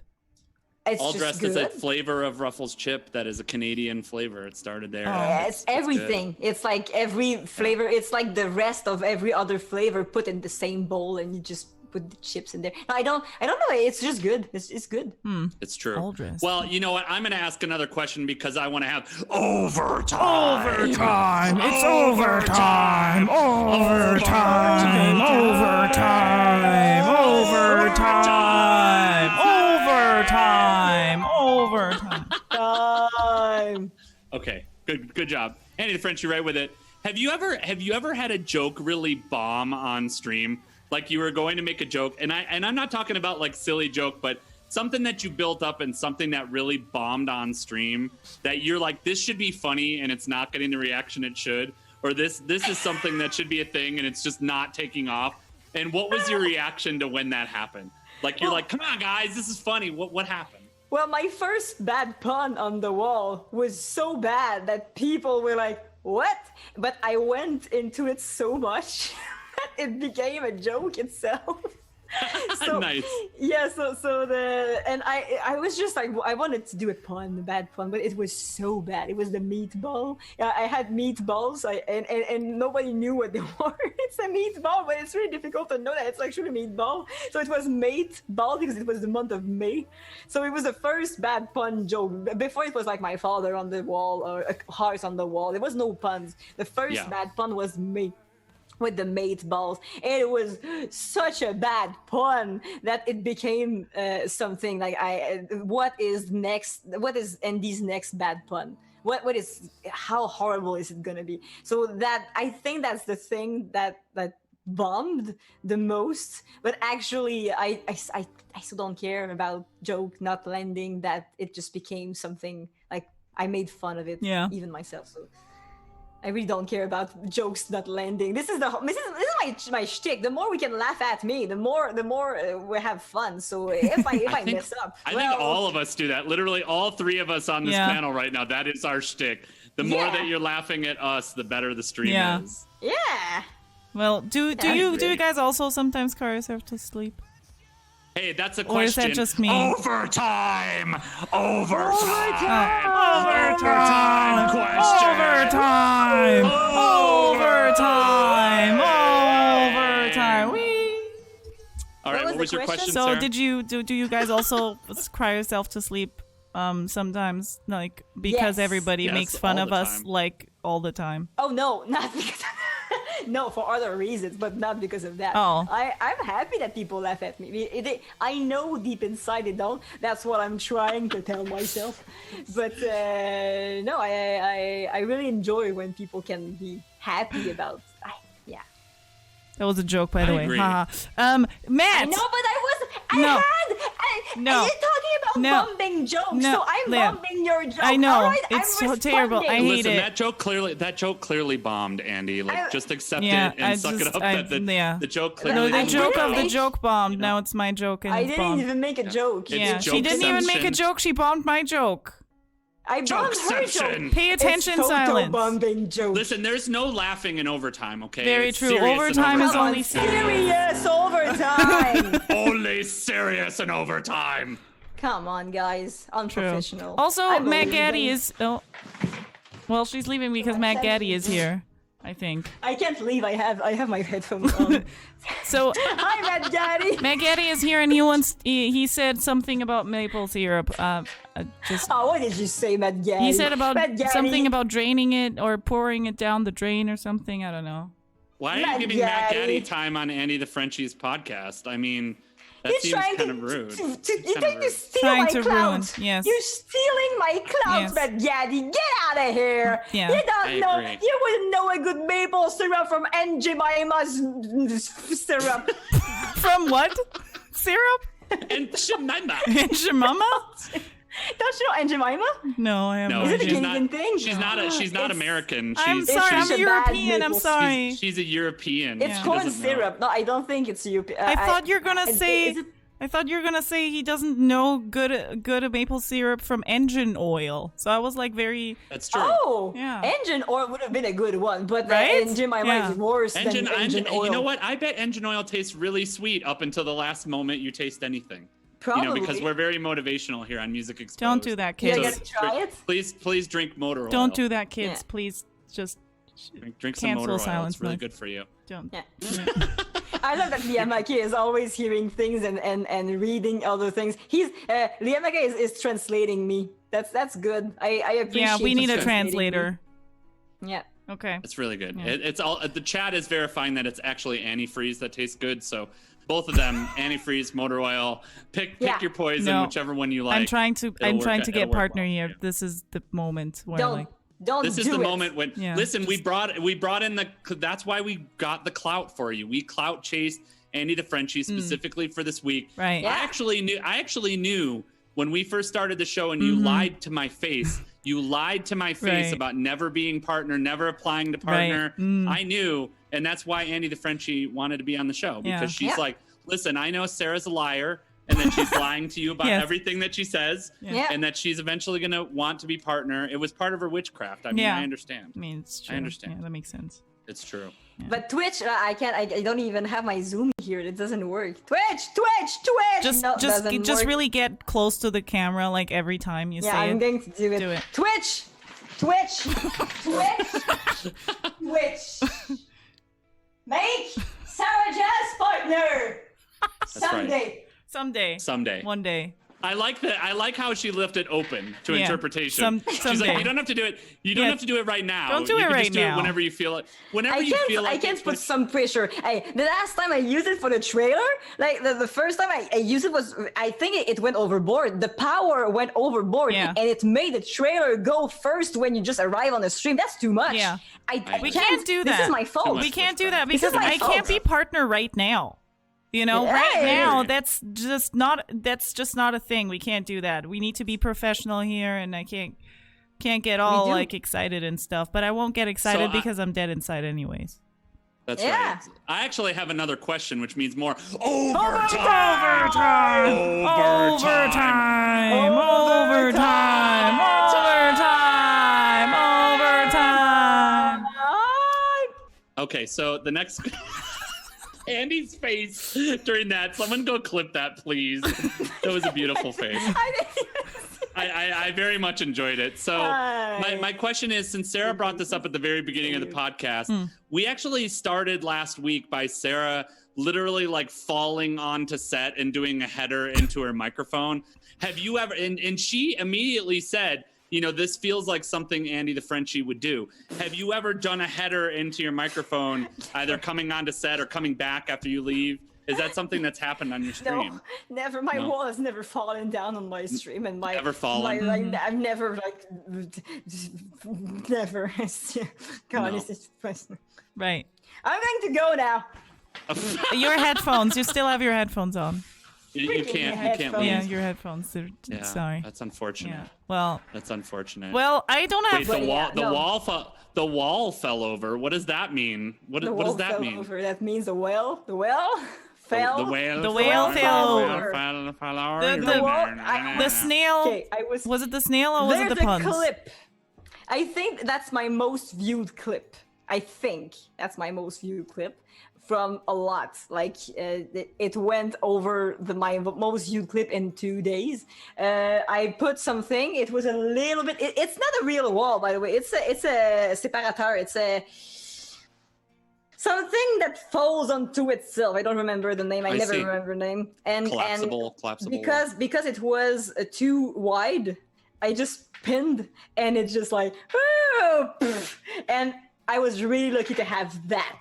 It's all just dressed good. is a flavor of Ruffles chip that is a Canadian flavor. It started there. It's everything. It's like every flavor. It's like the rest of every other flavor put in the same bowl, and you just put the chips in there. I don't know. It's just good. It's good. It's true. All dressed. Well, you know what? I'm going to ask another question because I want to have overtime. Overtime! It's overtime! Overtime! Overtime! Overtime! Time. Okay, good job. AndytheFrenchy, right with it. Have you ever had a joke really bomb on stream? Like you were going to make a joke, and I'm not talking about like silly joke, but something that you built up and something that really bombed on stream that you're like, this should be funny and it's not getting the reaction it should, or this is something that should be a thing and it's just not taking off. And what was your reaction to when that happened? Like you're like, come on guys, this is funny. What happened? Well, my first bad pun on the wall was so bad that people were like, what? But I went into it so much that it became a joke itself. So, nice. Yeah, I was just like, I wanted to do a bad pun, but it was so bad. It was the meatball. I had meatballs, and nobody knew what they were. It's a meatball, but it's really difficult to know that it's actually a meatball. So it was meatball because it was the month of May. So it was the first bad pun joke. Before it was like my father on the wall or a horse on the wall. There was no puns. The first bad pun was May. With the meatballs, and it was such a bad pun that it became something like what is Andy's next bad pun? How horrible is it gonna be? So that I think that's the thing that bombed the most. But actually, I still don't care about joke not landing. That it just became something like I made fun of it, even myself. So. I really don't care about jokes not landing. This is my shtick. The more we can laugh at me, the more we have fun. So if I mess up, I think all of us do that. Literally, all three of us on this panel right now. That is our shtick. The more that you're laughing at us, the better the stream is. Yeah. Well, do you guys also sometimes cry yourself to sleep? Hey, that's a question. Or is that just me? Overtime question. Overtime. All right, what was your question, So Sarah? do you guys also cry yourself to sleep sometimes, like because everybody makes fun of us like all the time? Oh no, not because no, for other reasons, but not because of that. Oh. I'm happy that people laugh at me. I know deep inside they don't. That's what I'm trying to tell myself. But no, I really enjoy when people can be happy about. That was a joke, by the way. agree. Matt. I know, but you're talking about bombing jokes, so I'm bombing your joke. I know. All right, it's I'm so terrible. I hate Listen, it. that joke clearly bombed, Andy. Like, just accept it and suck it up. The joke clearly the joke bombed. of the joke bombed. Now it's my joke and I it's didn't bombed. even make a joke. Yeah, she didn't even make a joke. She bombed my joke. I bombed her joke. Pay attention, it's Silence. Bombing joke. Listen, there's no laughing in overtime, okay? Very It's true. serious in Overtime is only serious. Serious overtime. Ole very serious in overtime. Come on, guys. Unprofessional. Also, I'm Matt leaving. Gaddy is. Oh, well, she's leaving because Matt Gaddy is here. I think. I can't leave. I have my headphones on. So Hi, Matt Gaddy. Matt Gaddy is here, and he said something about maple syrup. Just Oh, what did you say, Matt Gaddy? he said about Matt Gaddy. something about draining it or pouring it down the drain or something. I don't know. Why are you Matt giving Matt Gaddy. Gaddy time on AndytheFrenchy's podcast? I mean, that You're seems trying kind of rude. you Kinda think you rude. steal Trying my to clout? ruin, yes. You're stealing my clout, Yes. Matt Gaddy. Get out of here. Yeah. You don't I know. agree. You wouldn't know a good maple syrup from Aunt Jemima's syrup. From what? Syrup? And Shemima. And Shemama? Don't you know Aunt Jemima? No, I have No, no Is it a she's idea. Canadian not. thing? She's not. She's not It's- American. I'm She's, sorry, I'm she's a bad European. I'm maple sorry. She's a European. It's She corn doesn't know. syrup. No, I don't think it's European. I thought you're gonna is say. it- I thought you were gonna say he doesn't know good maple syrup from engine oil. So I was like very That's true. Oh, Yeah. engine oil would have been a good one, but Right? Aunt Jemima Yeah. is worse than engine oil. You know what? I bet engine oil tastes really sweet up until the last moment you taste anything. Probably. You know, because we're very motivational here on Music Exposed. Don't do that, Yeah, kids. gotta try it. Please drink motor oil. Don't do that, kids. Yeah. Please just Drink some cancel motor oil. silence It's really mode. good for you. don't. Yeah. I love that Liamake is always hearing things and reading other things. Liamake is translating me. That's good. I appreciate. Yeah, we him need a translating me. translator. Yeah. Okay. It's really good. Yeah. It's all the chat is verifying that it's actually antifreeze that tastes good. So both of them, antifreeze, motor oil. Pick Yeah. your poison, No. whichever one you like. I'm trying to It'll work- get it'll work partner well. here. Yeah. This is the moment where Don't like This is do the it. moment when Yeah, listen. We brought in the. That's why we got the clout for you. We clout chased AndytheFrenchy specifically for this week. Right. Yeah. I actually knew when we first started the show, and you lied to my face. You lied to my face Right. about never being partner, never applying to partner. I knew, and that's why AndytheFrenchy wanted to be on the show because Yeah. she's Yeah. like, listen, I know Sarah's a liar, and that she's lying to you about Yes. everything that she says, Yeah. and that she's eventually gonna want to be partner. It was part of her witchcraft. I mean, Yeah. I understand. I mean, it's true. understand. Yeah, that makes sense. It's true. But Twitch, I can't. I don't even have my Zoom here. It doesn't work. Twitch. Just No, just doesn't just work. really get close to the camera like every time you Yeah, say I'm it. going to do it. Do it. Twitch. Make Sarah Jazz partner right. Someday. Someday. One day. I like how she left it open to Yeah. interpretation. She's like, someday. you don't have to do it. You don't Yeah. have to do it right now. Don't do you it can right just do now. it whenever you feel it. Whenever I you feel like can't it, put Twitch- some pressure. Hey, the last time I used it for the trailer, like the first time I used it was, I think it went overboard. The power went overboard, Yeah. and it made the trailer go first when you just arrive on the stream. That's too much. Yeah. We can't do that. This is my fault. much. We can't do that This because is my I can't fault. be partner right now. You know, Yeah, right I now agree. that's just not a thing. We can't do that. We need to be professional here, and I can't get all do. like excited and stuff. But I won't get excited I- because I'm dead inside anyways. That's Yeah. right. I actually have another question, which means more Overtime! Overtime! Overtime! Overtime! Overtime! Okay, so the next Andy's face during that. Someone go clip that, please. That was a beautiful face. I very much enjoyed it. So my question is, since Sarah brought this up at the very beginning of the podcast, we actually started last week by Sarah literally like falling onto set and doing a header into her microphone. Have you ever, and she immediately said, you know, this feels like something AndytheFrenchy would do. Have you ever done a header into your microphone, either coming onto set or coming back after you leave? Is that something that's happened on your stream? No, never. My No. wall has never fallen down on my stream, and my Never fallen? I've never never. God, No. this is personal. Right. I'm going to go now. Your headphones. You still have your headphones on. You can't headphones. Yeah, leave. your headphones. They're, Yeah, sorry. that's unfortunate. Yeah. Well, That's unfortunate. I don't have. Wait, the wall fell over. What does that mean? What The does wall that fell mean? over. That means the whale fell. The whale. The whale fell over. Fell over. The snail. Okay, Was it the snail or was it There's the puns? a clip. I think that's my most viewed clip. I think that's my most viewed clip from a lot. Like it went over my most viewed clip in 2 days. I put something. It was a little bit. It's not a real wall, by the way. It's a separateur. It's a something that falls onto itself. I don't remember the name. I never remember the name. And collapsible. Because it was too wide, I just pinned, and it's just like, oh, and I was really lucky to have that.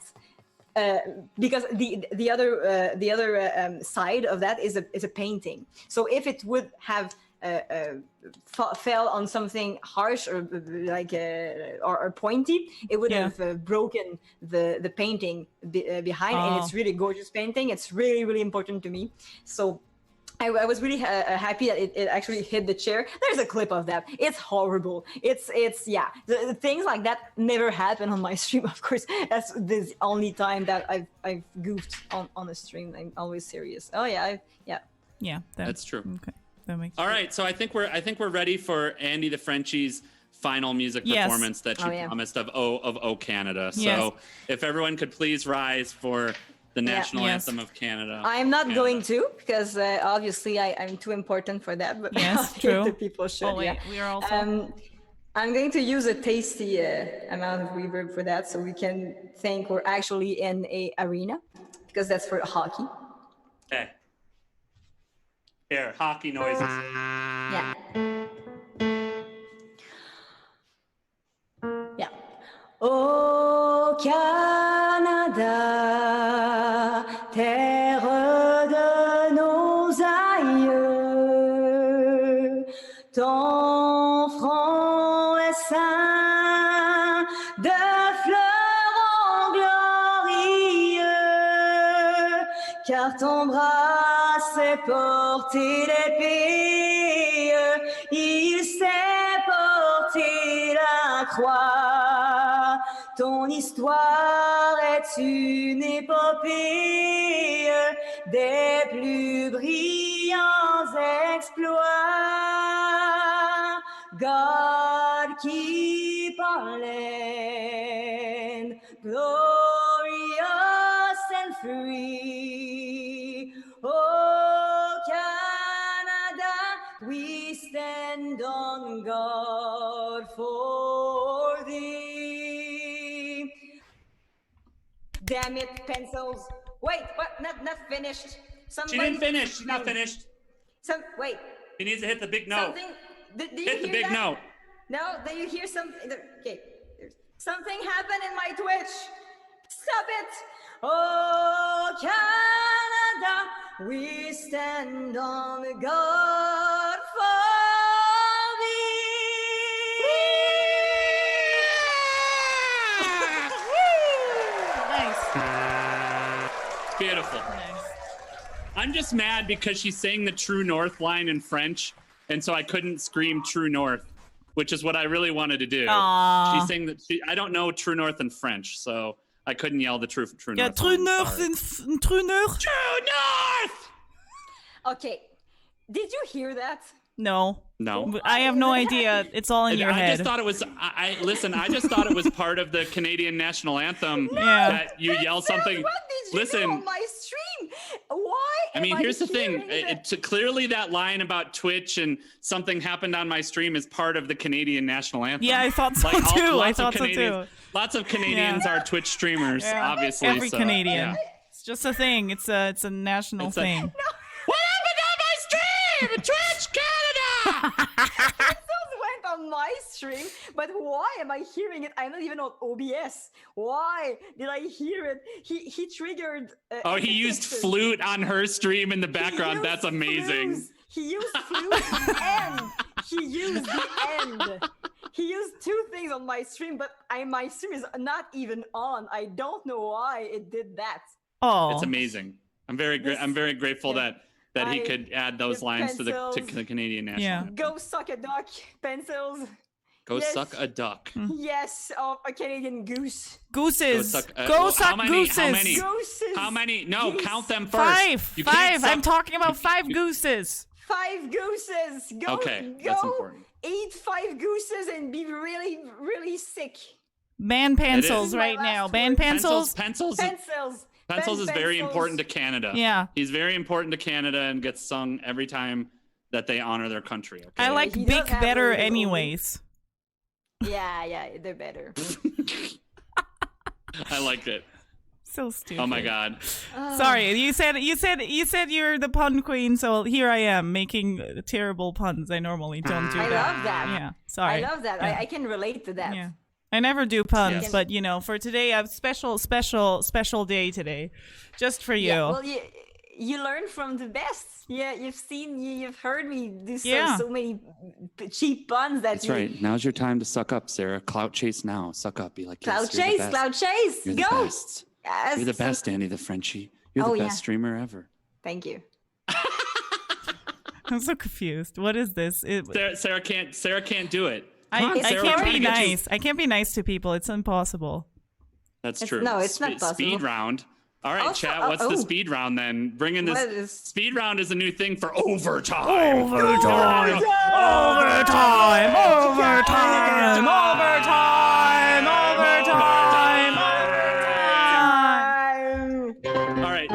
Because the other side of that is a painting. So if it would have fell on something harsh or like or pointy, it would have broken the painting behind. And it's really gorgeous painting. It's really, really important to me. So I was really happy that it actually hit the chair. There's a clip of that. It's horrible. It's the things like that never happen on my stream. Of course, that's the only time that I've goofed on a stream. I'm always serious. Oh yeah, Yeah, that's true. Okay, that makes. All right, so I think we're ready for AndytheFrenchy's final music performance that she promised of O Canada. So if everyone could please rise for the national anthem of Canada. I'm not going to, because obviously I'm too important for that. But true. The people should. We are also. I'm going to use a tasty amount of reverb for that, so we can think we're actually in a arena, because that's for hockey. Okay. Here, hockey noises. Yeah. Yeah. Oh Canada, terre de nos aïeux, ton front est ceint de fleurons glorieux, car ton bras s'est porté l'épée, il s'est porté la croix. Ton histoire est une épopée des plus brillants exploits. God keep our land glorious and free. Oh Canada, we stand on guard for thee. Damn it, pencils. Wait, what? Not finished. She didn't finish. She's not finished. Wait. She needs to hit the big note. Do you Hit the hear big that? note. No, do you hear something? Okay. Something happened in my Twitch. Stop it. Oh, Canada, we stand on guard for Beautiful. I'm just mad because she's saying the True North line in French, and so I couldn't scream True North, which is what I really wanted to do. Aww. She's saying that I don't know True North in French, so I couldn't yell the True North. Yeah, True North in True North. True North. Okay. Did you hear that? No. No. I have no idea. It's all in your head. I just thought it was. Listen. I just thought it was part of the Canadian national anthem that you yell something. What did you do on my stream? Why? I mean, here's the thing. It's clearly that line about Twitch and something happened on my stream is part of the Canadian national anthem. Yeah, I thought so too. I thought so too. Lots of Canadians are Twitch streamers, obviously. Every Canadian. It's just a thing. It's a national thing. What happened on my stream? Twitch Canada. Pencils went on my stream, but why am I hearing it? I'm not even on OBS. Why did I hear it? He triggered. He used flute on her stream in the background. That's amazing. He used flute and he used the end. He used two things on my stream, but my stream is not even on. I don't know why it did that. Oh, it's amazing. I'm very grateful that he could add those lines to the Canadian national. Yeah. Anthem. Go suck a duck, pencils. Go suck a duck. Yes, a Canadian goose. Gooses. Go suck gooses. How many? No, Geese. count them first. Five. I'm talking about 5 gooses. 5 gooses. Go, okay, that's important. Eat 5 gooses and be really, really sick. Ban pencils my right last now. word. Ban pencils. Pencils Pencils is very important to Canada. Yeah. He's very important to Canada and gets sung every time that they honor their country. Okay? I like he does Bic have better really good anyways. Yeah, they're better. I liked it. So stupid. Oh my god. Sorry, you said you're the pun queen, so here I am making terrible puns. I normally don't do I that. love that. Yeah, sorry. I love that. Yeah. I can relate to that. Yeah. I never do puns, Yes. but for today, I have special day today, just for you. Yeah, well, you learn from the best. Yeah, you've heard me do so many cheap puns that That's right. Now's your time to suck up, Sarah. Clout chase now. Suck up. Be like, Cloud yes, you're the chase, best. cloud chase, You're go. the best. Yes, You're the so- best, Andy the Frenchy. You're Oh, the yeah. best streamer ever. Thank you. I'm so confused. What is this? Sarah can't do it. I Sarah, can't we're trying be to get you- nice. I can't be nice to people. It's impossible. That's It's- true. no, it's not possible. Speed round. All right, Also- chat. What's the oh. speed round then? Bring in this. What is- Speed round is a new thing for overtime. Overtime! Overtime! Overtime! Overtime! Overtime! Overtime! All right.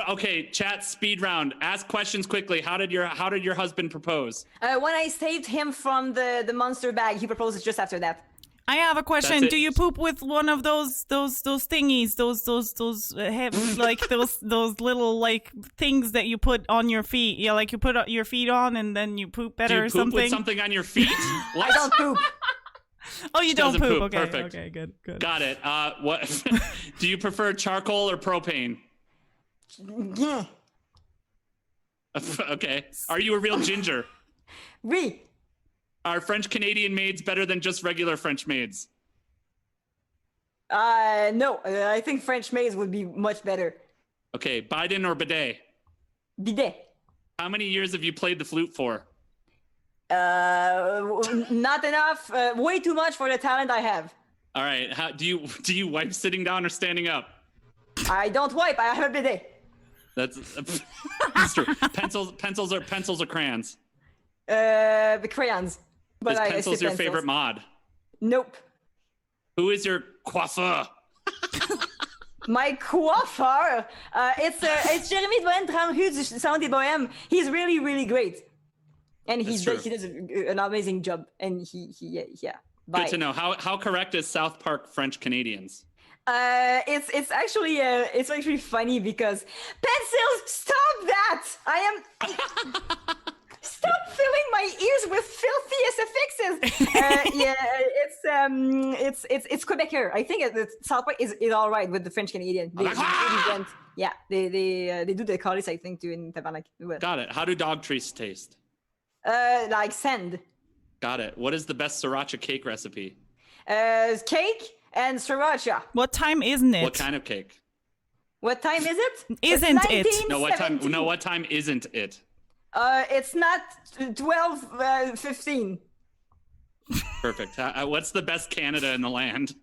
Okay, chat. Speed round. Ask questions quickly. How did your husband propose? When I saved him from the monster bag, he proposes just after that. I have a question. That's it. Do you poop with one of those thingies? Those like those little like things that you put on your feet? Yeah, like you put your feet on and then you poop better Do you or poop something. with something on your feet? What? I don't poop. Oh, you don't doesn't poop. poop. Okay, Perfect. okay, good. Got it. What? Do you prefer charcoal or propane? Yeah. Okay. Are you a real ginger? Oui. Are French Canadian maids better than just regular French maids? No. I think French maids would be much better. Okay. Biden or bidet? Bidet. How many years have you played the flute for? Not enough. Way too much for the talent I have. All right. How do you wipe sitting down or standing up? I don't wipe. I have a bidet. That's true. Pencils or crayons? The crayons. But Is I pencils skip your pencils. favorite mod? Nope. Who is your coiffeur? My coiffeur. It's Jeremy Bohen, 30 rue du Salon des Bohèmes. He's really, really great. And he That's does an amazing job. And yeah. Bye. Good to know. How correct is South Park French Canadians? It's actually funny because pencils, stop that! I am stop filling my ears with filthy SFXs. It's Quebecer. I think South Park is all right with the French Canadian. They went, yeah, they do the chorus I think too in Tabarnak. Got it. How do dog treats taste? Like sand. Got it. What is the best sriracha cake recipe? Cake and sriracha. What time isn't it? What kind of cake? What time is it? Isn't it? No, what time? 1917. No, what time isn't it? It's not 12:15. Perfect. What's the best Canada in the land?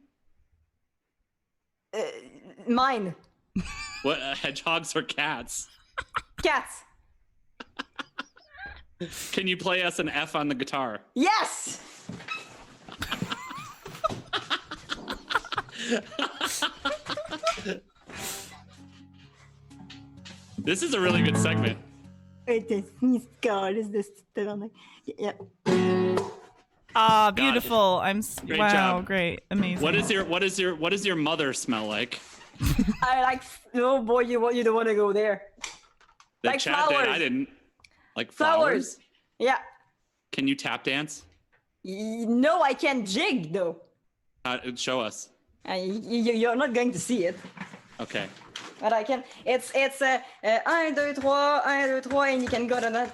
Mine. What hedgehogs or cats? Cats. Can you play us an F on the guitar? Yes. This is a really good segment. God, is this yeah. Ah, beautiful. Great wow, job. great, amazing. What does your mother smell like? I like. Oh boy, you don't want to go there. The Like chat did. flowers. I didn't. Like Flowers. flowers? Yeah. Can you tap dance? No, I can jig though. Show us. You're not going to see it. Okay. But I can. It's 1, 2, 3, 1, 2, 3, and you can go to That's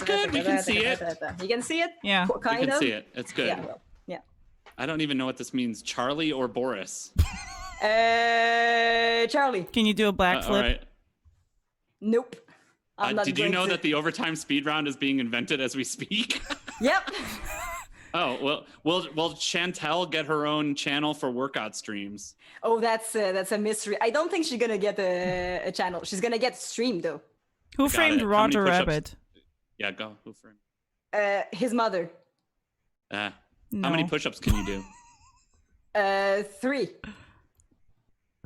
good, we can see it. You can see it. Yeah. You Kind can of. see it. It's good. Yeah. Well, yeah. I don't even know what this means. Charlie or Boris? Charlie. Can you do a backflip? All right. Nope. I'm not Did you going know to. that the overtime speed round is being invented as we speak? Yep. Oh, well, will Chantel get her own channel for workout streams? Oh, that's a mystery. I don't think she's gonna get a channel. She's gonna get stream though. Who Got framed it. How many Roger push-ups? Rabbit? Yeah, go. Who for him? His mother. How No. many push-ups can you do? 3.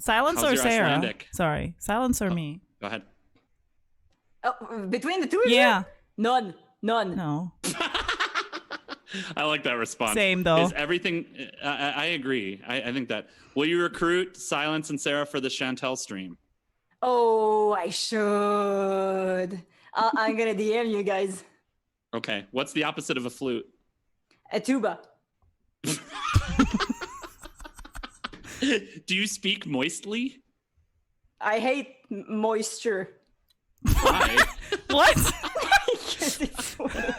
Silence How's or your Sarah? Icelandic? Sorry, silence or me? Go ahead. Oh, between the two of Yeah. you? None. No. I like that response. Same, though. Is everything? I agree. I think that. Will you recruit Silence and Sarah for the Chantel stream? Oh, I should. I'm gonna DM you guys. Okay. What's the opposite of a flute? A tuba. Do you speak moistly? I hate moisture. Why? What? Because it's weird.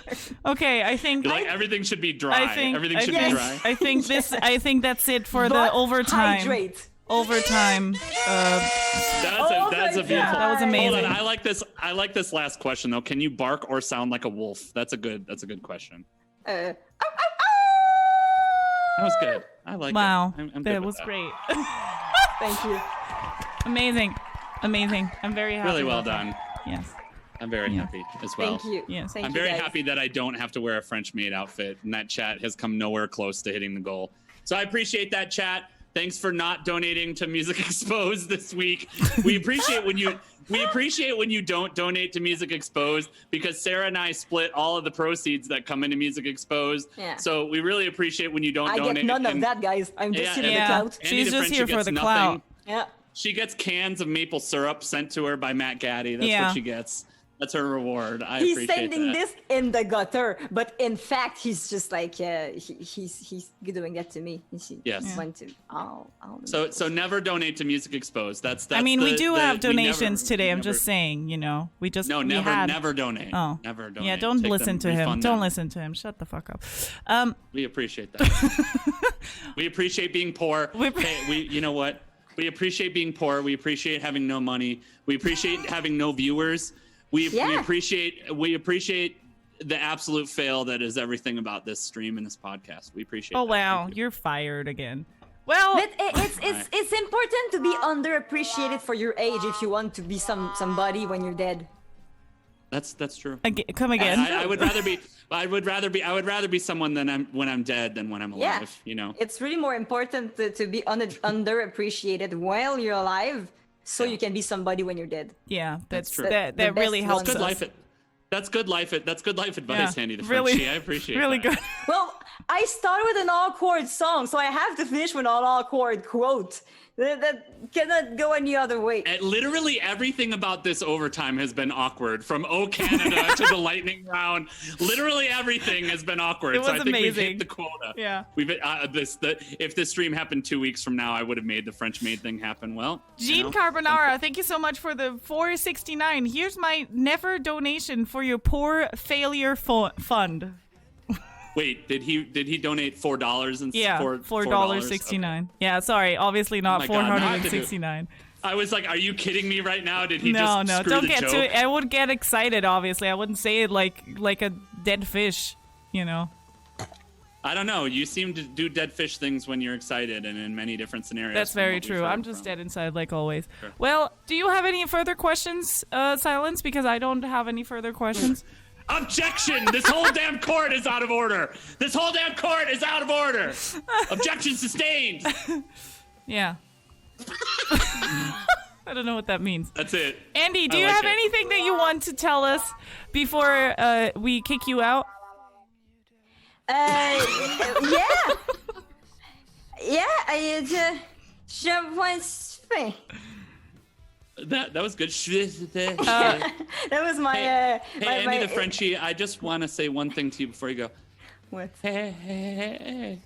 Okay, I think. Like everything should be dry. Everything should yes. be dry. I think this. I think that's it for the But overtime. Hydrate. Overtime. That's a beautiful. That was amazing. Hold on, I like this last question though. Can you bark or sound like a wolf? That's a good question. Ow, That was good. I like Wow, it. I'm good that with was that. great. Thank you. Amazing. I'm very happy. Really well about that. done. Yes. I'm very happy as well. Thank you. Yes. Thank I'm you, very guys. happy that I don't have to wear a French maid outfit, and that chat has come nowhere close to hitting the goal. So I appreciate that, chat. Thanks for not donating to Music Exposed this week. We appreciate when you don't donate to Music Exposed, because Sarah and I split all of the proceeds that come into Music Exposed. Yeah. So we really appreciate when you don't I donate. get none of And that, guys. I'm just here for the Yeah. clout. She's just AndytheFrenchy here for gets the nothing. clout. Yeah. She gets cans of maple syrup sent to her by Matt Gaddy. That's Yeah. what she gets. That's her reward. I He's appreciate sending that. this in the gutter, but in fact, he's just like, he's doing that to me. He Yes. went to, I'll So never donate to Music Exposed. That's I mean, we do have we never- donations today. I'm never- just saying, we just No, we never, had- never donate. Oh, Never donate. yeah. Don't Take listen them, to him. refund Don't them. listen to him. Shut the fuck up. We appreciate that. We appreciate being poor. You know what? We appreciate being poor. We appreciate having no money. We appreciate having no viewers. We appreciate the absolute fail that is everything about this stream and this podcast. We appreciate. Oh that. wow, Thank you. you're fired again. Well, But it's important to be underappreciated for your age if you want to be somebody when you're dead. That's true. come again. I would rather be someone when I'm dead than when I'm Yeah. alive. You know. It's really more important to be underappreciated while you're alive, so you can be somebody when you're dead. Yeah, That's true. that The really best helps ones. Good us. life. That's good life. That's good life advice, Andy the really, Frenchy. I appreciate. really that. good. Well, I started with an awkward song, so I have to finish with an awkward quote. That cannot go any other way. And literally everything about this overtime has been awkward, from "Oh Canada" to the lightning round. Literally everything has been awkward. It was so I think we've amazing. hit the quota. Yeah. We've if this stream happened 2 weeks from now, I would have made the French maid thing happen. Well, Jean Carbonara, thank you so much for the $4.69. Here's my never donation for your poor failure fund. wait, did he donate $4 and Yeah, $4.69. Okay. Yeah, sorry, obviously not Oh my God, now I have to do- 469. I was like, are you kidding me right now? Did he No, just no, screw don't the get joke? to it. I would get excited. Obviously, I wouldn't say it like a dead fish. I don't know. You seem to do dead fish things when you're excited, and in many different scenarios. That's from very what we've true. heard I'm just from. dead inside, like always. Sure. Well, do you have any further questions, Silence? Because I don't have any further questions. Objection! This whole damn court is out of order. This whole damn court is out of order. Objection sustained. Yeah. I don't know what that means. That's it. Andy, do I you like have it. anything that you want to tell us before we kick you out? Yeah. Je pense fin. That was good. That was my Hey, my, Andy the Frenchy, I just want to say one thing to you before you go. What? Hey.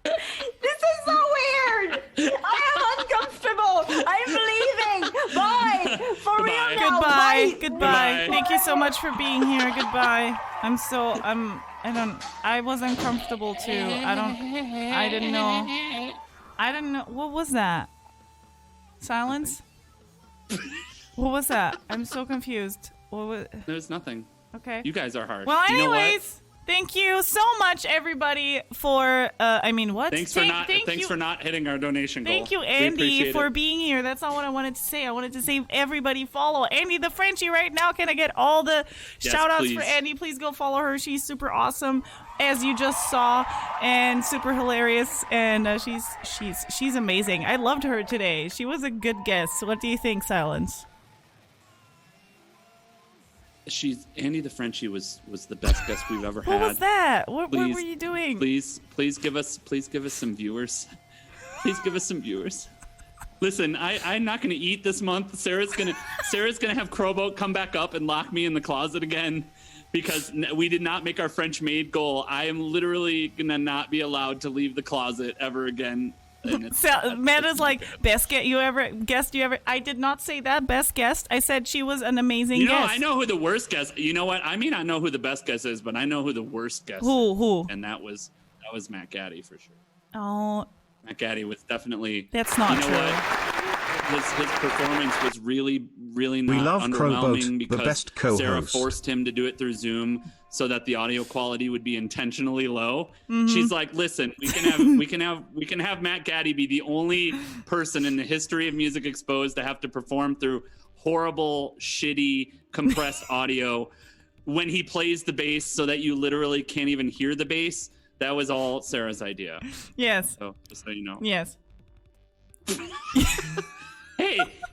This is so weird. I am uncomfortable. I'm leaving. Bye. For Goodbye. real now. Goodbye. Bye. Goodbye. Goodbye. Thank you so much for being here. Goodbye. I was uncomfortable too. I didn't know. What was that? Silence? What was that? I'm so confused. What was, There's nothing. okay. You guys are hard. Well, You know what? anyways, Thank you so much, everybody, for what? Thanks for not hitting our donation goal. Thank you, We Andy, appreciate for it. being here. That's not what I wanted to say. I wanted to say everybody follow Andy the Frenchy right now. Can I get all the shout outs for please. Andy? Please go follow her. She's super awesome, as you just saw, and super hilarious. And she's amazing. I loved her today. She was a good guest. What do you think, Silence? Andy the Frenchy was the best guest we've ever had. What was that? What were you doing? Please give us some viewers. Please give us some viewers. Listen, I'm not gonna eat this month. Sarah's gonna have Crowboat come back up and lock me in the closet again because we did not make our French maid goal. I am literally gonna not be allowed to leave the closet ever again. Matt is like, best guest you ever. I did not say that, best guest. I said she was an amazing guest. I know who the worst guest. You know what? I may not know who the best guest is, but I know who the worst guest is. Who? And that was Matt Gaddy for sure. Oh, Matt Gaddy was definitely. That's not true. What? His performance was really, really not We love underwhelming Crowboat, because the best co-host. Sarah forced him to do it through Zoom so that the audio quality would be intentionally low. Mm-hmm. She's like, "Listen, we can have Matt Gaddy be the only person in the history of Music Exposed to have to perform through horrible, shitty, compressed audio when he plays the bass so that you literally can't even hear the bass." That was all Sarah's idea. Yes. So, just so you know. Yes.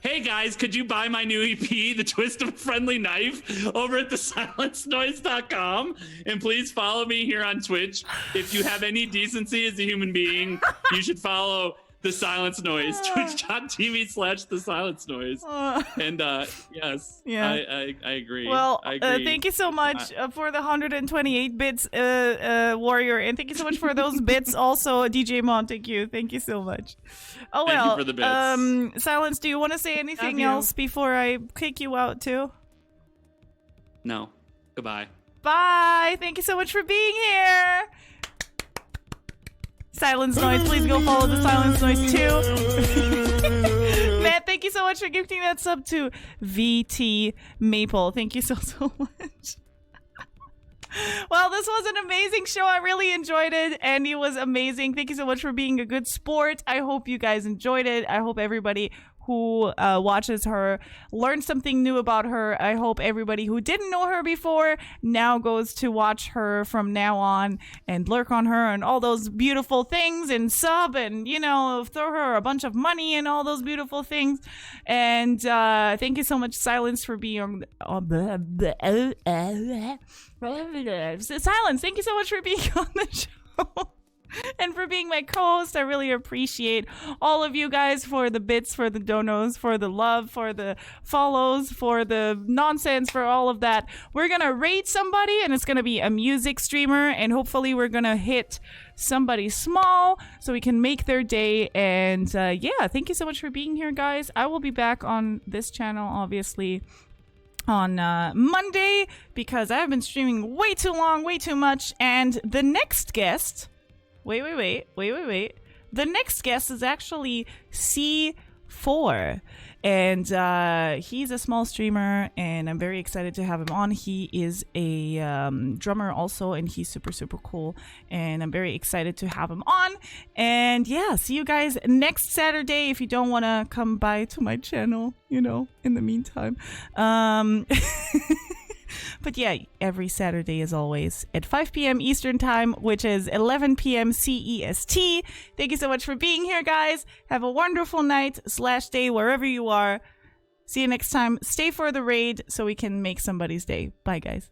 Hey guys, could you buy my new EP, The Twist of a Friendly Knife, over at thesilencenoise.com? And please follow me here on Twitch. If you have any decency as a human being, you should follow The Silence Noise, twitch.tv/The Silence Noise. And yes, Yeah. I agree. Well, I agree. thank you so much for the 128 bits, Warrior, and thank you so much for those bits also, DJ Montague. Thank you so much. Oh Thank you well, for the bits. Silence, do you want to say anything else before I kick you out too? No. Goodbye. Bye. Thank you so much for being here. Silence Noise, please go follow the Silence Noise too. Matt, thank you so much for gifting that sub to VT Maple. Thank you so much. Well, this was an amazing show. I really enjoyed it. Andy was amazing. Thank you so much for being a good sport. I hope you guys enjoyed it. I hope everybody who watches her learned something new about her. I hope everybody who didn't know her before now goes to watch her from now on and lurk on her and all those beautiful things and sub and, throw her a bunch of money and all those beautiful things. And thank you so much, Silence, for being Silence, thank you so much for being on the show. And for being my co-host. I really appreciate all of you guys for the bits, for the donos, for the love, for the follows, for the nonsense, for all of that. We're going to rate somebody, and it's going to be a music streamer, and hopefully we're going to hit somebody small so we can make their day. And thank you so much for being here, guys. I will be back on this channel, obviously, on Monday, because I've been streaming way too long, way too much. And the next guest... Wait. The next guest is actually C4. And he's a small streamer, and I'm very excited to have him on. He is a drummer also, and he's super, super cool. And I'm very excited to have him on. And yeah, see you guys next Saturday if you don't want to come by to my channel, in the meantime. But yeah, every Saturday as always at 5 p.m. Eastern Time, which is 11 p.m. CEST. Thank you so much for being here, guys. Have a wonderful night/day wherever you are. See you next time. Stay for the raid so we can make somebody's day. Bye, guys.